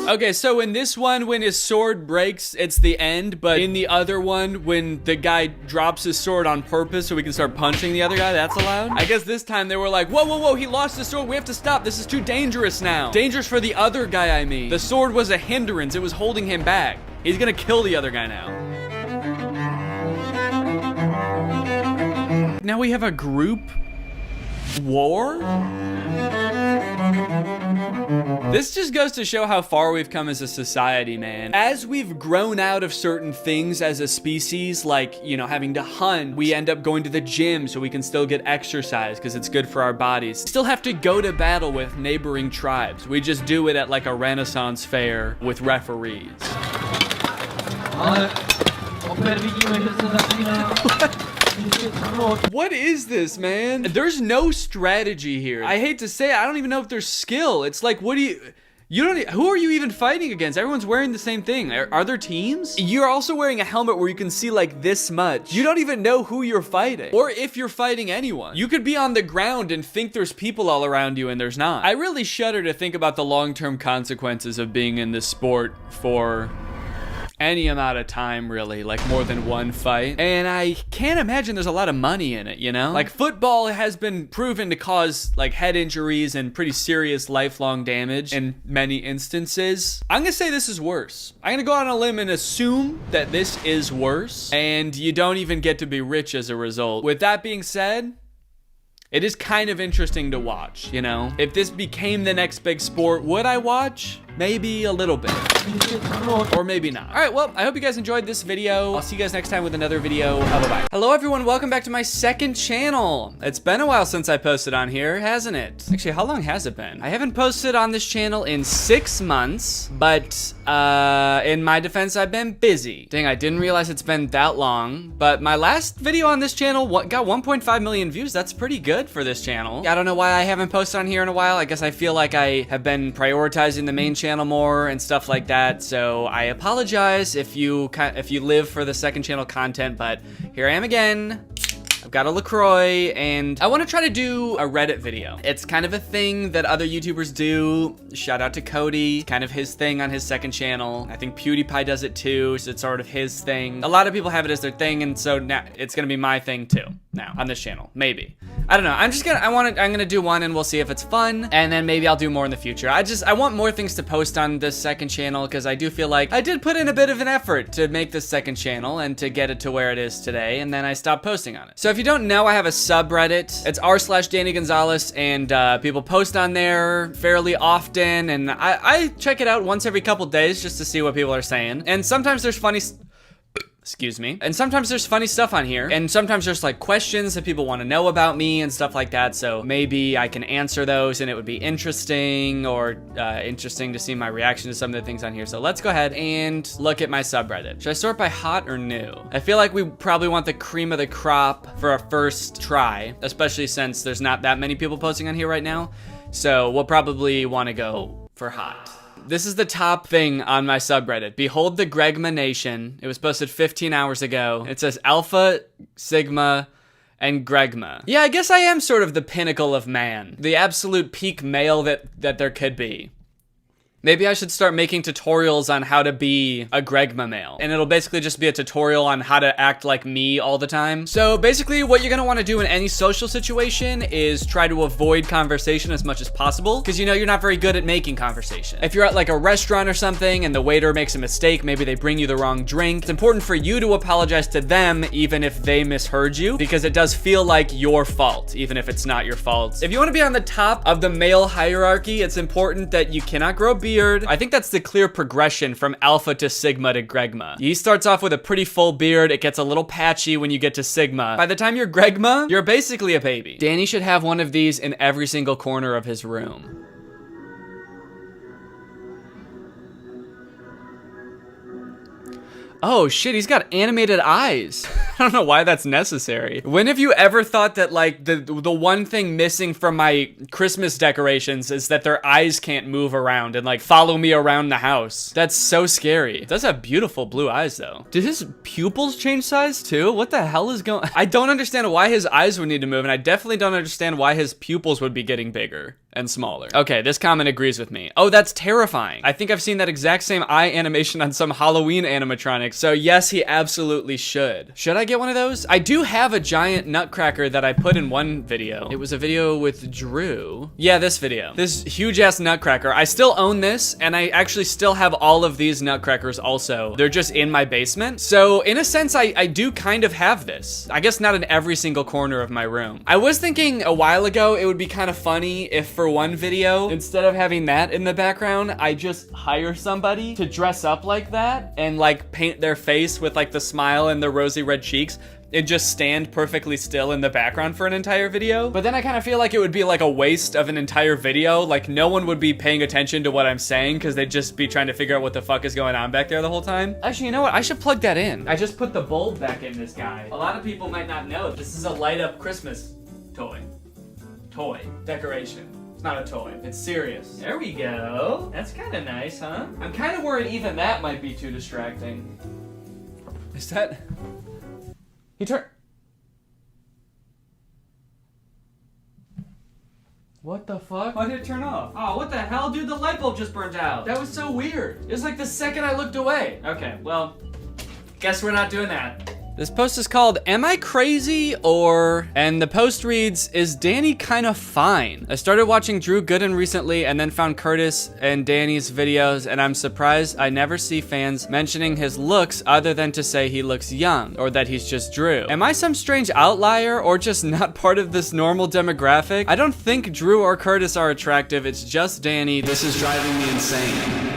Okay, so in this one, when his sword breaks, it's the end, but in the other one, when the guy drops his sword on purpose so we can start punching the other guy, that's allowed? I guess this time they were like, whoa, whoa, whoa, he lost his sword, we have to stop, this is too dangerous now. Dangerous for the other guy, I mean. The sword was a hindrance, it was holding him back. He's gonna kill the other guy now. Now we have a group War? This just goes to show how far we've come as a society, man. As we've grown out of certain things as a species, like, you know, having to hunt, we end up going to the gym so we can still get exercise because it's good for our bodies. Still have to go to battle with neighboring tribes. We just do it at like a Renaissance fair with referees. What is this, man? There's no strategy here. I hate to say it, I don't even know if there's skill. It's like, what do you don't, who are you even fighting against? Everyone's wearing the same thing. Are there teams? You're also wearing a helmet where you can see like this much. You don't even know who you're fighting or if you're fighting anyone. You could be on the ground and think there's people all around you and there's not. I really shudder to think about the long-term consequences of being in this sport for any amount of time, really, like more than one fight. And I can't imagine there's a lot of money in it, you know? Like football has been proven to cause like head injuries and pretty serious lifelong damage in many instances. I'm gonna say this is worse. I'm gonna go out on a limb and assume that this is worse, and you don't even get to be rich as a result. With that being said, it is kind of interesting to watch, you know? If this became the next big sport, would I watch? Maybe a little bit. Or maybe not. All right, well, I hope you guys enjoyed this video. I'll see you guys next time with another video. Bye-bye. Hello, everyone. Welcome back to my second channel. It's been a while since I posted on here, hasn't it? Actually, how long has it been? I haven't posted on this channel in 6 months, but in my defense, I've been busy. Dang, I didn't realize it's been that long, but my last video on this channel got 1.5 million views. That's pretty good for this channel. I don't know why I haven't posted on here in a while. I guess I feel like I have been prioritizing the main channel more and stuff like that, so I apologize if you live for the second channel content, but here I am again. I've got a LaCroix, and I want to try to do a Reddit video. It's kind of a thing that other YouTubers do. Shout out to Cody, kind of his thing on his second channel. I think PewDiePie does it too, so it's sort of his thing. A lot of people have it as their thing, and so now it's gonna be my thing too, now, on this channel, maybe. I don't know, I'm gonna do one and we'll see if it's fun, and then maybe I'll do more in the future. I want more things to post on this second channel, because I do feel like I did put in a bit of an effort to make this second channel and to get it to where it is today, and then I stopped posting on it. So if you don't know, I have a subreddit. It's r/Danny Gonzalez, and people post on there fairly often, and I check it out once every couple days just to see what people are saying. And sometimes there's funny excuse me. And sometimes there's funny stuff on here, and sometimes there's like questions that people want to know about me and stuff like that, so maybe I can answer those and it would be interesting, or interesting to see my reaction to some of the things on here. So let's go ahead and look at my subreddit. Should I sort by hot or new? I feel like we probably want the cream of the crop for our first try, especially since there's not that many people posting on here right now, so we'll probably want to go for hot. This is the top thing on my subreddit. Behold the Gregma Nation. It was posted 15 hours ago. It says Alpha, Sigma, and Gregma. Yeah, I guess I am sort of the pinnacle of man. The absolute peak male that there could be. Maybe I should start making tutorials on how to be a Gregma male. And it'll basically just be a tutorial on how to act like me all the time. So basically what you're gonna wanna do in any social situation is try to avoid conversation as much as possible, because you know you're not very good at making conversation. If you're at like a restaurant or something and the waiter makes a mistake, maybe they bring you the wrong drink, it's important for you to apologize to them even if they misheard you, because it does feel like your fault, even if it's not your fault. If you wanna be on the top of the male hierarchy, it's important that you cannot grow a beard. I think that's the clear progression from Alpha to Sigma to Gregma. He starts off with a pretty full beard. It gets a little patchy when you get to Sigma. By the time you're Gregma, you're basically a baby. Danny should have one of these in every single corner of his room. Oh shit, he's got animated eyes. I don't know why that's necessary. When have you ever thought that like the one thing missing from my Christmas decorations is that their eyes can't move around and like follow me around the house? That's so scary. He does have beautiful blue eyes though. Did his pupils change size too? What the hell is going? I don't understand why his eyes would need to move, and I definitely don't understand why his pupils would be getting bigger. and smaller. Okay, this comment agrees with me. Oh, that's terrifying. I think I've seen that exact same eye animation on some Halloween animatronics. So yes, he absolutely should. Should I get one of those? I do have a giant nutcracker that I put in one video. It was a video with Drew. Yeah, this video. This huge ass nutcracker. I still own this, and I actually still have all of these nutcrackers also. They're just in my basement. So in a sense, I do kind of have this. I guess not in every single corner of my room. I was thinking a while ago it would be kind of funny if for one video, instead of having that in the background, I just hire somebody to dress up like that and like paint their face with like the smile and the rosy red cheeks and just stand perfectly still in the background for an entire video. But then I kind of feel like it would be like a waste of an entire video. Like no one would be paying attention to what I'm saying because they'd just be trying to figure out what the fuck is going on back there the whole time. Actually, you know what? I should plug that in. I just put the bulb back in this guy. A lot of people might not know this is a light up Christmas toy. Decoration. It's not a toy. It's serious. There we go. That's kind of nice, huh? I'm kind of worried even that might be too distracting. Is that... He turned... What the fuck? Why did it turn off? Oh, what the hell, dude? The light bulb just burned out. That was so weird. It was like the second I looked away. Okay, well, guess we're not doing that. This post is called, Am I Crazy? Or, and the post reads, Is Danny kinda fine? I started watching Drew Gooden recently and then found Curtis and Danny's videos, and I'm surprised I never see fans mentioning his looks other than to say he looks young or that he's just Drew. Am I some strange outlier or just not part of this normal demographic? I don't think Drew or Curtis are attractive, it's just Danny. This is driving me insane.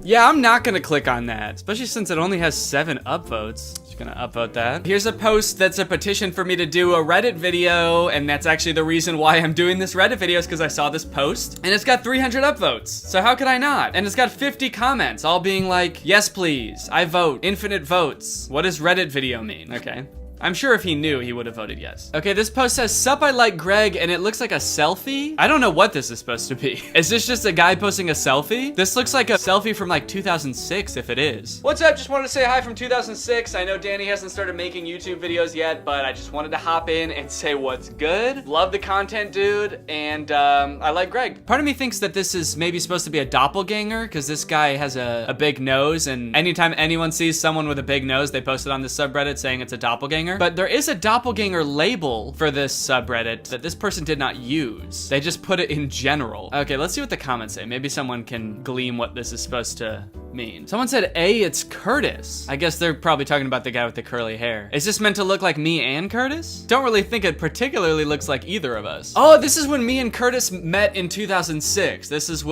Yeah, I'm not gonna click on that, especially since it only has 7 upvotes. Just gonna upvote that. Here's a post that's a petition for me to do a Reddit video, and that's actually the reason why I'm doing this Reddit video is because I saw this post, and it's got 300 upvotes. So how could I not? And it's got 50 comments, all being like, yes please, I vote, infinite votes. What does Reddit video mean? Okay. I'm sure if he knew, he would have voted yes. Okay, this post says, Sup, I like Greg, and it looks like a selfie. I don't know what this is supposed to be. Is this just a guy posting a selfie? This looks like a selfie from like 2006, if it is. What's up? Just wanted to say hi from 2006. I know Danny hasn't started making YouTube videos yet, but I just wanted to hop in and say what's good. Love the content, dude, and I like Greg. Part of me thinks that this is maybe supposed to be a doppelganger, because this guy has a big nose, and anytime anyone sees someone with a big nose, they post it on this subreddit saying it's a doppelganger. But there is a doppelganger label for this subreddit that this person did not use. They just put it in general. Okay, let's see what the comments say. Maybe someone can glean what this is supposed to mean. Someone said, it's Curtis. I guess they're probably talking about the guy with the curly hair. Is this meant to look like me and Curtis? Don't really think it particularly looks like either of us. Oh, this is when me and Curtis met in 2006. This is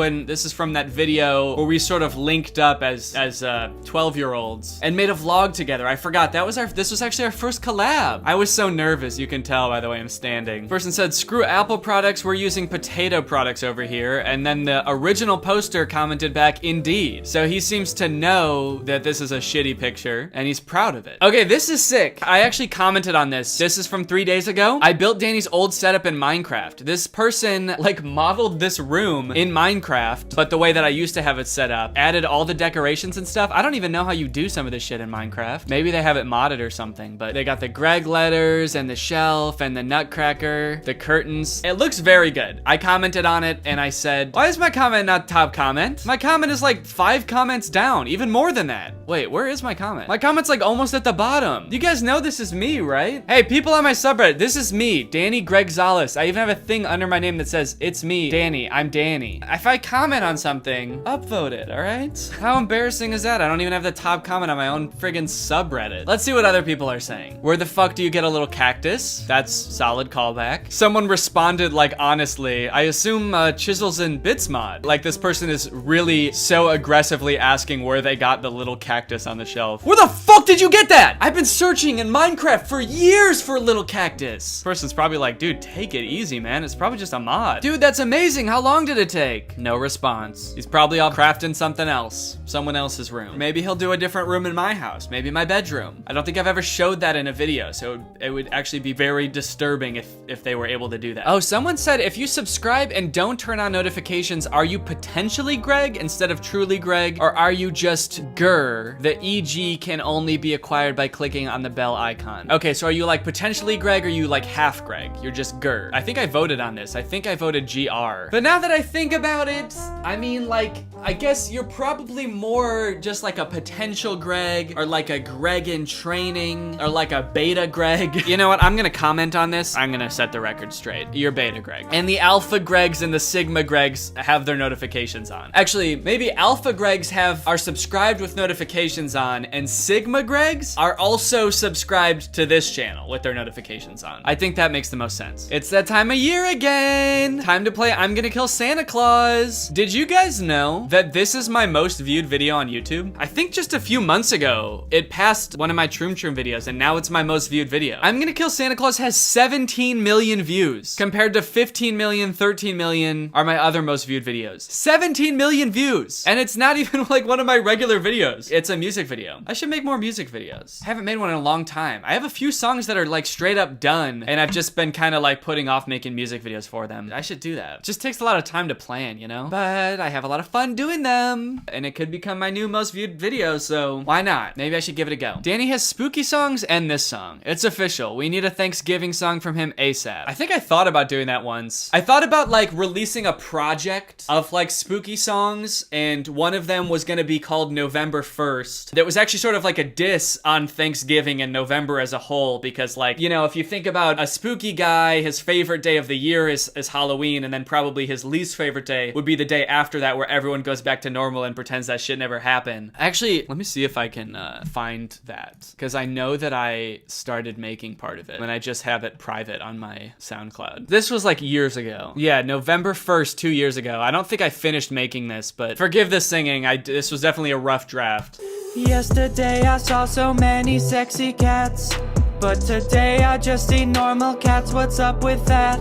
from that video where we sort of linked up as 12-year-olds and made a vlog together. I forgot, this was actually our first collab. I was so nervous, you can tell by the way I'm standing. Person said, screw Apple products, we're using potato products over here. And then the original poster commented back, indeed. So he seems to know that this is a shitty picture and he's proud of it. Okay, this is sick. I actually commented on this. This is from 3 days ago. I built Danny's old setup in Minecraft. This person like modeled this room in Minecraft, but the way that I used to have it set up, added all the decorations and stuff. I don't even know how you do some of this shit in Minecraft. Maybe they have it modded or something, but they got the Greg letters and the shelf and the nutcracker, the curtains. It looks very good. I commented on it and I said, why is my comment not top comment? My comment is like 5 comments down, even more than that. Wait, where is my comment? My comment's like almost at the bottom. You guys know this is me, right? Hey, people on my subreddit, this is me, Danny Gonzalez. I even have a thing under my name that says, it's me, Danny, I'm Danny. If I comment on something, upvote it, all right? How embarrassing is that? I don't even have the top comment on my own friggin' subreddit. Let's see what other people are saying. Where the fuck do you get a little cactus? That's solid callback. Someone responded like, honestly, I assume Chisels and Bits mod. Like this person is really so aggressively asking where they got the little cactus on the shelf. Where the fuck did you get that? I've been searching in Minecraft for years for a little cactus. Person's probably like, dude, take it easy, man. It's probably just a mod. Dude, that's amazing. How long did it take? No response. He's probably all crafting something else. Someone else's room. Maybe he'll do a different room in my house. Maybe my bedroom. I don't think I've ever showed that in a video, so it would actually be very disturbing if they were able to do that. Oh, someone said, if you subscribe and don't turn on notifications, are you potentially Greg instead of truly Greg? Or are you just Grr? The EG can only be acquired by clicking on the bell icon. Okay, so are you like potentially Greg or are you like half Greg? You're just Grr. I think I voted on this. I think I voted GR. But now that I think about it, I mean, like, I guess you're probably more just like a potential Greg or like a Greg in training or like a beta Greg. You know what? I'm gonna comment on this. I'm gonna set the record straight. You're beta Greg. And the alpha Gregs and the sigma Gregs have their notifications on. Actually, maybe alpha Gregs are subscribed with notifications on, and sigma Gregs are also subscribed to this channel with their notifications on. I think that makes the most sense. It's that time of year again. Time to play I'm Gonna Kill Santa Claus. Did you guys know that this is my most viewed video on YouTube? I think just a few months ago, it passed one of my Troom Troom videos, and now it's my most viewed video. I'm Gonna Kill Santa Claus has 17 million views, compared to 15 million, 13 million are my other most viewed videos. 17 million views! And it's not even like one of my regular videos. It's a music video. I should make more music videos. I haven't made one in a long time. I have a few songs that are like straight up done, and I've just been kind of like putting off making music videos for them. I should do that. It just takes a lot of time to plan, you know? But I have a lot of fun doing them, and it could become my new most viewed video, so why not? Maybe I should give it a go. Danny has spooky songs and this song. It's official. We need a Thanksgiving song from him ASAP. I think I thought about doing that once. I thought about like releasing a project of like spooky songs, and one of them was gonna be called November 1st. That was actually sort of like a diss on Thanksgiving and November as a whole, because like, you know, if you think about a spooky guy, his favorite day of the year is Halloween, and then probably his least favorite day would be the day after that, where everyone goes back to normal and pretends that shit never happened. Actually, let me see if I can find that, because I know that I started making part of it when I just have it private on my SoundCloud. This was like years ago. Yeah, November 1st, 2 years ago. I don't think I finished making this, but forgive the singing. This was definitely a rough draft. Yesterday I saw so many sexy cats, but today I just see normal cats. What's up with that?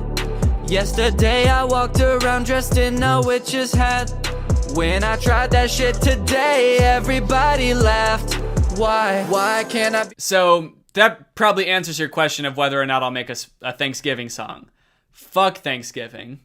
Yesterday I walked around dressed in a witch's hat. When I tried that shit today, everybody laughed. Why can't I be— So that probably answers your question of whether or not I'll make a Thanksgiving song. Fuck Thanksgiving.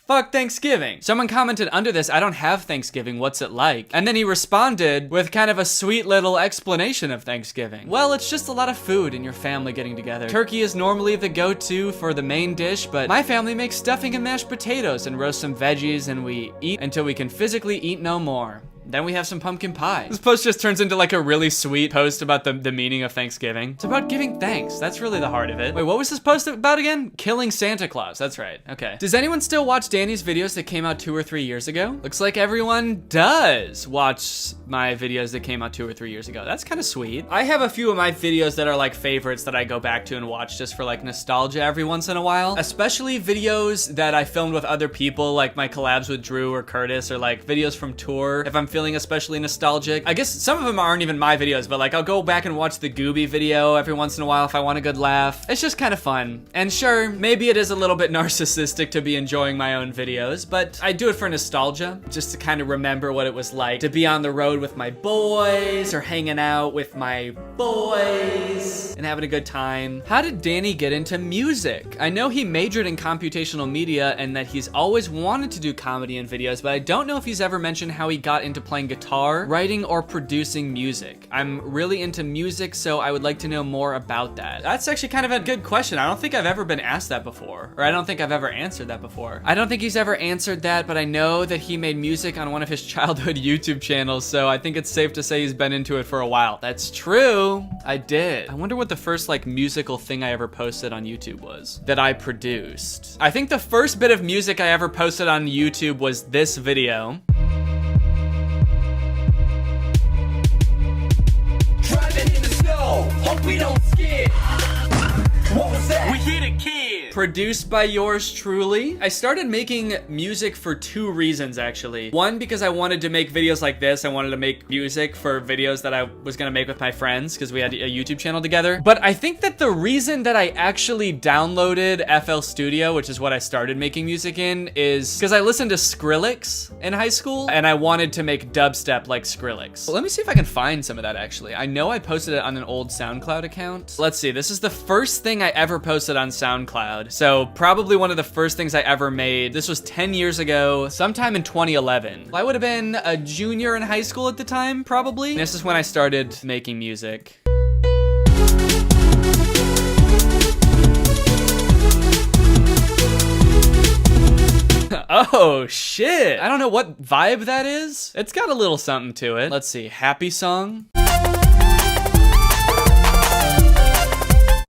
Fuck Thanksgiving. Someone commented under this, I don't have Thanksgiving, what's it like? And then he responded with kind of a sweet little explanation of Thanksgiving. Well, it's just a lot of food and your family getting together. Turkey is normally the go-to for the main dish, but my family makes stuffing and mashed potatoes and roast some veggies, and we eat until we can physically eat no more. Then we have some pumpkin pie. This post just turns into like a really sweet post about the meaning of Thanksgiving. It's about giving thanks. That's really the heart of it. Wait, what was this post about again? Killing Santa Claus. That's right. Okay. Does anyone still watch Danny's videos that came out 2 or 3 years ago? Looks like everyone does watch my videos that came out 2 or 3 years ago. That's kind of sweet. I have a few of my videos that are like favorites that I go back to and watch just for like nostalgia every once in a while. Especially videos that I filmed with other people, like my collabs with Drew or Curtis, or like videos from tour. If I'm feeling especially nostalgic. I guess some of them aren't even my videos, but like I'll go back and watch the Gooby video every once in a while if I want a good laugh. It's just kind of fun. And sure, maybe it is a little bit narcissistic to be enjoying my own videos, but I do it for nostalgia, just to kind of remember what it was like to be on the road with my boys or hanging out with my boys and having a good time. How did Danny get into music? I know he majored in computational media and that he's always wanted to do comedy and videos, but I don't know if he's ever mentioned how he got into playing guitar, writing, or producing music. I'm really into music, so I would like to know more about that. That's actually kind of a good question. I don't think I've ever been asked that before, or I don't think I've ever answered that before. I don't think he's ever answered that, but I know that he made music on one of his childhood YouTube channels, so I think it's safe to say he's been into it for a while. That's true. I did. I wonder what the first like musical thing I ever posted on YouTube was that I produced. I think the first bit of music I ever posted on YouTube was this video. Hope we don't skid. What was that? We hit a kid. Produced by yours truly. I started making music for 2 reasons, actually. One, because I wanted to make videos like this. I wanted to make music for videos that I was gonna make with my friends because we had a YouTube channel together. But I think that the reason that I actually downloaded FL Studio, which is what I started making music in, is because I listened to Skrillex in high school and I wanted to make dubstep like Skrillex. Well, let me see if I can find some of that actually. I know I posted it on an old SoundCloud account. Let's see, this is the first thing I ever posted on SoundCloud. reupload. So probably one of the first things I ever made. This was 10 years ago, sometime in 2011. I would have been a junior in high school at the time, probably. This is when I started making music. Oh shit, I don't know what vibe that is. It's got a little something to it. Let's see, happy song.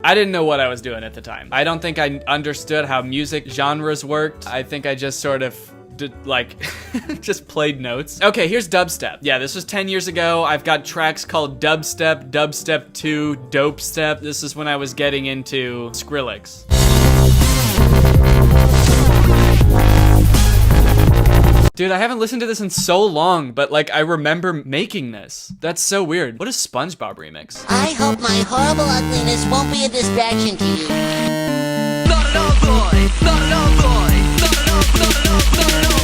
I didn't know what I was doing at the time. I don't think I understood how music genres worked. I think I just sort of just played notes. Okay, here's dubstep. Yeah, this was 10 years ago. I've got tracks called Dubstep, Dubstep 2, Dope Step. This is when I was getting into Skrillex. Dude, I haven't listened to this in so long, but like I remember making this. That's so weird. What is SpongeBob remix? I hope my horrible ugliness won't be a distraction to you. Not at all, boy. Not at all, boy. Not at all, not at all, not at all.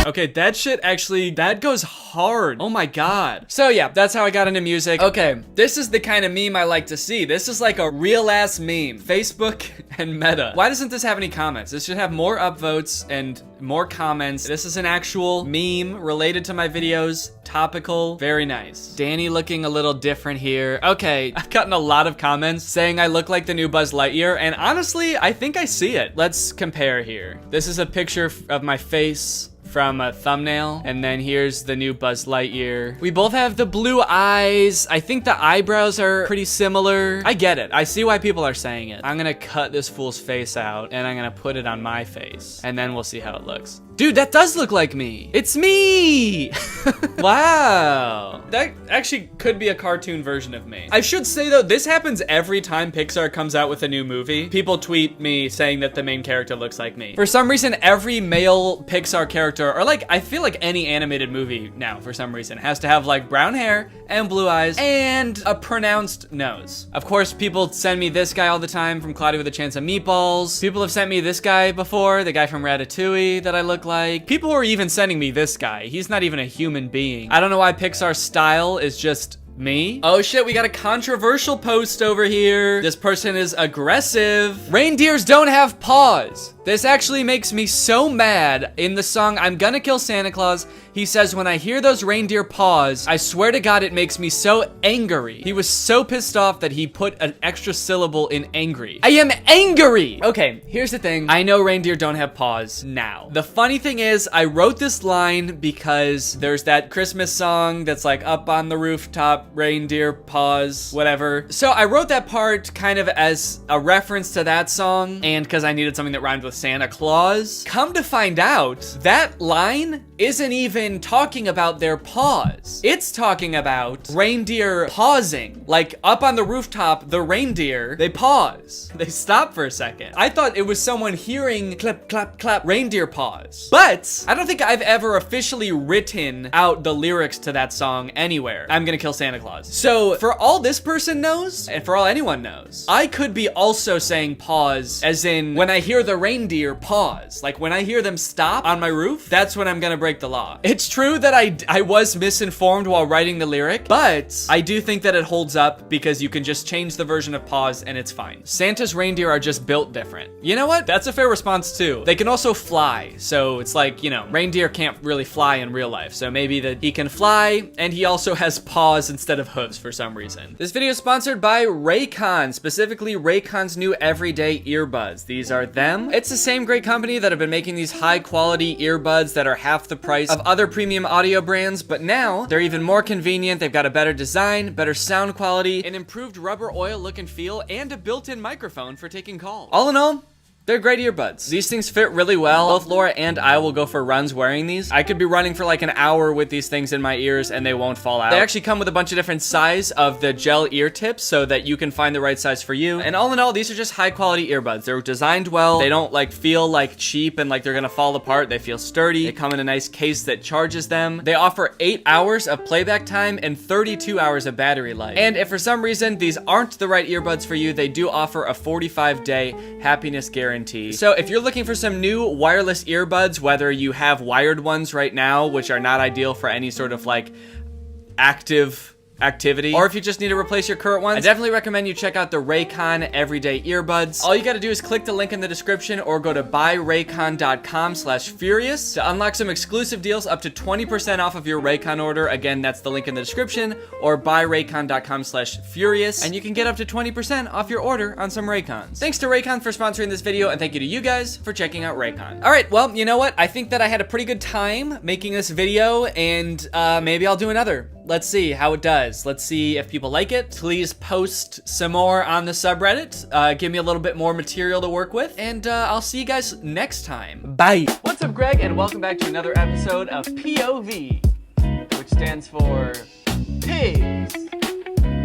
Okay, that shit actually, that goes hard. Oh my God. So yeah, that's how I got into music. Okay, this is the kind of meme I like to see. This is like a real ass meme. Facebook and Meta. Why doesn't this have any comments? This should have more upvotes and more comments. This is an actual meme related to my videos. Topical, very nice. Danny looking a little different here. Okay, I've gotten a lot of comments saying I look like the new Buzz Lightyear, and honestly, I think I see it. Let's compare here. This is a picture of my face from a thumbnail, and then here's the new Buzz Lightyear. We both have the blue eyes. I think the eyebrows are pretty similar. I get it. I see why people are saying it. I'm gonna cut this fool's face out, and I'm gonna put it on my face, and then we'll see how it looks. Dude, that does look like me. It's me. Wow. That actually could be a cartoon version of me. I should say though, this happens every time Pixar comes out with a new movie. People tweet me saying that the main character looks like me. For some reason, every male Pixar character, or like, I feel like any animated movie now, for some reason, has to have like brown hair and blue eyes and a pronounced nose. Of course, people send me this guy all the time from Cloudy with a Chance of Meatballs. People have sent me this guy before, the guy from Ratatouille that I look like. People are even sending me this guy. He's not even a human being. I don't know why Pixar's style is just me. Oh shit, we got a controversial post over here. This person is aggressive. Reindeers don't have paws. This actually makes me so mad. In the song I'm Gonna Kill Santa Claus, he says, when I hear those reindeer paws, I swear to God it makes me so angry. He was so pissed off that he put an extra syllable in angry. I am angry! Okay, here's the thing. I know reindeer don't have paws now. The funny thing is, I wrote this line because there's that Christmas song that's like up on the rooftop, reindeer paws, whatever. So I wrote that part kind of as a reference to that song, and because I needed something that rhymed with Santa Claus. Come to find out, that line isn't even talking about their paws. It's talking about reindeer pausing. Like up on the rooftop, the reindeer, they pause. They stop for a second. I thought it was someone hearing clap, clap, clap, reindeer pause. But I don't think I've ever officially written out the lyrics to that song anywhere. I'm Gonna Kill Santa Claus. So for all this person knows, and for all anyone knows, I could be also saying pause as in when I hear the reindeer pause. Like when I hear them stop on my roof, that's when I'm gonna break the law. It's true that I was misinformed while writing the lyric, but I do think that it holds up because you can just change the version of pause and it's fine. Santa's reindeer are just built different. You know what? That's a fair response too. They can also fly. So it's like, you know, reindeer can't really fly in real life. So maybe that he can fly and he also has paws instead of hooves for some reason. This video is sponsored by Raycon, specifically Raycon's new everyday earbuds. These are them. It's the same great company that have been making these high quality earbuds that are half the price of other premium audio brands, but now they're even more convenient. They've got a better design, better sound quality, an improved rubber oil look and feel, and a built-in microphone for taking calls. All in all, they're great earbuds. These things fit really well. Both Laura and I will go for runs wearing these. I could be running for like an hour with these things in my ears and they won't fall out. They actually come with a bunch of different size of the gel ear tips so that you can find the right size for you. And all in all, these are just high quality earbuds. They're designed well. They don't like feel like cheap and like they're gonna fall apart. They feel sturdy. They come in a nice case that charges them. They offer 8 hours of playback time and 32 hours of battery life. And if for some reason these aren't the right earbuds for you, they do offer a 45-day happiness guarantee. So if you're looking for some new wireless earbuds, whether you have wired ones right now, which are not ideal for any sort of like active activity, or if you just need to replace your current ones, I definitely recommend you check out the Raycon Everyday Earbuds. All you gotta do is click the link in the description or go to buyraycon.com/furious to unlock some exclusive deals up to 20% off of your Raycon order. Again, that's the link in the description, or buyraycon.com/furious, and you can get up to 20% off your order on some Raycons. Thanks to Raycon for sponsoring this video, and thank you to you guys for checking out Raycon. All right, well, you know what? I think that I had a pretty good time making this video, and maybe I'll do another. Let's see how it does. Let's see if people like it. Please post some more on the subreddit. Give me a little bit more material to work with, and I'll see you guys next time. Bye. What's up, Greg, and welcome back to another episode of POV, which stands for Pigs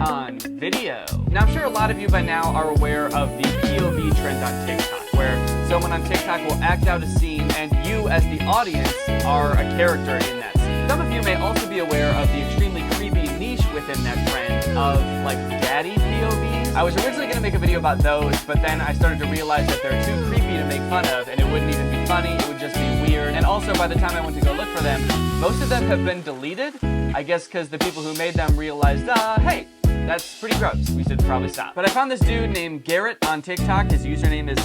on Video. Now, I'm sure a lot of you by now are aware of the POV trend on TikTok, where someone on TikTok will act out a scene, and you, as the audience, are a character in that scene. Some of you may also be aware of the extremely creepy niche within that trend of, like, daddy POVs. I was originally going to make a video about those, but then I started to realize that they're too creepy to make fun of, and it wouldn't even be funny, it would just be weird. And also, by the time I went to go look for them, most of them have been deleted. I guess because the people who made them realized, hey, that's pretty gross. We should probably stop. But I found this dude named Garrett on TikTok. His username is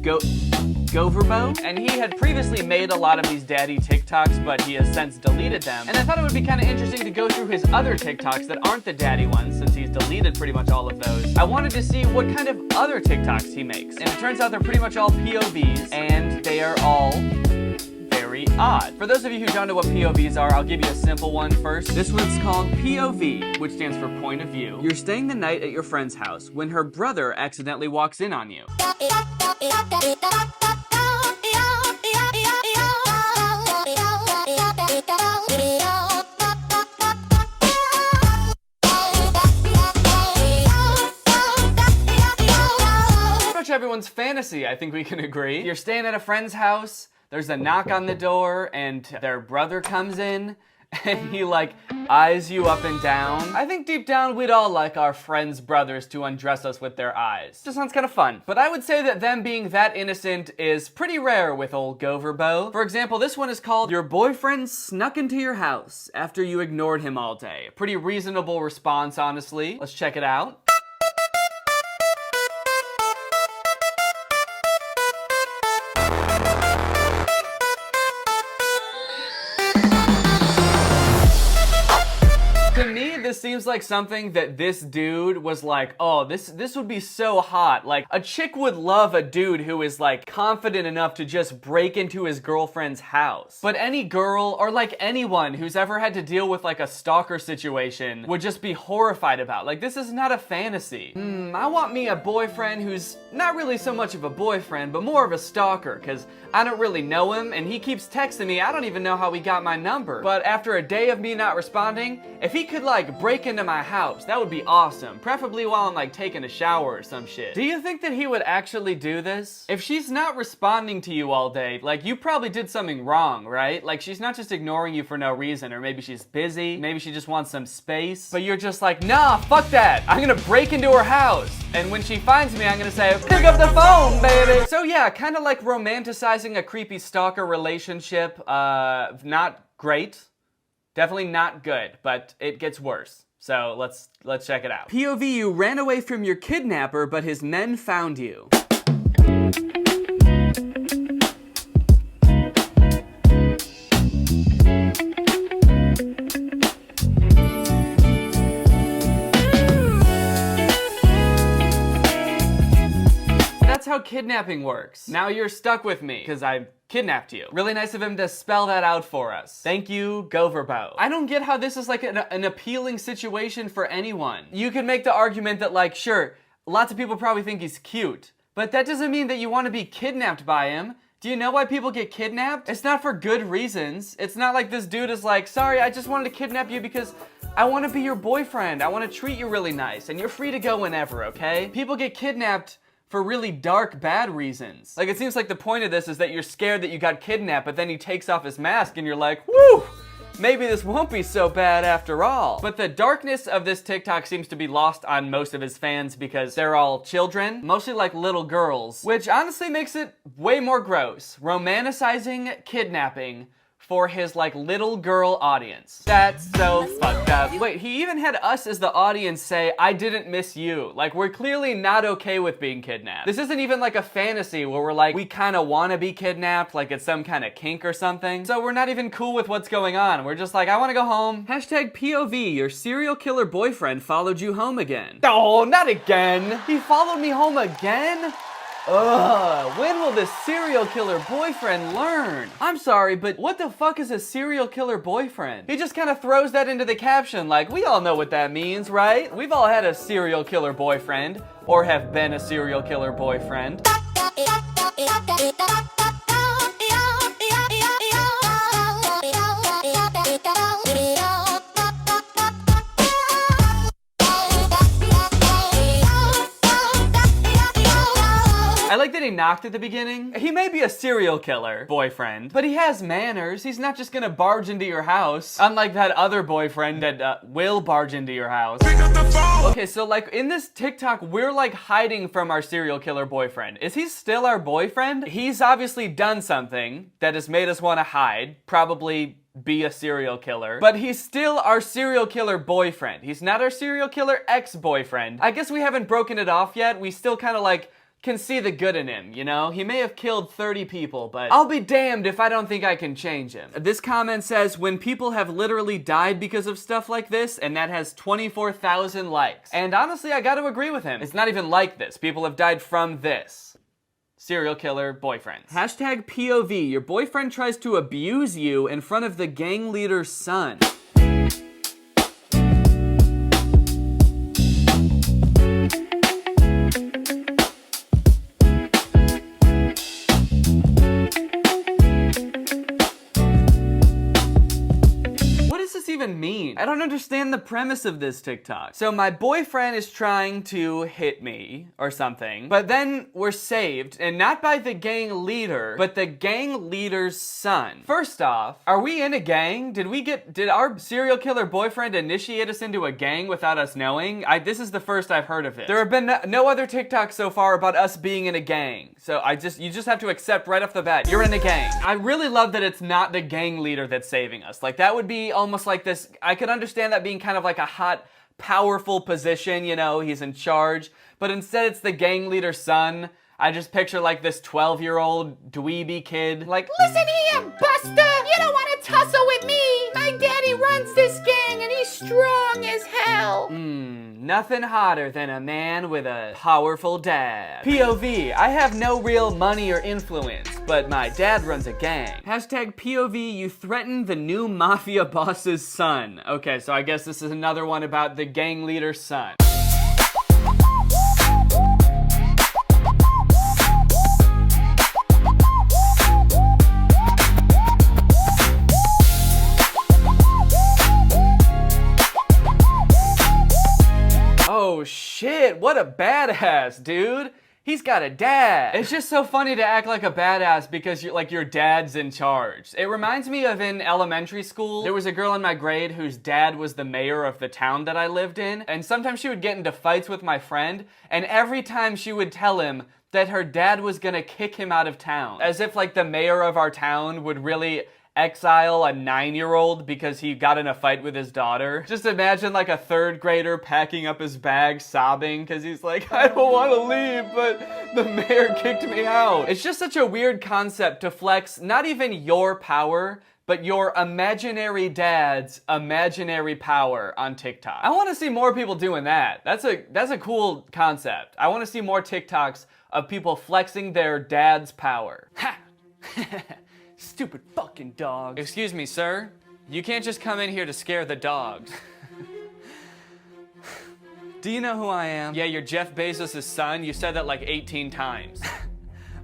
Goverbo, and he had previously made a lot of these daddy TikToks, but he has since deleted them. And I thought it would be kind of interesting to go through his other TikToks that aren't the daddy ones, since he's deleted pretty much all of those. I wanted to see what kind of other TikToks he makes. And it turns out they're pretty much all POVs, and they are all very odd. For those of you who don't know what POVs are, I'll give you a simple one first. This one's called POV, which stands for point of view. You're staying the night at your friend's house when her brother accidentally walks in on you. Pretty much everyone's fantasy, I think we can agree. You're staying at a friend's house, there's a knock on the door, and their brother comes in, and he, like, eyes you up and down. I think deep down we'd all like our friends' brothers to undress us with their eyes. Just sounds kind of fun. But I would say that them being that innocent is pretty rare with old Goverbo. For example, this one is called Your Boyfriend Snuck Into Your House After You Ignored Him All Day. A pretty reasonable response, honestly. Let's check it out. To me, this seems like something that this dude was like, oh, this would be so hot. Like, a chick would love a dude who is, like, confident enough to just break into his girlfriend's house. But any girl, or like anyone who's ever had to deal with like a stalker situation, would just be horrified about. Like, this is not a fantasy. I want me a boyfriend who's not really so much of a boyfriend, but more of a stalker, because I don't really know him, and he keeps texting me. I don't even know how he got my number. But after a day of me not responding, if he could, like, break into my house, that would be awesome. Preferably while I'm, like, taking a shower or some shit. Do you think that he would actually do this? If she's not responding to you all day, like, you probably did something wrong, right? Like, she's not just ignoring you for no reason, or maybe she's busy, maybe she just wants some space, but you're just like, nah, fuck that. I'm gonna break into her house. And when she finds me, I'm gonna say, pick up the phone, baby. So yeah, kind of like romanticizing a creepy stalker relationship. Not great. Definitely not good, but it gets worse. So let's check it out. POV, you ran away from your kidnapper, but his men found you. That's how kidnapping works. Now you're stuck with me, because I kidnapped you. Really nice of him to spell that out for us. Thank you, Goverbo. I don't get how this is like an appealing situation for anyone. You could make the argument that, like, sure, lots of people probably think he's cute, but that doesn't mean that you want to be kidnapped by him. Do you know why people get kidnapped? It's not for good reasons. It's not like this dude is like, sorry, I just wanted to kidnap you because I want to be your boyfriend. I want to treat you really nice, and you're free to go whenever, okay? People get kidnapped for really dark, bad reasons. Like, it seems like the point of this is that you're scared that you got kidnapped, but then he takes off his mask and you're like, woo! Maybe this won't be so bad after all. But the darkness of this TikTok seems to be lost on most of his fans because they're all children, mostly like little girls, which honestly makes it way more gross. Romanticizing kidnapping for his like little girl audience. That's so fucked up. Wait, he even had us as the audience say, I didn't miss you. Like, we're clearly not okay with being kidnapped. This isn't even like a fantasy where we're like, we kind of want to be kidnapped, like it's some kind of kink or something. So we're not even cool with what's going on. We're just like, I want to go home. Hashtag POV, your serial killer boyfriend followed you home again. Oh, not again. He followed me home again? Ugh, when will this serial killer boyfriend learn? I'm sorry, but what the fuck is a serial killer boyfriend? He just kind of throws that into the caption like, we all know what that means, right? We've all had a serial killer boyfriend, or have been a serial killer boyfriend. I like that he knocked at the beginning. He may be a serial killer boyfriend, but he has manners. He's not just gonna barge into your house, unlike that other boyfriend that will barge into your house. Okay, so like in this TikTok, we're like hiding from our serial killer boyfriend. Is he still our boyfriend? He's obviously done something that has made us want to hide, probably be a serial killer, but he's still our serial killer boyfriend. He's not our serial killer ex-boyfriend. I guess we haven't broken it off yet. We still kind of like can see the good in him, you know? He may have killed 30 people, but I'll be damned if I don't think I can change him. This comment says, when people have literally died because of stuff like this, and that has 24,000 likes. And honestly, I gotta agree with him. It's not even like this. People have died from this. Serial killer boyfriends. Hashtag POV, your boyfriend tries to abuse you in front of the gang leader's son. Even mean? I don't understand the premise of this TikTok. So my boyfriend is trying to hit me or something, but then we're saved, and not by the gang leader, but the gang leader's son. First off, are we in a gang? Did our serial killer boyfriend initiate us into a gang without us knowing? This is the first I've heard of it. There have been no other TikToks so far about us being in a gang. So you just have to accept right off the bat, you're in a gang. I really love that it's not the gang leader that's saving us. Like that would be almost like this, I could understand that being kind of like a hot, powerful position, you know, he's in charge, but instead it's the gang leader's son. I just picture like this 12-year-old dweeby kid, like, listen here, Buster, you don't want to tussle with me. My daddy runs this gang and he's strong as hell. Nothing hotter than a man with a powerful dad. POV, I have no real money or influence, but my dad runs a gang. Hashtag POV, you threatened the new mafia boss's son. Okay, so I guess this is another one about the gang leader's son. Oh shit, what a badass, dude. He's got a dad. It's just so funny to act like a badass because your dad's in charge. It reminds me of in elementary school, there was a girl in my grade whose dad was the mayor of the town that I lived in, and sometimes she would get into fights with my friend, and every time she would tell him that her dad was gonna kick him out of town. As if like the mayor of our town would really exile a 9-year-old because he got in a fight with his daughter. Just imagine like a 3rd grader packing up his bag sobbing because he's like, I don't want to leave, but the mayor kicked me out. It's just such a weird concept to flex not even your power, but your imaginary dad's imaginary power on TikTok. I want to see more people doing that. That's a cool concept. I want to see more TikToks of people flexing their dad's power. Ha! Stupid fucking dog. Excuse me, sir. You can't just come in here to scare the dogs. Do you know who I am? Yeah, you're Jeff Bezos' son. You said that like 18 times.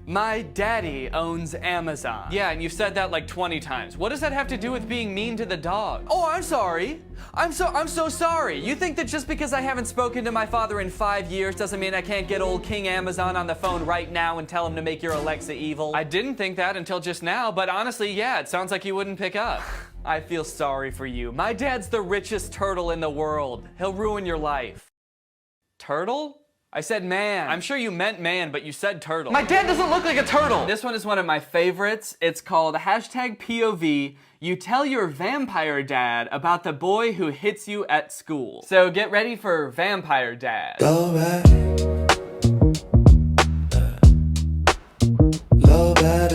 My daddy owns Amazon. Yeah, and you've said that like 20 times. What does that have to do with being mean to the dog? Oh, I'm sorry. I'm so sorry. You think that just because I haven't spoken to my father in 5 years doesn't mean I can't get old King Amazon on the phone right now and tell him to make your Alexa evil? I didn't think that until just now, but honestly, yeah, it sounds like you wouldn't pick up. I feel sorry for you. My dad's the richest turtle in the world. He'll ruin your life. Turtle? I said man. I'm sure you meant man, but you said turtle. My dad doesn't look like a turtle. This one is one of my favorites. It's called #POV. You tell your vampire dad about the boy who hits you at school. So get ready for vampire dad. Low back. Low back.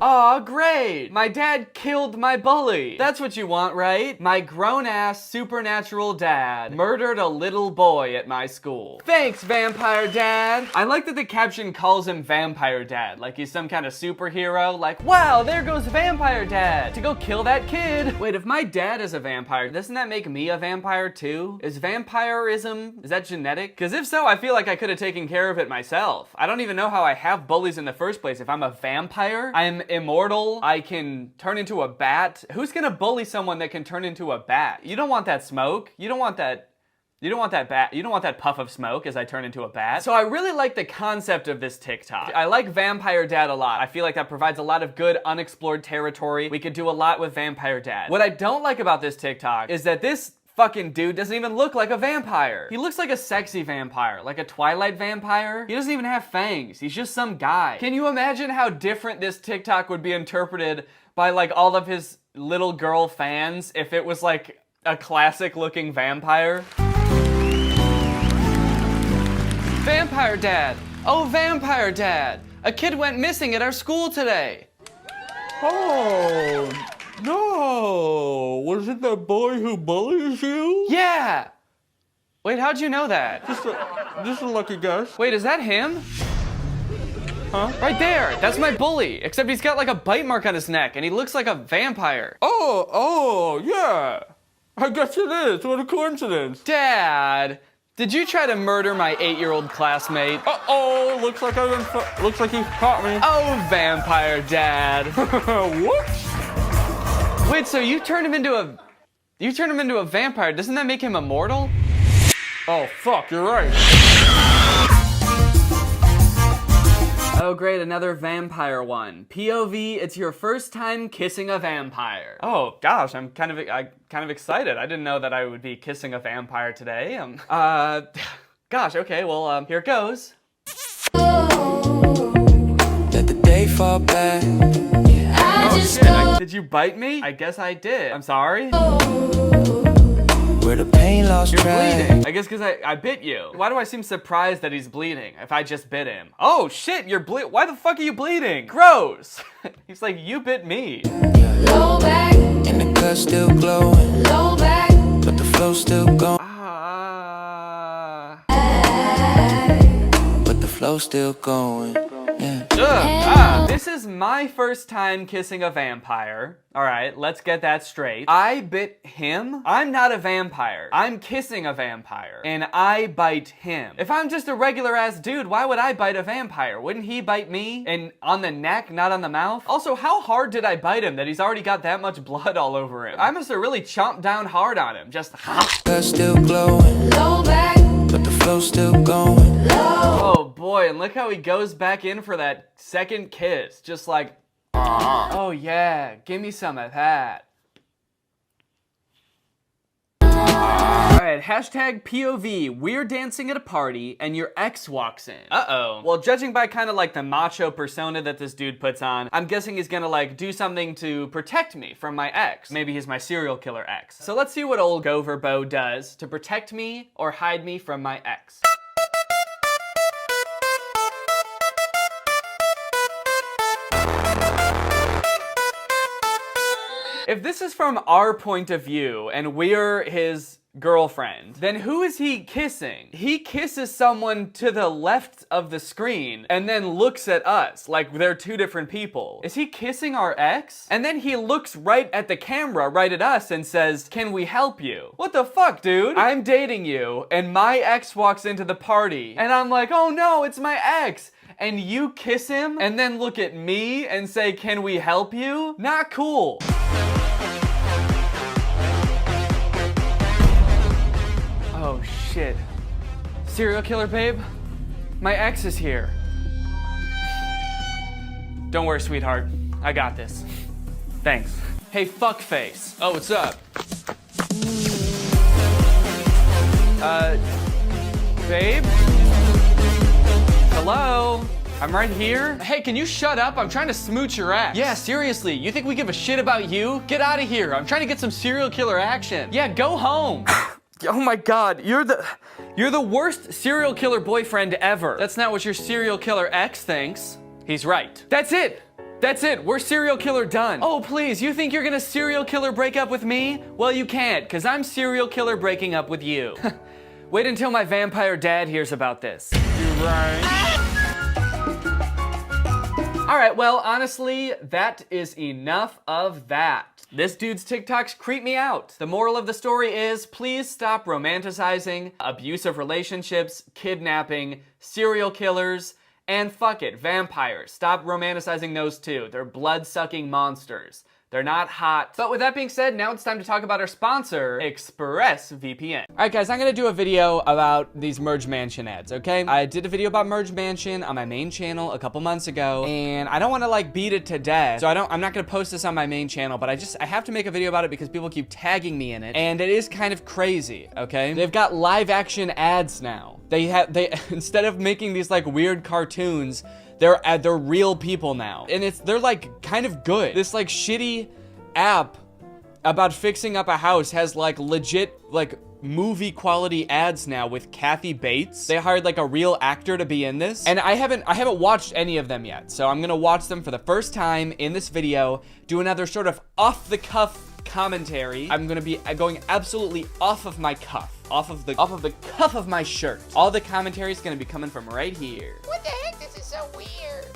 Aw, great! My dad killed my bully. That's what you want, right? My grown-ass supernatural dad murdered a little boy at my school. Thanks, vampire dad! I like that the caption calls him vampire dad, like he's some kind of superhero, like, wow, there goes vampire dad to go kill that kid. Wait, if my dad is a vampire, doesn't that make me a vampire too? Is vampirism, is that genetic? Because if so, I feel like I could have taken care of it myself. I don't even know how I have bullies in the first place. If I'm a vampire, I'm immortal, I can turn into a bat. Who's gonna bully someone that can turn into a bat? You don't want that smoke. You don't want that bat. You don't want that puff of smoke as I turn into a bat. So I really like the concept of this TikTok. I like Vampire Dad a lot. I feel like that provides a lot of good unexplored territory. We could do a lot with Vampire Dad. What I don't like about this TikTok is that this fucking dude doesn't even look like a vampire. He looks like a sexy vampire, like a Twilight vampire. He doesn't even have fangs. He's just some guy. Can you imagine how different this TikTok would be interpreted by like all of his little girl fans if it was like a classic looking vampire? Vampire Dad. Oh, Vampire Dad. A kid went missing at our school today. Oh, no. Was it that boy who bullies you? Yeah. Wait, how'd you know that? Just a lucky guess. Wait, is that him? Huh? Right there. That's my bully. Except he's got like a bite mark on his neck and he looks like a vampire. Oh, yeah. I guess it is. What a coincidence. Dad, did you try to murder my 8-year-old classmate? Uh-oh, looks like he caught me. Oh, Vampire Dad. Whoops. Wait, so you turned him into a vampire. Doesn't that make him immortal? Oh, fuck, you're right. Oh, great, another vampire one. POV, it's your first time kissing a vampire. Oh, gosh, I'm kind of excited. I didn't know that I would be kissing a vampire today. Gosh, okay, well, here it goes. Let the day fall back. Oh, shit, did you bite me? I guess I did. I'm sorry. Where the pain lost You're track. bleeding. I guess because I bit you. Why do I seem surprised that he's bleeding if I just bit him? Oh shit, you're why the fuck are you bleeding? Gross. He's like, you bit me. Low back. And the cut still glowing. Low back. But the flow still going. But the flow still going. Yeah. This is my first time kissing a vampire. All right, let's get that straight. I bit him? I'm not a vampire. I'm kissing a vampire, and I bite him. If I'm just a regular ass dude, why would I bite a vampire? Wouldn't he bite me? And on the neck, not on the mouth? Also, how hard did I bite him that he's already got that much blood all over him? I must have really chomped down hard on him. Just still glowing. Low back. But the flow still going. Low. Oh boy, and look how he goes back in for that second kiss. Just like, oh yeah, give me some of that. Alright, #POV, we're dancing at a party and your ex walks in. Uh-oh. Well, judging by kind of like the macho persona that this dude puts on, I'm guessing he's gonna like do something to protect me from my ex. Maybe he's my serial killer ex. So let's see what old Gover Bo does to protect me or hide me from my ex. If this is from our point of view and we're his girlfriend, then who is he kissing? He kisses someone to the left of the screen and then looks at us like they're two different people. Is he kissing our ex? And then he looks right at the camera, right at us, and says, "Can we help you?" What the fuck, dude? I'm dating you and my ex walks into the party and I'm like, oh no, it's my ex. And you kiss him and then look at me and say, "Can we help you?" Not cool. Oh shit. Serial killer babe? My ex is here. Don't worry, sweetheart. I got this. Thanks. Hey, fuckface. Oh, what's up? Babe? Hello? I'm right here. Hey, can you shut up? I'm trying to smooch your ass. Yeah, seriously, you think we give a shit about you? Get out of here. I'm trying to get some serial killer action. Yeah, go home. Oh my God, you're the worst serial killer boyfriend ever. That's not what your serial killer ex thinks. He's right. That's it. That's it, we're serial killer done. Oh, please, you think you're gonna serial killer break up with me? Well, you can't, because I'm serial killer breaking up with you. Wait until my vampire dad hears about this. You're right. All right, well, honestly, that is enough of that. This dude's TikToks creep me out. The moral of the story is, please stop romanticizing abusive relationships, kidnapping, serial killers, and fuck it, vampires. Stop romanticizing those too. They're blood-sucking monsters. They're not hot. But with that being said, now it's time to talk about our sponsor, ExpressVPN. All right, guys, I'm gonna do a video about these Merge Mansion ads, okay? I did a video about Merge Mansion on my main channel a couple months ago, and I don't wanna like beat it to death, so I'm not gonna post this on my main channel, but I have to make a video about it because people keep tagging me in it, and it is kind of crazy, okay? They've got live action ads now. They instead of making these like weird cartoons, they're real people now, and they're like kind of good. This like shitty app about fixing up a house has like legit like movie quality ads now with Kathy Bates. They hired like a real actor to be in this, and I haven't watched any of them yet, so I'm gonna watch them for the first time in this video, do another sort of off the cuff commentary. I'm gonna be going absolutely off of my cuff. Off of the cuff of my shirt. All the commentary is gonna be coming from right here. What the heck? This is so weird.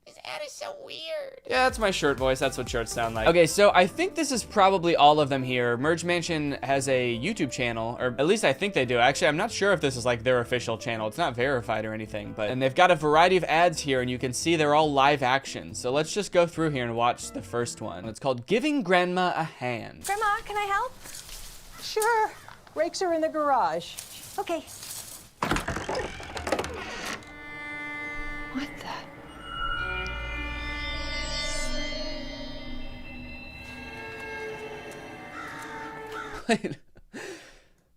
This ad is so weird. Yeah, that's my shirt voice. That's what shirts sound like. Okay, so I think this is probably all of them here. Merge Mansion has a YouTube channel, or at least I think they do. Actually, I'm not sure if this is like their official channel. It's not verified or anything, and they've got a variety of ads here, and you can see they're all live action. So let's just go through here and watch the first one. It's called Giving Grandma a Hand. Grandma, can I help? Sure. Rakes are in the garage. Okay. What the? Wait.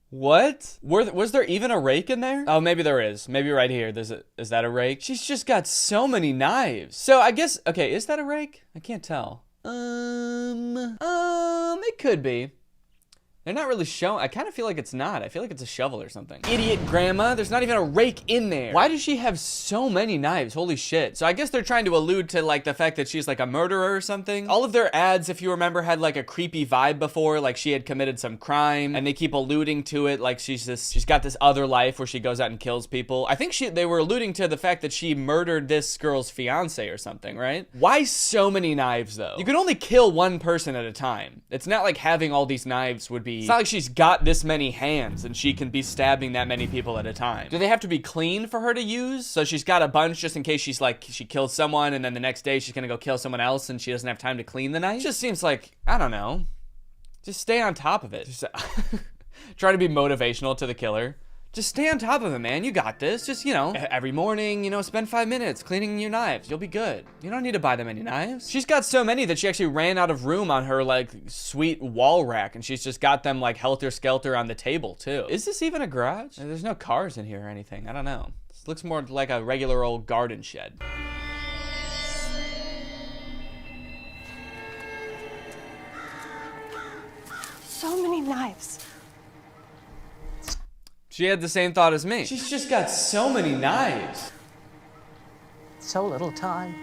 What? Was there even a rake in there? Oh, maybe there is. Maybe right here. Is that a rake? She's just got so many knives. So I guess, okay, is that a rake? I can't tell. It could be. They're not really showing. I kind of feel like it's not. I feel like it's a shovel or something. Idiot grandma. There's not even a rake in there. Why does she have so many knives? Holy shit. So I guess they're trying to allude to like the fact that she's like a murderer or something. All of their ads, if you remember, had like a creepy vibe before, like she had committed some crime, and they keep alluding to it like she's got this other life where she goes out and kills people. I think they were alluding to the fact that she murdered this girl's fiance or something, right? Why so many knives though? You can only kill one person at a time. It's not like having all these knives would be. It's not like she's got this many hands and she can be stabbing that many people at a time. Do they have to be clean for her to use? So she's got a bunch just in case she kills someone and then the next day she's gonna go kill someone else and she doesn't have time to clean the knife? It just seems like, I don't know. Just stay on top of it. Just try to be motivational to the killer. Just stay on top of it, man. You got this. Just, every morning, spend 5 minutes cleaning your knives. You'll be good. You don't need to buy them any knives. She's got so many that she actually ran out of room on her, sweet wall rack, and she's just got them, helter-skelter on the table, too. Is this even a garage? There's no cars in here or anything. I don't know. This looks more like a regular old garden shed. So many knives. She had the same thought as me. She's just got so many knives. So little time.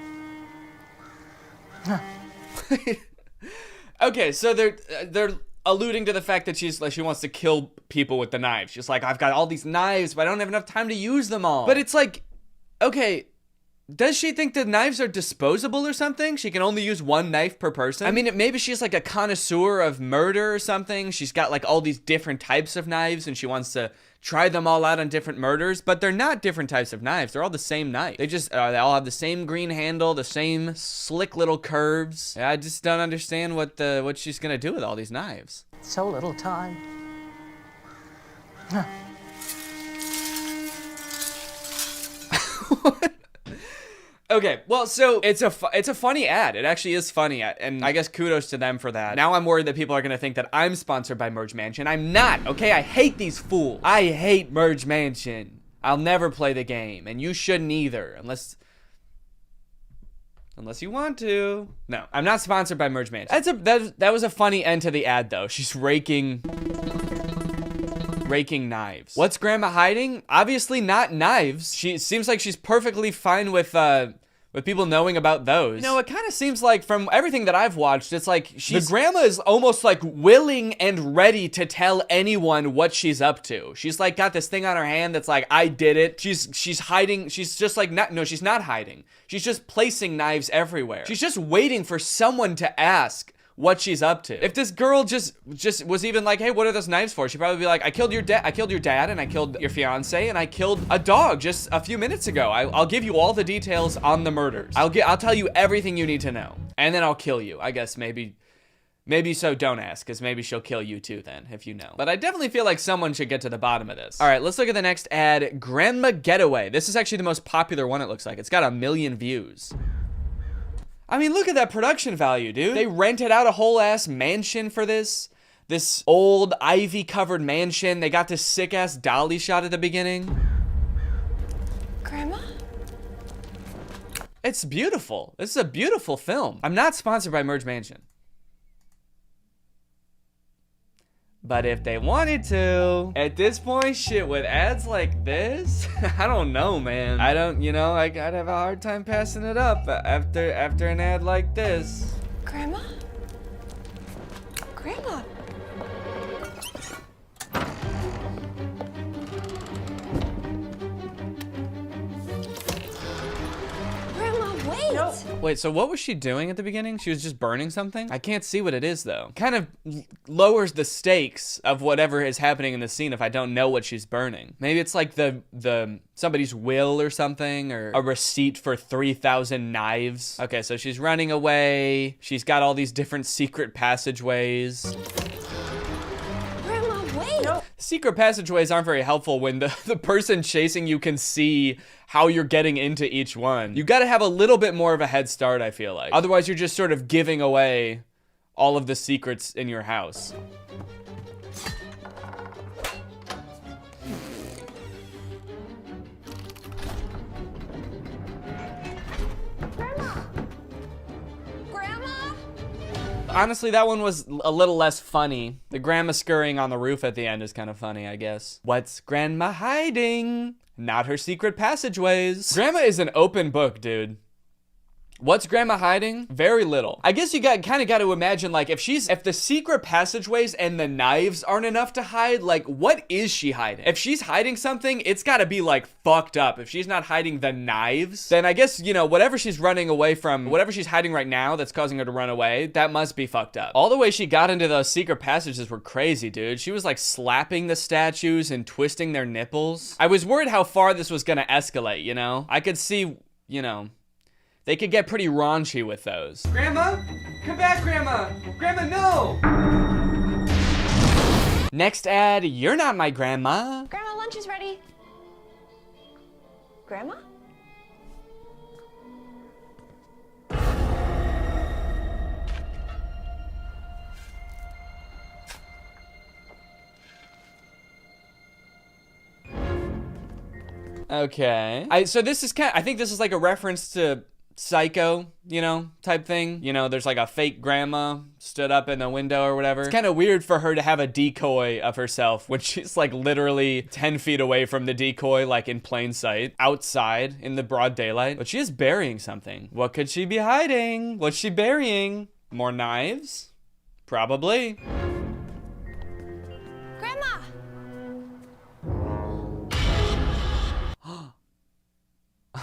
Okay, so they're alluding to the fact that she wants to kill people with the knives. She's like, I've got all these knives, but I don't have enough time to use them all. But it's like, okay, does she think the knives are disposable or something? She can only use one knife per person? I mean, maybe she's like a connoisseur of murder or something. She's got all these different types of knives and she wants to try them all out on different murders, but they're not different types of knives. They're all the same knife. They just, they all have the same green handle, the same slick little curves. I just don't understand what she's gonna do with all these knives. So little time. What? Okay, well, so it's a funny ad. It actually is funny, and I guess kudos to them for that. Now I'm worried that people are gonna think that I'm sponsored by Merge Mansion. I'm not, okay? I hate these fools. I hate Merge Mansion. I'll never play the game, and you shouldn't either, unless you want to. No, I'm not sponsored by Merge Mansion. That was a funny end to the ad, though. She's raking knives. What's Grandma hiding? Obviously not knives. She seems like she's perfectly fine with people knowing about those. You know, it kind of seems like from everything that I've watched, it's like the grandma is almost like willing and ready to tell anyone what she's up to. She's like got this thing on her hand that's like, I did it. She's hiding. She's just like, no, she's not hiding. She's just placing knives everywhere. She's just waiting for someone to ask what she's up to. If this girl just was even like, hey, what are those knives for? She'd probably be like, I killed your dad, and I killed your fiance, and I killed a dog just a few minutes ago. I'll give you all the details on the murders. I'll tell you everything you need to know, and then I'll kill you. I guess maybe so don't ask, because maybe she'll kill you too then, if you know. But I definitely feel like someone should get to the bottom of this. All right, let's look at the next ad, Grandma Getaway. This is actually the most popular one, it looks like. It's got 1 million views. I mean, look at that production value, dude. They rented out a whole ass mansion for this old ivy-covered mansion. They got this sick-ass dolly shot at the beginning. Grandma? It's beautiful. This is a beautiful film. I'm not sponsored by Merge Mansion. But if they wanted to, at this point, shit, with ads like this, I don't know, man. I'd have a hard time passing it up after an ad like this. Grandma? Grandma? Grandma, wait! Nope. Wait, so what was she doing at the beginning? She was just burning something? I can't see what it is, though. Kind of lowers the stakes of whatever is happening in the scene if I don't know what she's burning. Maybe it's like somebody's will or something, or a receipt for 3,000 knives. Okay, so she's running away. She's got all these different secret passageways. Grandma, wait! Nope. Secret passageways aren't very helpful when the person chasing you can see how you're getting into each one. You gotta have a little bit more of a head start, I feel like. Otherwise, you're just sort of giving away all of the secrets in your house. Honestly, that one was a little less funny. The grandma scurrying on the roof at the end is kind of funny, I guess. What's Grandma hiding? Not her secret passageways. Grandma is an open book, dude. What's Grandma hiding? Very little. I guess you kind of got to imagine, like, if the secret passageways and the knives aren't enough to hide, like, what is she hiding? If she's hiding something, it's got to be, like, fucked up. If she's not hiding the knives, then I guess, you know, whatever she's running away from, whatever she's hiding right now that's causing her to run away, that must be fucked up. All the way she got into those secret passages were crazy, dude. She was, like, slapping the statues and twisting their nipples. I was worried how far this was gonna escalate, you know? I could see, you know, they could get pretty raunchy with those. Grandma? Come back, Grandma! Grandma, no! Next ad, you're not my grandma. Grandma, lunch is ready. Grandma? Okay. So this is I think this is like a reference to Psycho, you know, type thing. You know, there's like a fake grandma stood up in the window or whatever. It's kind of weird for her to have a decoy of herself when she's like literally 10 feet away from the decoy, like in plain sight, outside in the broad daylight. But she is burying something. What could she be hiding? What's she burying? More knives? Probably. Grandma!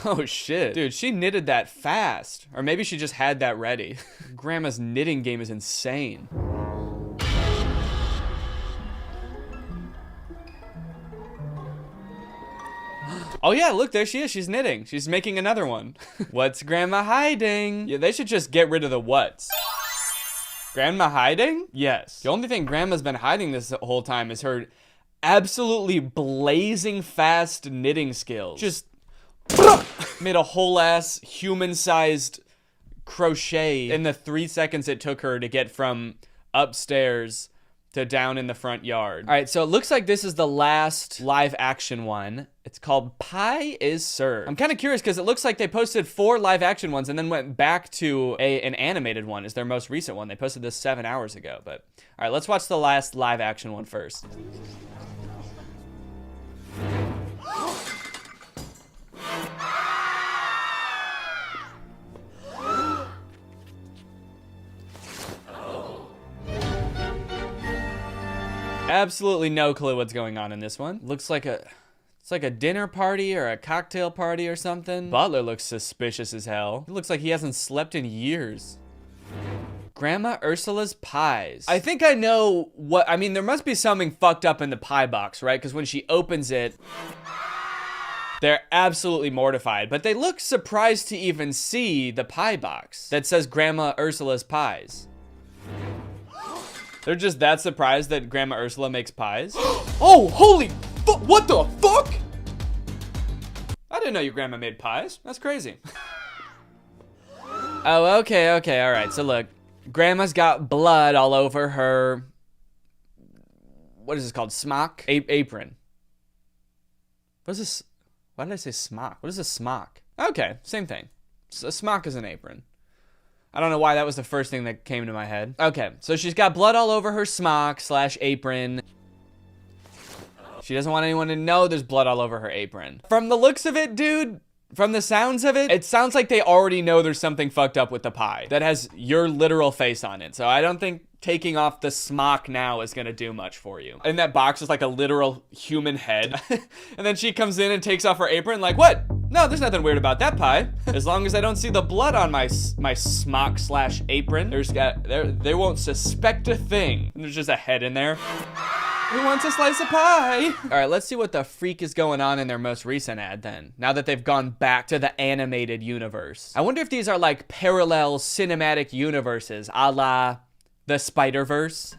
Oh shit. Dude, she knitted that fast. Or maybe she just had that ready. Grandma's knitting game is insane. Oh yeah, look, there she is. She's knitting. She's making another one. What's Grandma hiding? Yeah, they should just get rid of the what's. Grandma hiding? Yes. The only thing Grandma's been hiding this whole time is her absolutely blazing fast knitting skills. Just Made a whole ass human-sized crochet in the 3 seconds it took her to get from upstairs to down in the front yard. All right, so it looks like this is the last live action one. It's called Pie is Served. I'm kind of curious because it looks like they posted 4 live action ones and then went back to an animated one as their most recent one. They posted this 7 hours ago, but all right, let's watch the last live action one first. Absolutely no clue what's going on in this one. Looks like it's like a dinner party or a cocktail party or something. Butler looks suspicious as hell. It looks like he hasn't slept in years. Grandma Ursula's pies. I think I know what, I mean, there must be something fucked up in the pie box, right? Because when she opens it, they're absolutely mortified, but they look surprised to even see the pie box that says Grandma Ursula's pies. They're just that surprised that Grandma Ursula makes pies. Oh, holy fuck, what the fuck? I didn't know your grandma made pies. That's crazy. Oh, okay, all right. So look, Grandma's got blood all over her, what is this called? Smock? Apron. What's this? Why did I say smock? What is a smock? Okay, same thing. A smock is an apron. I don't know why that was the first thing that came to my head. Okay, so she's got blood all over her smock / apron. She doesn't want anyone to know there's blood all over her apron. From the looks of it, dude, from the sounds of it, it sounds like they already know there's something fucked up with the pie that has your literal face on it. So I don't think taking off the smock now is gonna do much for you. And that box is like a literal human head. And then she comes in and takes off her apron like, what? No, there's nothing weird about that pie. As long as I don't see the blood on my smock / apron, they won't suspect a thing. And there's just a head in there. Who wants a slice of pie? All right, let's see what the freak is going on in their most recent ad then, now that they've gone back to the animated universe. I wonder if these are like parallel cinematic universes, a la the Spider-Verse.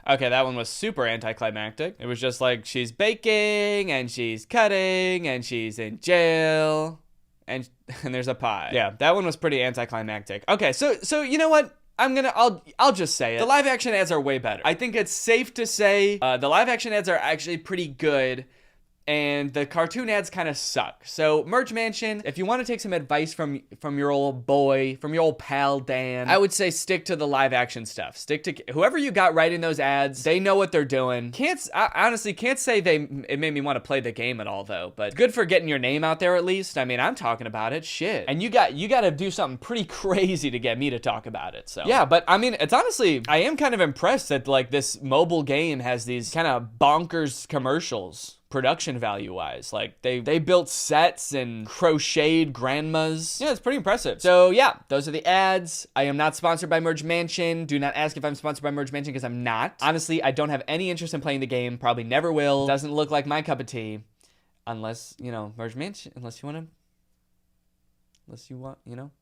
Okay, that one was super anticlimactic. It was just like she's baking and she's cutting and she's in jail and there's a pie. Yeah, that one was pretty anticlimactic. Okay, so you know what? I'll just say it. The live action ads are way better. I think it's safe to say the live action ads are actually pretty good. And the cartoon ads kind of suck. So Merch Mansion, if you want to take some advice from your old boy, from your old pal Dan, I would say stick to the live action stuff. Stick to whoever you got writing those ads. They know what they're doing. I honestly can't say it made me want to play the game at all though. But good for getting your name out there at least. I mean, I'm talking about it. Shit. And you got to do something pretty crazy to get me to talk about it. So yeah, but I mean, it's honestly, I am kind of impressed that like this mobile game has these kind of bonkers commercials. Production value wise, like they built sets and crocheted grandmas. Yeah, it's pretty impressive. So yeah, those are the ads. I am not sponsored by Merge Mansion. Do not ask if I'm sponsored by Merge Mansion because I'm not. Honestly, I don't have any interest in playing the game. Probably never will. Doesn't look like my cup of tea, unless you know Merge Mansion. Unless you want, you know.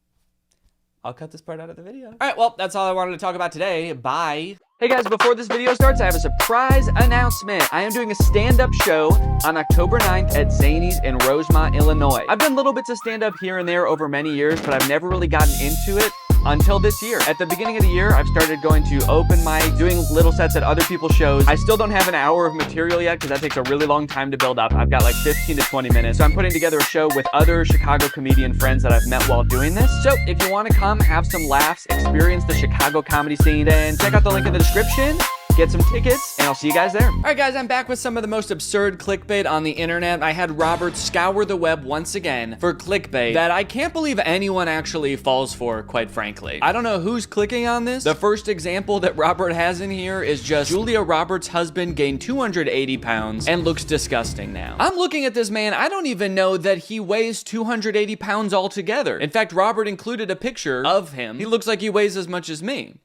I'll cut this part out of the video. All right, well, that's all I wanted to talk about today. Bye. Hey guys, before this video starts, I have a surprise announcement. I am doing a stand-up show on October 9th at Zany's in Rosemont, Illinois. I've done little bits of stand-up here and there over many years, but I've never really gotten into it until this year. At the beginning of the year, I've started going to open mic, doing little sets at other people's shows. I still don't have an hour of material yet because that takes a really long time to build up. I've got like 15 to 20 minutes. So I'm putting together a show with other Chicago comedian friends that I've met while doing this. So if you want to come, have some laughs, experience the Chicago comedy scene, then check out the link in the description. Get some tickets, and I'll see you guys there. All right, guys, I'm back with some of the most absurd clickbait on the internet. I had Robert scour the web once again for clickbait that I can't believe anyone actually falls for, quite frankly. I don't know who's clicking on this. The first example that Robert has in here is just Julia Roberts' husband gained 280 pounds and looks disgusting now. I'm looking at this man. I don't even know that he weighs 280 pounds altogether. In fact, Robert included a picture of him. He looks like he weighs as much as me.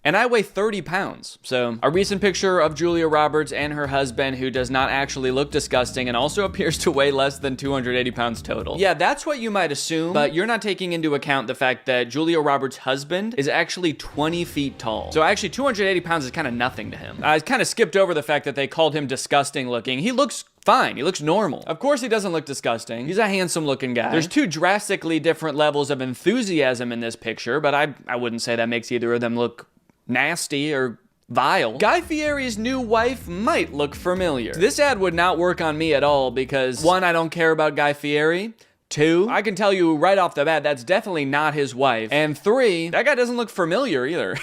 and I weigh 30 pounds. So a recent picture of Julia Roberts and her husband, who does not actually look disgusting and also appears to weigh less than 280 pounds total. Yeah, that's what you might assume, but you're not taking into account the fact that Julia Roberts' husband is actually 20 feet tall. So actually 280 pounds is kind of nothing to him. I kind of skipped over the fact that they called him disgusting looking. He looks fine. He looks normal. Of course he doesn't look disgusting. He's a handsome looking guy. There's two drastically different levels of enthusiasm in this picture, but I wouldn't say that makes either of them look nasty or vile. Guy Fieri's new wife might look familiar. This ad would not work on me at all because 1, I don't care about Guy Fieri. 2, I can tell you right off the bat, that's definitely not his wife. And 3, that guy doesn't look familiar either.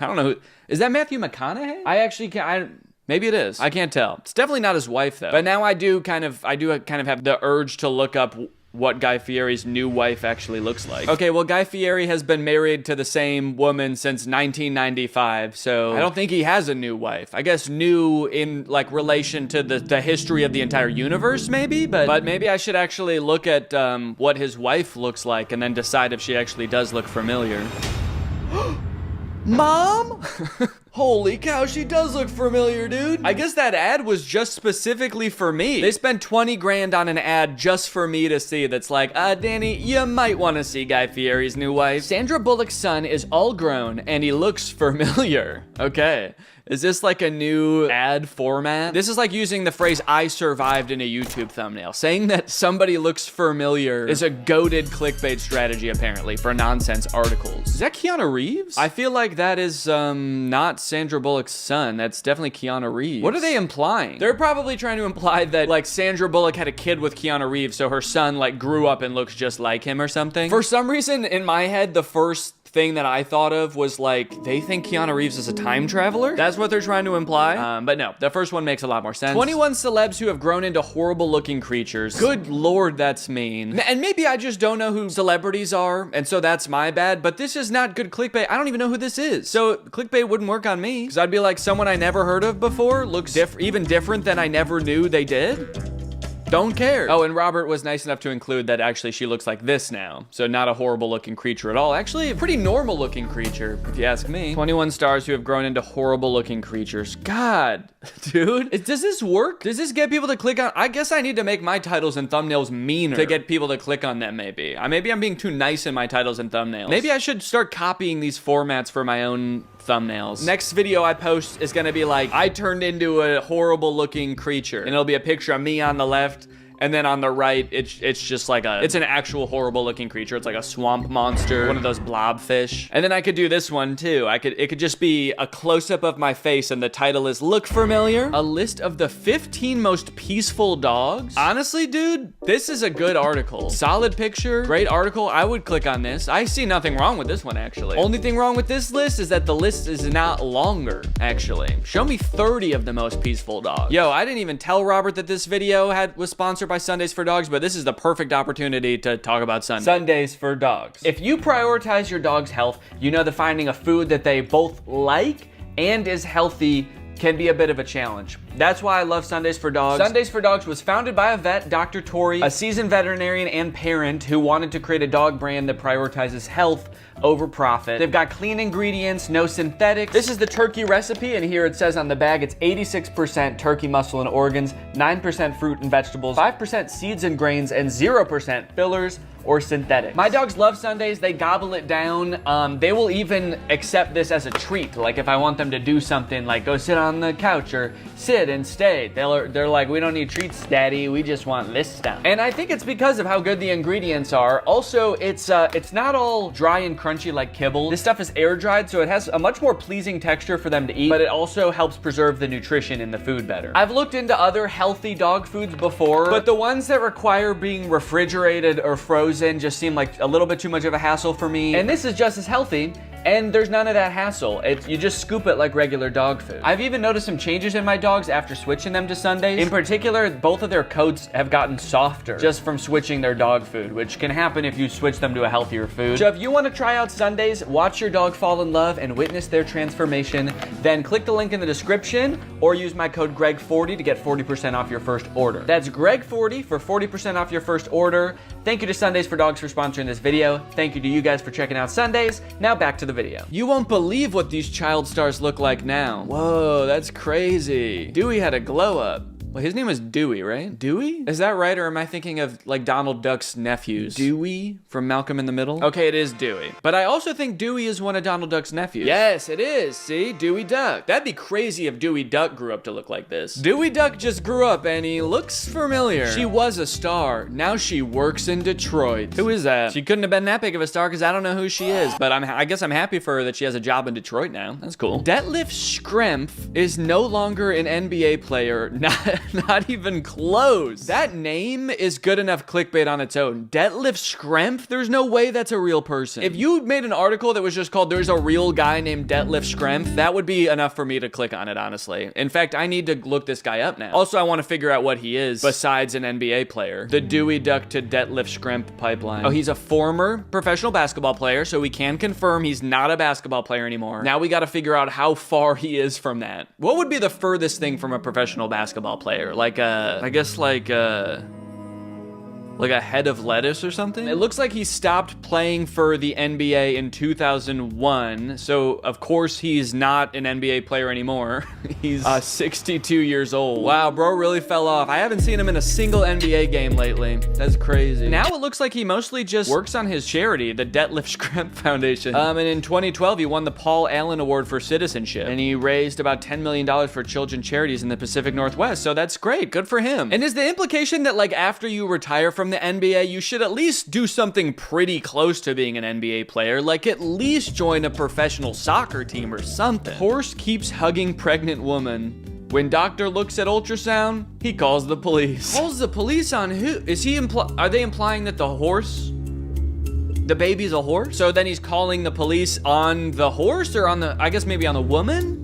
I don't know. Is that Matthew McConaughey? I actually can't, maybe it is. I can't tell. It's definitely not his wife though. But now I do kind of have the urge to look up what Guy Fieri's new wife actually looks like. Okay, well, Guy Fieri has been married to the same woman since 1995, so I don't think he has a new wife. I guess new in like relation to the history of the entire universe, maybe? But maybe I should actually look at what his wife looks like and then decide if she actually does look familiar. Mom? Holy cow, she does look familiar, dude. I guess that ad was just specifically for me. They spent 20 grand on an ad just for me to see that's like, Danny, you might want to see Guy Fieri's new wife. Sandra Bullock's son is all grown and he looks familiar. Okay. Is this like a new ad format? This is like using the phrase "I survived" in a YouTube thumbnail. Saying that somebody looks familiar is a goated clickbait strategy, apparently, for nonsense articles. Is that Keanu Reeves? I feel like that is not Sandra Bullock's son. That's definitely Keanu Reeves. What are they implying? They're probably trying to imply that like Sandra Bullock had a kid with Keanu Reeves, so her son like grew up and looks just like him or something. For some reason, in my head, the first thing that I thought of was like, they think Keanu Reeves is a time traveler? That's what they're trying to imply. But no, the first one makes a lot more sense. 21 celebs who have grown into horrible looking creatures. Good Lord, that's mean. And maybe I just don't know who celebrities are, and so that's my bad, but this is not good clickbait. I don't even know who this is. So clickbait wouldn't work on me, because I'd be like, someone I never heard of before looks even different than I never knew they did. Don't care. Oh, and Robert was nice enough to include that actually she looks like this now. So not a horrible looking creature at all. Actually, a pretty normal looking creature, if you ask me. 21 stars who have grown into horrible looking creatures. God, dude. Does this work? Does this get people to click on? I guess I need to make my titles and thumbnails meaner to get people to click on them, maybe. Maybe I'm being too nice in my titles and thumbnails. Maybe I should start copying these formats for my own thumbnails. Next video I post is gonna be like, I turned into a horrible looking creature. And it'll be a picture of me on the left, and then on the right, it's just like it's an actual horrible looking creature. It's like a swamp monster, one of those blobfish. And then I could do this one too. It could just be a close-up of my face and the title is Look Familiar? A list of the 15 most peaceful dogs. Honestly, dude, this is a good article. Solid picture, great article. I would click on this. I see nothing wrong with this one, actually. Only thing wrong with this list is that the list is not longer, actually. Show me 30 of the most peaceful dogs. Yo, I didn't even tell Robert that this video was sponsored by Sundays for Dogs, but this is the perfect opportunity to talk about Sundays. Sundays for Dogs. If you prioritize your dog's health, you know that finding a food that they both like and is healthy can be a bit of a challenge. That's why I love Sundays for Dogs. Sundays for Dogs was founded by a vet, Dr. Tori, a seasoned veterinarian and parent who wanted to create a dog brand that prioritizes health over profit. They've got clean ingredients, no synthetics. This is the turkey recipe, and here it says on the bag it's 86% turkey muscle and organs, 9% fruit and vegetables, 5% seeds and grains, and 0% fillers or synthetic. My dogs love Sundays. They gobble it down. They will even accept this as a treat. Like if I want them to do something like go sit on the couch or sit and stay, they're like, we don't need treats, Daddy. We just want this stuff. And I think it's because of how good the ingredients are. Also, it's not all dry and crunchy like kibble. This stuff is air dried, so it has a much more pleasing texture for them to eat, but it also helps preserve the nutrition in the food better. I've looked into other healthy dog foods before, but the ones that require being refrigerated or frozen just seem like a little bit too much of a hassle for me. And this is just as healthy, and there's none of that hassle. You just scoop it like regular dog food. I've even noticed some changes in my dogs after switching them to Sundays. In particular, both of their coats have gotten softer just from switching their dog food, which can happen if you switch them to a healthier food. So if you want to try out Sundays, watch your dog fall in love and witness their transformation, then click the link in the description or use my code GREG40 to get 40% off your first order. That's GREG40 for 40% off your first order. Thank you to Sundays for Dogs for sponsoring this video. Thank you to you guys for checking out Sundays. Now back to the video. You won't believe what these child stars look like now. Whoa, that's crazy. Dewey had a glow up. Well, his name was Dewey, right? Dewey? Is that right, or am I thinking of like Donald Duck's nephews? Dewey from Malcolm in the Middle? Okay, it is Dewey. But I also think Dewey is one of Donald Duck's nephews. Yes, it is. See? Dewey Duck. That'd be crazy if Dewey Duck grew up to look like this. Dewey Duck just grew up and he looks familiar. She was a star. Now she works in Detroit. Who is that? She couldn't have been that big of a star because I don't know who she is. But I guess I'm happy for her that she has a job in Detroit now. That's cool. Detlef Schrempf is no longer an NBA player. Not even close. That name is good enough clickbait on its own. Detlef Schrempf? There's no way that's a real person. If you made an article that was just called "There's a real guy named Detlef Schrempf," that would be enough for me to click on it, honestly. In fact, I need to look this guy up now. Also, I want to figure out what he is besides an NBA player. The Dewey Duck to Detlef Schrempf pipeline. Oh, he's a former professional basketball player, so we can confirm he's not a basketball player anymore. Now we got to figure out how far he is from that. What would be the furthest thing from a professional basketball player? I guess like a head of lettuce or something? It looks like he stopped playing for the NBA in 2001, so of course he's not an NBA player anymore. He's 62 years old. Wow, bro really fell off. I haven't seen him in a single NBA game lately. That's crazy. Now it looks like he mostly just works on his charity, the Detlef Schrempf Foundation. And in 2012, he won the Paul Allen Award for Citizenship, and he raised about $10 million for children charities in the Pacific Northwest, so that's great. Good for him. And is the implication that like after you retire from the NBA, you should at least do something pretty close to being an NBA player, like at least join a professional soccer team or something? Horse keeps hugging pregnant woman. When doctor looks at ultrasound, he calls the police. Calls the police on who? Is he are they implying that the baby's a horse? So then he's calling the police on the horse, or on the, I guess maybe on the woman?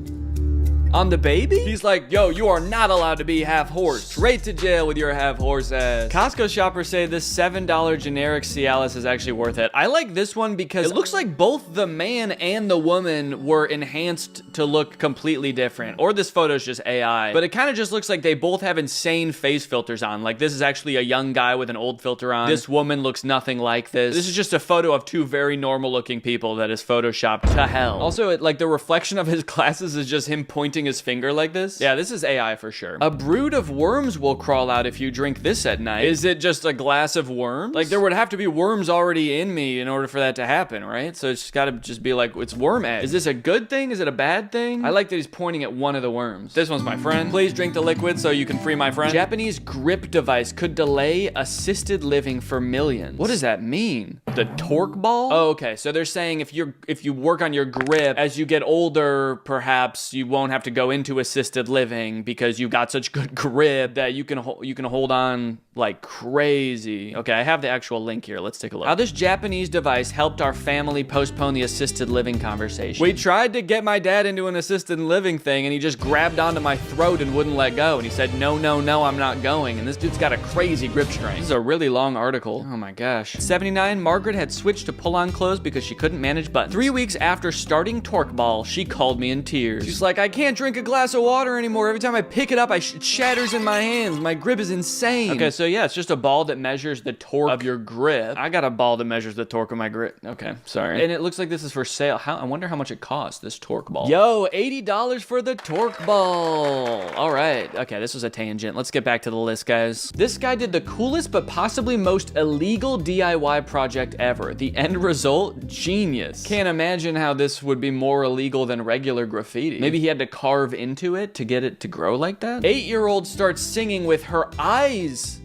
On the baby? He's like, yo, you are not allowed to be half horse. Straight to jail with your half horse ass. Costco shoppers say this $7 generic Cialis is actually worth it. I like this one because it looks like both the man and the woman were enhanced to look completely different. Or this photo's just AI. But it kind of just looks like they both have insane face filters on. Like this is actually a young guy with an old filter on. This woman looks nothing like this. This is just a photo of two very normal looking people that is photoshopped to hell. Also, like the reflection of his glasses is just him pointing his finger like this. Yeah, this is AI for sure. A brood of worms will crawl out if you drink this at night. Is it just a glass of worms? Like there would have to be worms already in me in order for that to happen, right? So it's gotta just be like, it's worm egg. Is this a good thing? Is it a bad thing? I like that he's pointing at one of the worms. This one's my friend. Please drink the liquid so you can free my friend. Japanese grip device could delay assisted living for millions. What does that mean? The torque ball? Oh, okay. So they're saying if you work on your grip, as you get older, perhaps you won't have to go into assisted living because you've got such good grip that you can hold on like crazy. Okay, I have the actual link here. Let's take a look. How this Japanese device helped our family postpone the assisted living conversation. We tried to get my dad into an assisted living thing and he just grabbed onto my throat and wouldn't let go. And he said, no, I'm not going. And this dude's got a crazy grip strength. This is a really long article. Oh my gosh. 79, Margaret had switched to pull-on clothes because she couldn't manage buttons. 3 weeks after starting torque ball, she called me in tears. She's like, I can't drink a glass of water anymore. Every time I pick it up, it shatters in my hands. My grip is insane. Okay, so yeah, it's just a ball that measures the torque of your grip. I got a ball that measures the torque of my grip. Okay, sorry. And it looks like this is for sale. I wonder how much it costs, this torque ball. Yo, $80 for the torque ball. All right, okay, this was a tangent. Let's get back to the list, guys. This guy did the coolest but possibly most illegal DIY project ever. The end result, genius. Can't imagine how this would be more illegal than regular graffiti. Maybe he had to carve into it to get it to grow like that? 8-year-old starts singing with her eyes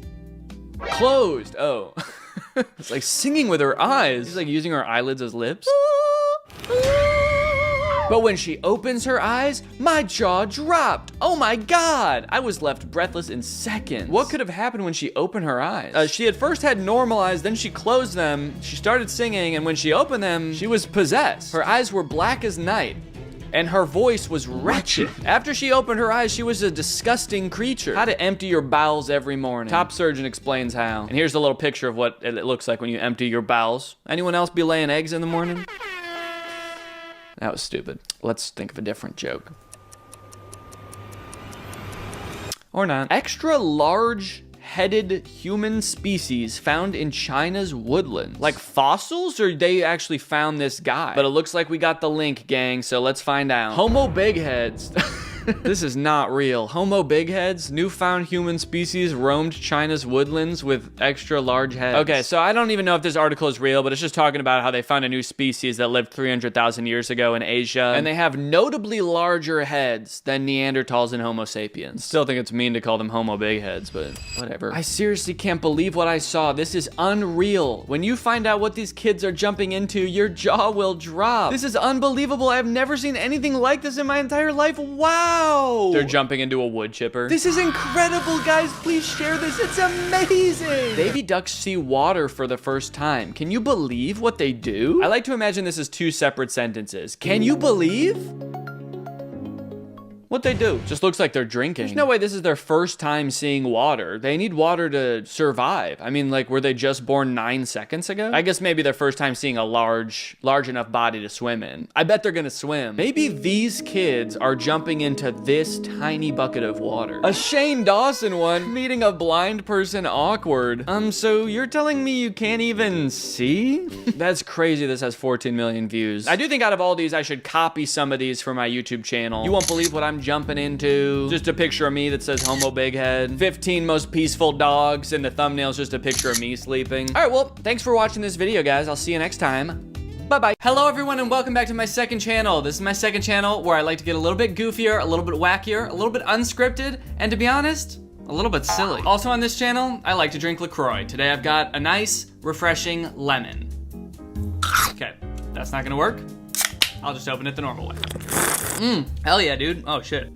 closed. Oh. It's like singing with her eyes. She's like using her eyelids as lips. But when she opens her eyes, my jaw dropped. Oh my God. I was left breathless in seconds. What could have happened when she opened her eyes? She at first had normal eyes, then she closed them. She started singing, and when she opened them, she was possessed. Her eyes were black as night, and her voice was wretched. After she opened her eyes, she was a disgusting creature. How to empty your bowels every morning. Top surgeon explains how. And here's a little picture of what it looks like when you empty your bowels. Anyone else be laying eggs in the morning? That was stupid. Let's think of a different joke. Or not. Extra large headed human species found in China's woodlands. Like fossils, or they actually found this guy? But it looks like we got the link, gang, so let's find out. Homo big heads. This is not real. Homo big heads, newfound human species roamed China's woodlands with extra large heads. Okay, so I don't even know if this article is real, but it's just talking about how they found a new species that lived 300,000 years ago in Asia, and they have notably larger heads than Neanderthals and Homo sapiens. Still think it's mean to call them Homo big heads, but whatever. I seriously can't believe what I saw. This is unreal. When you find out what these kids are jumping into, your jaw will drop. This is unbelievable. I've never seen anything like this in my entire life. Wow. They're jumping into a wood chipper. This is incredible, guys. Please share this. It's amazing. Baby ducks see water for the first time. Can you believe what they do? I like to imagine this as two separate sentences. Can you believe what they do? Just looks like they're drinking. There's no way this is their first time seeing water. They need water to survive. I mean, like, were they just born 9 seconds ago? I guess maybe their first time seeing a large enough body to swim in. I bet they're gonna swim. Maybe these kids are jumping into this tiny bucket of water. A Shane Dawson one, meeting a blind person awkward. So you're telling me you can't even see? That's crazy. This has 14 million views. I do think out of all these, I should copy some of these for my YouTube channel. You won't believe what I'm jumping into. Just a picture of me that says Homo Big Head. 15 most peaceful dogs, and the thumbnail's just a picture of me sleeping. All right, well, thanks for watching this video, guys. I'll see you next time. Bye-bye. Hello, everyone, and welcome back to my second channel. This is my second channel where I like to get a little bit goofier, a little bit wackier, a little bit unscripted, and to be honest, a little bit silly. Also on this channel, I like to drink LaCroix. Today I've got a nice, refreshing lemon. Okay, that's not gonna work. I'll just open it the normal way. Hell yeah, dude. Oh shit.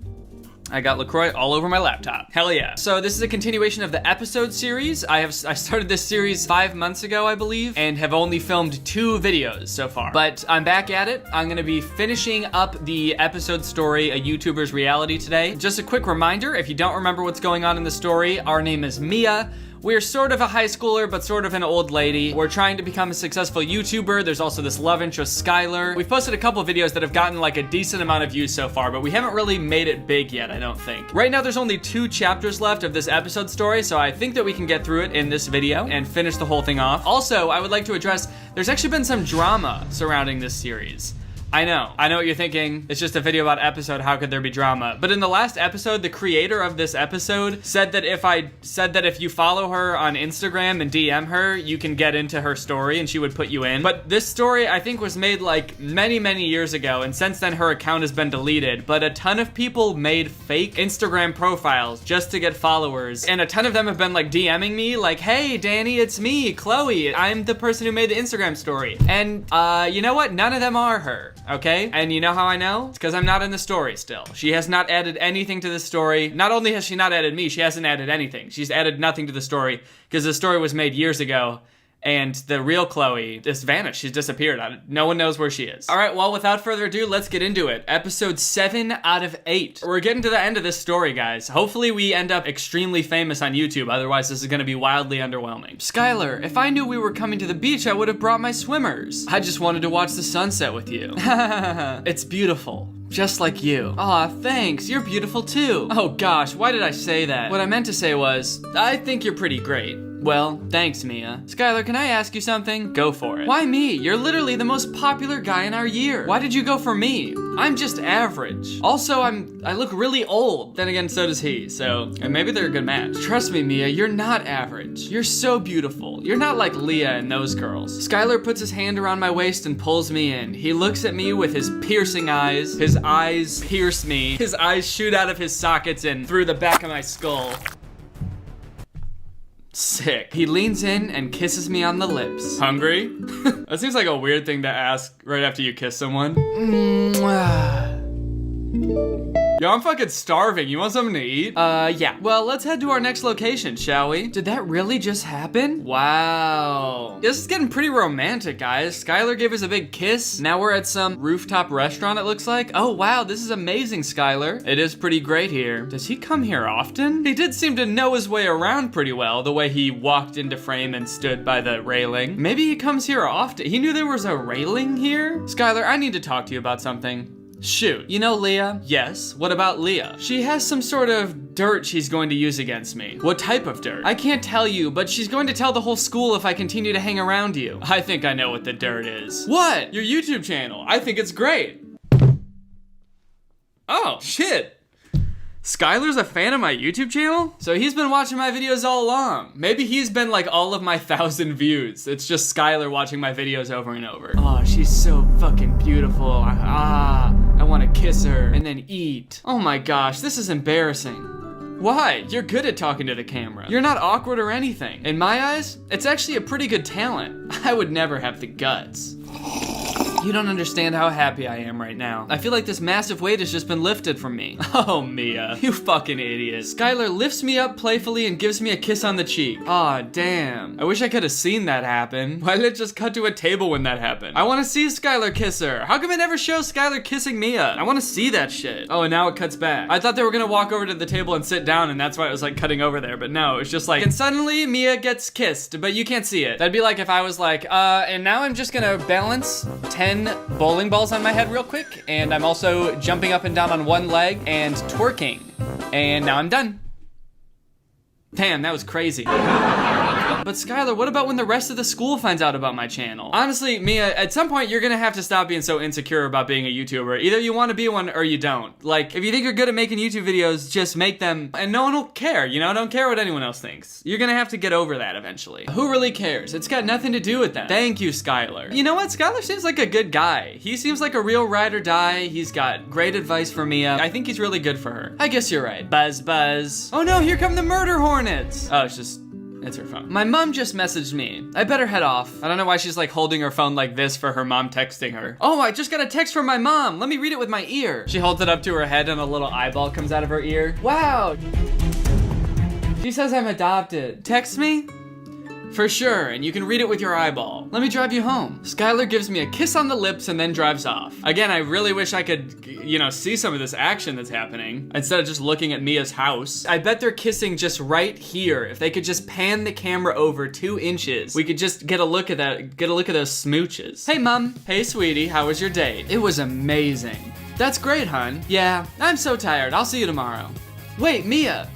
I got LaCroix all over my laptop. Hell yeah. So this is a continuation of the episode series. I started this series 5 months ago, I believe, and have only filmed 2 videos so far. But I'm back at it. I'm gonna be finishing up the episode story, A YouTuber's Reality, today. Just a quick reminder, if you don't remember what's going on in the story, our name is Mia. We're sort of a high schooler, but sort of an old lady. We're trying to become a successful YouTuber. There's also this love interest, Skylar. We've posted a couple videos that have gotten like a decent amount of views so far, but we haven't really made it big yet, I don't think. Right now, there's only 2 chapters left of this episode story, so I think that we can get through it in this video and finish the whole thing off. Also, I would like to address, there's actually been some drama surrounding this series. I know what you're thinking. It's just a video about episode, how could there be drama? But in the last episode, the creator of this episode said that if you follow her on Instagram and DM her, you can get into her story and she would put you in. But this story, I think, was made like many, many years ago, and since then her account has been deleted. But a ton of people made fake Instagram profiles just to get followers, and a ton of them have been like DMing me like, hey, Danny, it's me, Chloe. I'm the person who made the Instagram story. And you know what? None of them are her. Okay? And you know how I know? It's because I'm not in the story still. She has not added anything to the story. Not only has she not added me, she hasn't added anything. She's added nothing to the story because the story was made years ago, and the real Chloe just vanished. She's disappeared. No one knows where she is. All right, well, without further ado, let's get into it. Episode 7 out of 8. We're getting to the end of this story, guys. Hopefully we end up extremely famous on YouTube. Otherwise, this is gonna be wildly underwhelming. Skylar, if I knew we were coming to the beach, I would have brought my swimmers. I just wanted to watch the sunset with you. It's beautiful. Just like you. Aw, thanks. You're beautiful too. Oh gosh, why did I say that? What I meant to say was, I think you're pretty great. Well, thanks, Mia. Skylar, can I ask you something? Go for it. Why me? You're literally the most popular guy in our year. Why did you go for me? I'm just average. Also, I look really old. Then again, so does he, so and maybe they're a good match. Trust me, Mia, you're not average. You're so beautiful. You're not like Leah and those girls. Skylar puts his hand around my waist and pulls me in. He looks at me with his piercing eyes. His eyes pierce me. His eyes shoot out of his sockets and through the back of my skull. Sick. He leans in and kisses me on the lips. Hungry? That seems like a weird thing to ask right after you kiss someone. Yo, I'm fucking starving. You want something to eat? Yeah. Well, let's head to our next location, shall we? Did that really just happen? Wow. This is getting pretty romantic, guys. Skylar gave us a big kiss. Now we're at some rooftop restaurant, it looks like. Oh, wow, this is amazing, Skylar. It is pretty great here. Does he come here often? He did seem to know his way around pretty well, the way he walked into frame and stood by the railing. Maybe he comes here often. He knew there was a railing here? Skylar, I need to talk to you about something. Shoot, you know Leah? Yes, what about Leah? She has some sort of dirt she's going to use against me. What type of dirt? I can't tell you, but she's going to tell the whole school if I continue to hang around you. I think I know what the dirt is. What? Your YouTube channel. I think it's great. Oh, shit. Skylar's a fan of my YouTube channel? So he's been watching my videos all along. Maybe he's been like all of my 1,000 views. It's just Skylar watching my videos over and over. Oh, she's so fucking beautiful. I want to kiss her and then eat. Oh my gosh, this is embarrassing. Why? You're good at talking to the camera. You're not awkward or anything. In my eyes, it's actually a pretty good talent. I would never have the guts. You don't understand how happy I am right now. I feel like this massive weight has just been lifted from me. Oh, Mia, you fucking idiot. Skylar lifts me up playfully and gives me a kiss on the cheek. Aw, damn. I wish I could have seen that happen. Why did it just cut to a table when that happened? I want to see Skylar kiss her. How come it never shows Skylar kissing Mia? I want to see that shit. Oh, and now it cuts back. I thought they were gonna walk over to the table and sit down, and that's why it was like cutting over there, but no, it's just like, and suddenly Mia gets kissed, but you can't see it. That'd be like if I was like, and now I'm just gonna balance 10 bowling balls on my head real quick, and I'm also jumping up and down on one leg and twerking, and now I'm done. Damn, that was crazy. But Skylar, what about when the rest of the school finds out about my channel? Honestly, Mia, at some point you're gonna have to stop being so insecure about being a YouTuber. Either you want to be one or you don't. Like, if you think you're good at making YouTube videos, just make them and no one will care, you know? Don't care what anyone else thinks. You're gonna have to get over that eventually. Who really cares? It's got nothing to do with them. Thank you, Skylar. You know what? Skylar seems like a good guy. He seems like a real ride or die. He's got great advice for Mia. I think he's really good for her. I guess you're right. Buzz, buzz. Oh no, here come the murder hornets. Oh, it's her phone. My mom just messaged me. I better head off. I don't know why she's like holding her phone like this for her mom texting her. Oh, I just got a text from my mom. Let me read it with my ear. She holds it up to her head and a little eyeball comes out of her ear. Wow. She says I'm adopted. Text me? For sure, and you can read it with your eyeball. Let me drive you home. Skylar gives me a kiss on the lips and then drives off. Again, I really wish I could, you know, see some of this action that's happening instead of just looking at Mia's house. I bet they're kissing just right here. If they could just pan the camera over 2 inches, we could just get a look at that, get a look at those smooches. Hey, Mom. Hey, sweetie, how was your date? It was amazing. That's great, hon. Yeah, I'm so tired. I'll see you tomorrow. Wait, Mia.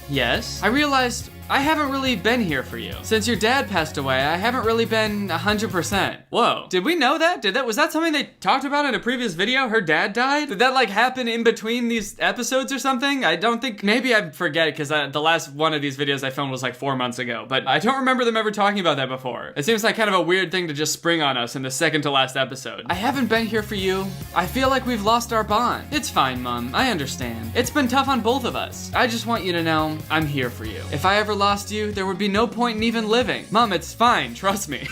Yes? I realized I haven't really been here for you. Since your dad passed away, I haven't really been 100%. Whoa, did we know that? Was that something they talked about in a previous video? Her dad died? Did that like happen in between these episodes or something? I don't think, maybe I forget because the last one of these videos I filmed was like 4 months ago, but I don't remember them ever talking about that before. It seems like kind of a weird thing to just spring on us in the second to last episode. I haven't been here for you. I feel like we've lost our bond. It's fine, Mom, I understand. It's been tough on both of us. I just want you to know I'm here for you. If I ever lost you, there would be no point in even living. Mom, it's fine, trust me.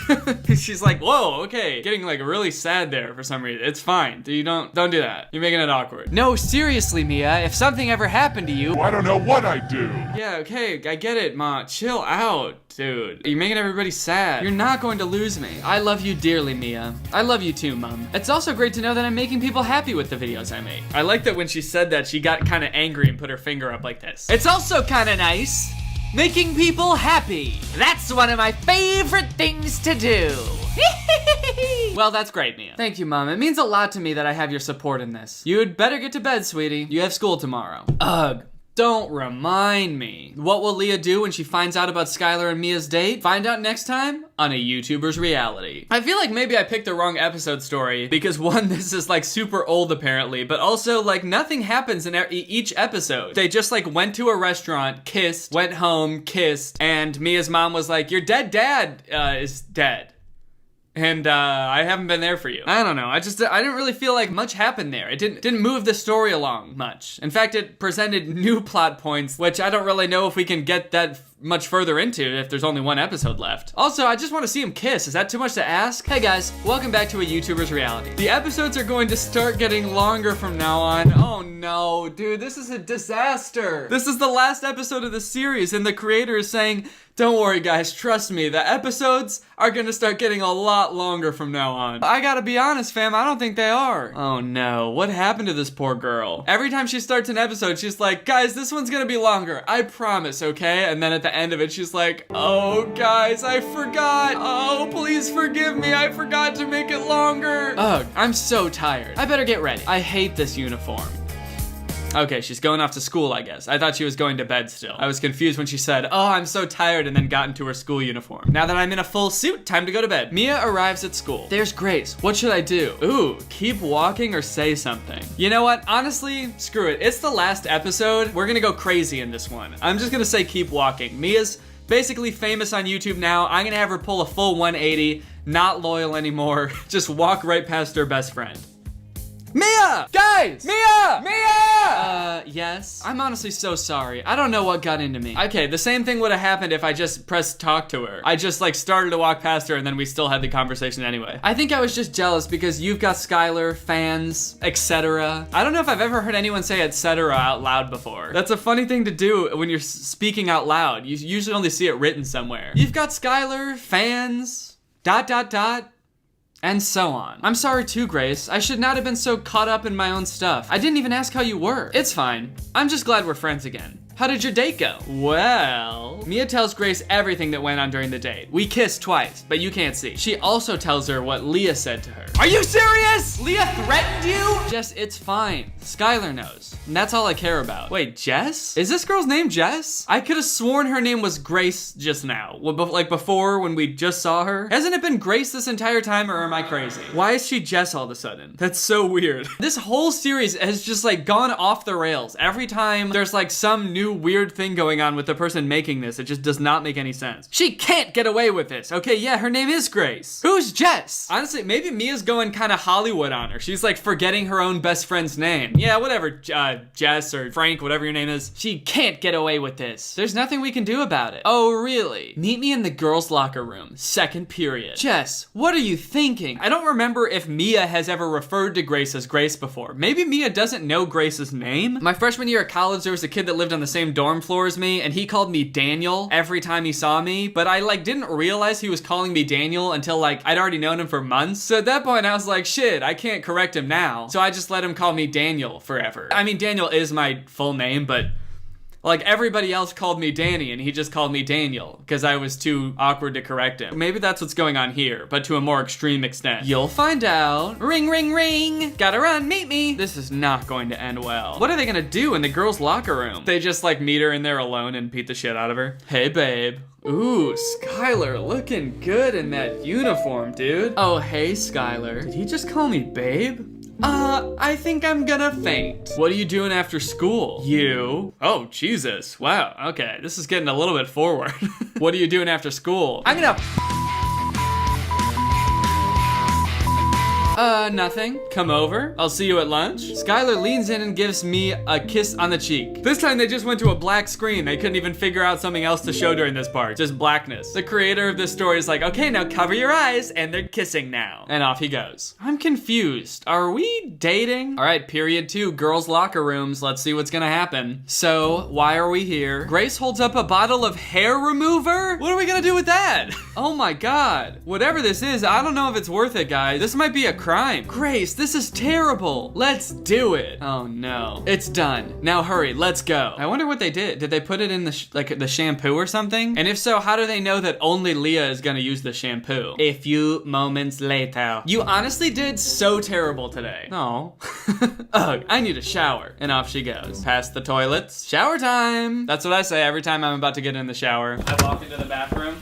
She's like, whoa, okay. Getting like really sad there for some reason. It's fine. Don't do that. You're making it awkward. No, seriously, Mia, if something ever happened to you, I don't know what I'd do. Yeah, okay, I get it, Ma. Chill out, dude. You're making everybody sad. You're not going to lose me. I love you dearly, Mia. I love you too, Mom. It's also great to know that I'm making people happy with the videos I make. I like that when she said that, she got kind of angry and put her finger up like this. It's also kind of nice making people happy. That's one of my favorite things to do. Well, that's great, Mia. Thank you, Mom. It means a lot to me that I have your support in this. You'd better get to bed, sweetie. You have school tomorrow. Ugh. Don't remind me. What will Leah do when she finds out about Skylar and Mia's date? Find out next time on A YouTuber's Reality. I feel like maybe I picked the wrong episode story because one, this is like super old apparently, but also like nothing happens in each episode. They just like went to a restaurant, kissed, went home, kissed, and Mia's mom was like, your dead dad is dead. And I haven't been there for you. I don't know. I didn't really feel like much happened there. It didn't move the story along much. In fact, it presented new plot points, which I don't really know if we can get that much further into if there's only one episode left. Also, I just want to see him kiss. Is that too much to ask? Hey guys, welcome back to A YouTuber's Reality. The episodes are going to start getting longer from now on. Oh no, dude, this is a disaster. This is the last episode of the series and the creator is saying, don't worry guys, trust me, the episodes are gonna start getting a lot longer from now on. I gotta be honest, fam, I don't think they are. Oh no, what happened to this poor girl? Every time she starts an episode, she's like, guys, this one's gonna be longer, I promise, okay? And then at the the end of it, she's like, oh guys, I forgot. Oh, please forgive me. I forgot to make it longer. Ugh, I'm so tired. I better get ready. I hate this uniform. Okay, she's going off to school, I guess. I thought she was going to bed still. I was confused when she said, oh, I'm so tired, and then got into her school uniform. Now that I'm in a full suit, time to go to bed. Mia arrives at school. There's Grace. What should I do? Ooh, keep walking or say something. You know what? Honestly, screw it. It's the last episode. We're gonna go crazy in this one. I'm just gonna say keep walking. Mia's basically famous on YouTube now. I'm gonna have her pull a full 180, not loyal anymore. Just walk right past her best friend. Mia! Guys! Mia! Mia! Yes? I'm honestly so sorry. I don't know what got into me. Okay, the same thing would have happened if I just pressed talk to her. I just like started to walk past her and then we still had the conversation anyway. I think I was just jealous because you've got Skylar, fans, etc. I don't know if I've ever heard anyone say etc. out loud before. That's a funny thing to do when you're speaking out loud. You usually only see it written somewhere. You've got Skylar, fans, ... and so on. I'm sorry too, Grace. I should not have been so caught up in my own stuff. I didn't even ask how you were. It's fine. I'm just glad we're friends again. How did your date go? Well, Mia tells Grace everything that went on during the date. We kissed twice, but you can't see. She also tells her what Leah said to her. Are you serious? Leah threatened you? Jess, it's fine. Skylar knows. And that's all I care about. Wait, Jess? Is this girl's name Jess? I could have sworn her name was Grace just now. Like before when we just saw her. Hasn't it been Grace this entire time or am I crazy? Why is she Jess all of a sudden? That's so weird. This whole series has just like gone off the rails. Every time there's like some new weird thing going on with the person making this, it just does not make any sense. She can't get away with this. Okay, yeah, her name is Grace. Who's Jess? Honestly, maybe Mia's going kind of Hollywood on her. She's like forgetting her own best friend's name. Yeah, whatever, Jess or Frank, whatever your name is. She can't get away with this. There's nothing we can do about it. Oh, really? Meet me in the girls' locker room, second period. Jess, what are you thinking? I don't remember if Mia has ever referred to Grace as Grace before. Maybe Mia doesn't know Grace's name? My freshman year at college, there was a kid that lived on the same dorm floor as me, and he called me Daniel every time he saw me, but I like didn't realize he was calling me Daniel until like I'd already known him for months. So at that point I was like, shit, I can't correct him now. So I just let him call me Daniel forever. I mean, Daniel is my full name, but like everybody else called me Danny and he just called me Daniel because I was too awkward to correct him. Maybe that's what's going on here, but to a more extreme extent. You'll find out. Ring, ring, ring. Gotta run, meet me. This is not going to end well. What are they gonna do in the girls' locker room? They just like meet her in there alone and beat the shit out of her. Hey, babe. Ooh, Skylar looking good in that uniform, dude. Oh, hey, Skylar. Did he just call me babe? I think I'm gonna faint. What are you doing after school? You? Oh, Jesus. Wow, okay. This is getting a little bit forward. What are you doing after school? I'm gonna... Nothing. Come over. I'll see you at lunch. Skylar leans in and gives me a kiss on the cheek. This time they just went to a black screen. They couldn't even figure out something else to show during this part. Just blackness. The creator of this story is like, okay, now cover your eyes, and they're kissing now. And off he goes. I'm confused. Are we dating? All right, period 2, girls' locker rooms. Let's see what's gonna happen. So, why are we here? Grace holds up a bottle of hair remover? What are we gonna do with that? Oh my God. Whatever this is, I don't know if it's worth it, guys. This might be a crime. Grace, this is terrible. Let's do it. Oh no. It's done. Now hurry, let's go. I wonder what they did. Did they put it in the shampoo or something? And if so, how do they know that only Leah is gonna use the shampoo? A few moments later. You honestly did so terrible today. Oh. Ugh, I need a shower. And off she goes. Past the toilets. Shower time. That's what I say every time I'm about to get in the shower. I walk into the bathroom.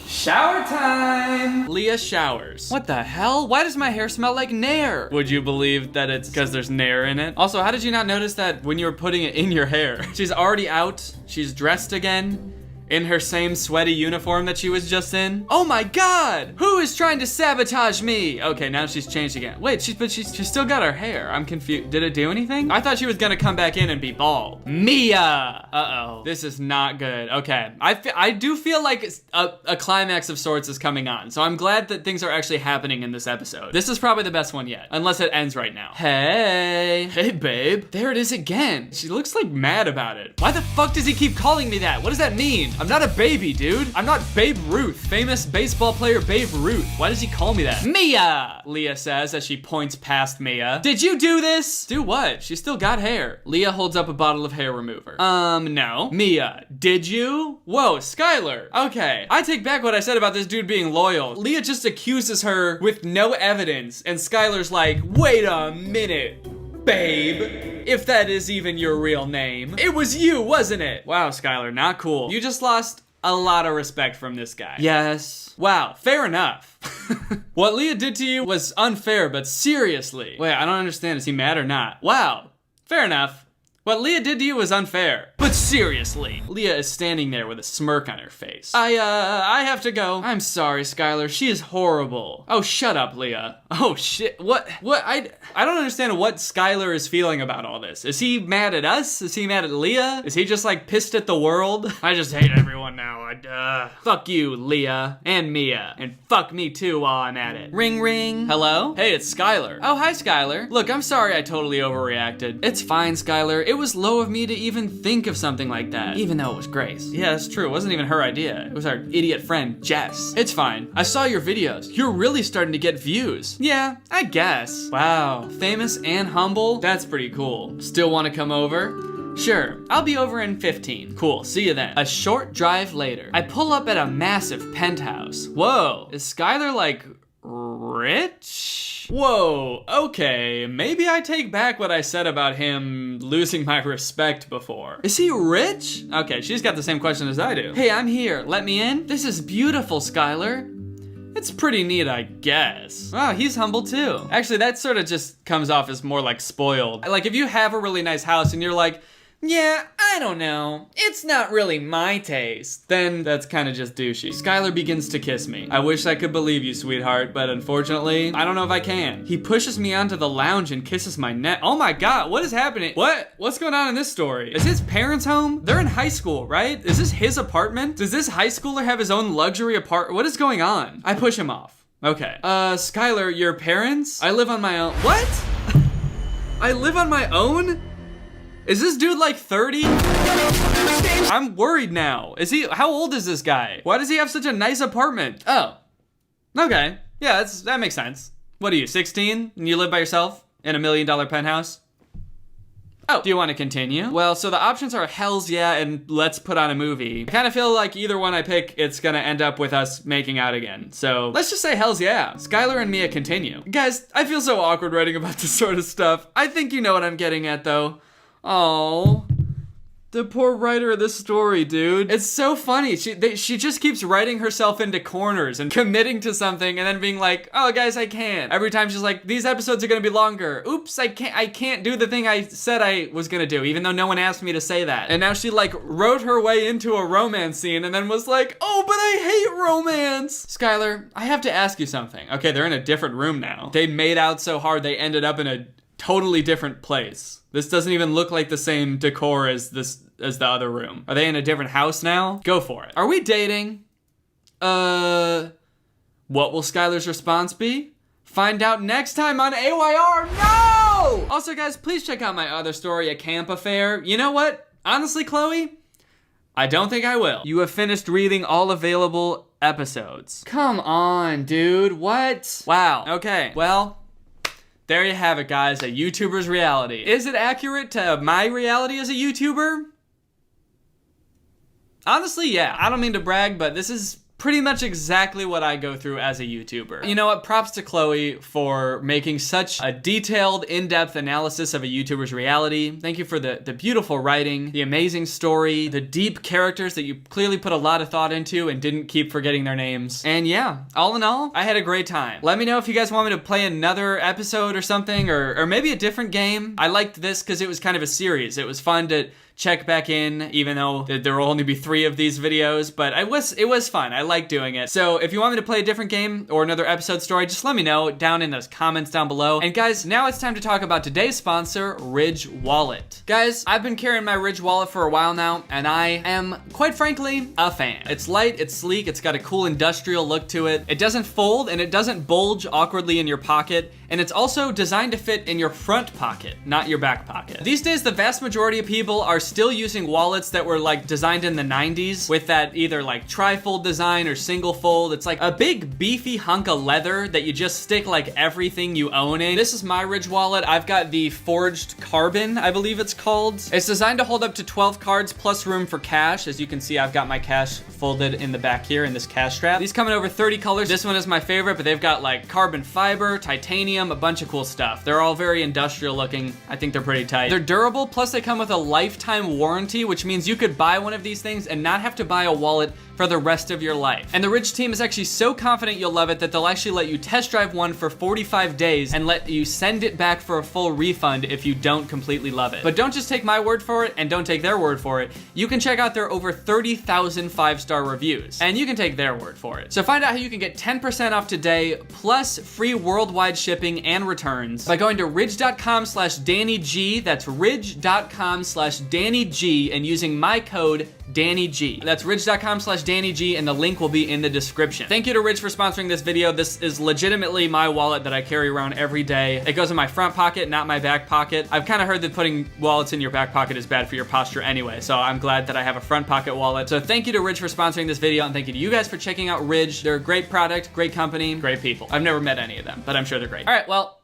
Shower time! Leah showers. What the hell? Why does my hair smell like Nair? Would you believe that it's because there's Nair in it? Also, how did you not notice that when you were putting it in your hair? She's already out. She's dressed again. In her same sweaty uniform that she was just in. Oh my God! Who is trying to sabotage me? Okay, now she's changed again. Wait, she's still got her hair. I'm confused. Did it do anything? I thought she was gonna come back in and be bald. Mia! Uh-oh. This is not good. Okay. I do feel like a climax of sorts is coming on, so I'm glad that things are actually happening in this episode. This is probably the best one yet, unless it ends right now. Hey. Hey, babe. There it is again. She looks like mad about it. Why the fuck does he keep calling me that? What does that mean? I'm not a baby, dude. I'm not Babe Ruth, famous baseball player Babe Ruth. Why does he call me that? Mia, Leah says as she points past Mia. Did you do this? Do what? She's still got hair. Leah holds up a bottle of hair remover. No. Mia, did you? Whoa, Skylar. Okay, I take back what I said about this dude being loyal. Leah just accuses her with no evidence, and Skylar's like, wait a minute, babe. If that is even your real name. It was you, wasn't it? Wow, Skylar, not cool. You just lost a lot of respect from this guy. Yes. Wow, fair enough. What Leah did to you was unfair, but seriously. Wait, I don't understand. Is he mad or not? Wow, fair enough. What Leah did to you was unfair. But seriously. Leah is standing there with a smirk on her face. I have to go. I'm sorry, Skylar. She is horrible. Oh, shut up, Leah. Oh, shit. What? I don't understand what Skylar is feeling about all this. Is he mad at us? Is he mad at Leah? Is he just like pissed at the world? I just hate everyone now. Fuck you, Leah. And Mia. And fuck me too while I'm at it. Ring, ring. Hello? Hey, it's Skylar. Oh, hi, Skylar. Look, I'm sorry I totally overreacted. It's fine, Skylar. It was low of me to even think of something like that, even though it was Grace. Yeah, that's true. It wasn't even her idea. It was our idiot friend, Jess. It's fine. I saw your videos. You're really starting to get views. Yeah, I guess. Wow, famous and humble? That's pretty cool. Still want to come over? Sure, I'll be over in 15. Cool, see you then. A short drive later, I pull up at a massive penthouse. Whoa, is Skylar like rich? Whoa, okay, maybe I take back what I said about him losing my respect before. Is he rich? Okay, she's got the same question as I do. Hey, I'm here, let me in? This is beautiful, Skylar. It's pretty neat, I guess. Wow, he's humble too. Actually, that sort of just comes off as more like spoiled. Like if you have a really nice house and you're like, yeah, I don't know. It's not really my taste. Then that's kind of just douchey. Skylar begins to kiss me. I wish I could believe you, sweetheart, but unfortunately, I don't know if I can. He pushes me onto the lounge and kisses my neck. Oh my God, what is happening? What's going on in this story? Is his parents home? They're in high school, right? Is this his apartment? Does this high schooler have his own luxury apartment? What is going on? I push him off. Okay. Skylar, your parents? I live on my own. What? I live on my own? Is this dude like 30? I'm worried now. How old is this guy? Why does he have such a nice apartment? Oh, okay. Yeah, that makes sense. What are you, 16? And you live by yourself in $1 million penthouse? Oh, do you want to continue? Well, so the options are hells yeah and let's put on a movie. I kind of feel like either one I pick, it's gonna end up with us making out again. So let's just say hells yeah. Skylar and Mia continue. Guys, I feel so awkward writing about this sort of stuff. I think you know what I'm getting at though. Oh, the poor writer of this story, dude. It's so funny. She just keeps writing herself into corners and committing to something and then being like, oh guys, I can't. Every time she's like, these episodes are gonna be longer. Oops, I can't do the thing I said I was gonna do, even though no one asked me to say that. And now she like wrote her way into a romance scene and then was like, oh, but I hate romance. Skylar, I have to ask you something. Okay, they're in a different room now. They made out so hard they ended up in a totally different place. This doesn't even look like the same decor as the other room. Are they in a different house now? Go for it. Are we dating? What will Skylar's response be? Find out next time on AYR. No! Also, guys, please check out my other story, A Camp Affair. You know what? Honestly, Chloe, I don't think I will. You have finished reading all available episodes. Come on, dude. What? Wow. Okay, well, there you have it, guys, a YouTuber's reality. Is it accurate to my reality as a YouTuber? Honestly, yeah. I don't mean to brag, but this is pretty much exactly what I go through as a YouTuber. You know what? Props to Chloe for making such a detailed, in-depth analysis of a YouTuber's reality. Thank you for the beautiful writing, the amazing story, the deep characters that you clearly put a lot of thought into and didn't keep forgetting their names. And yeah, all in all, I had a great time. Let me know if you guys want me to play another episode or something, or maybe a different game. I liked this because it was kind of a series. It was fun to check back in, even though there will only be 3 of these videos, but it was fun. I like doing it. So if you want me to play a different game or another episode story, just let me know down in those comments down below. And guys, now it's time to talk about today's sponsor, Ridge Wallet. Guys, I've been carrying my Ridge Wallet for a while now, and I am, quite frankly, a fan. It's light, it's sleek, it's got a cool industrial look to it. It doesn't fold, and it doesn't bulge awkwardly in your pocket. and it's also designed to fit in your front pocket, not your back pocket. These days, the vast majority of people are still using wallets that were like designed in the 90s with that either like tri-fold design or single fold. It's like a big beefy hunk of leather that you just stick like everything you own in. This is my Ridge wallet. I've got the Forged Carbon, I believe it's called. It's designed to hold up to 12 cards plus room for cash. As you can see, I've got my cash folded in the back here in this cash strap. These come in over 30 colors. This one is my favorite, but they've got like carbon fiber, titanium, a bunch of cool stuff. They're all very industrial looking. I think they're pretty tight. They're durable, plus they come with a lifetime warranty, which means you could buy one of these things and not have to buy a wallet for the rest of your life. And the Ridge team is actually so confident you'll love it that they'll actually let you test drive one for 45 days and let you send it back for a full refund if you don't completely love it. But don't just take my word for it and don't take their word for it. You can check out their over 30,000 5-star reviews and you can take their word for it. So find out how you can get 10% off today plus free worldwide shipping and returns by going to ridge.com/DannyG. That's ridge.com/DannyG and using my code DannyG. That's ridge.com/DannyG and the link will be in the description. Thank you to Ridge for sponsoring this video. This is legitimately my wallet that I carry around every day. It goes in my front pocket, not my back pocket. I've kind of heard that putting wallets in your back pocket is bad for your posture anyway, so I'm glad that I have a front pocket wallet. So thank you to Ridge for sponsoring this video and thank you to you guys for checking out Ridge. They're a great product, great company, great people. I've never met any of them, but I'm sure they're great. All right, well,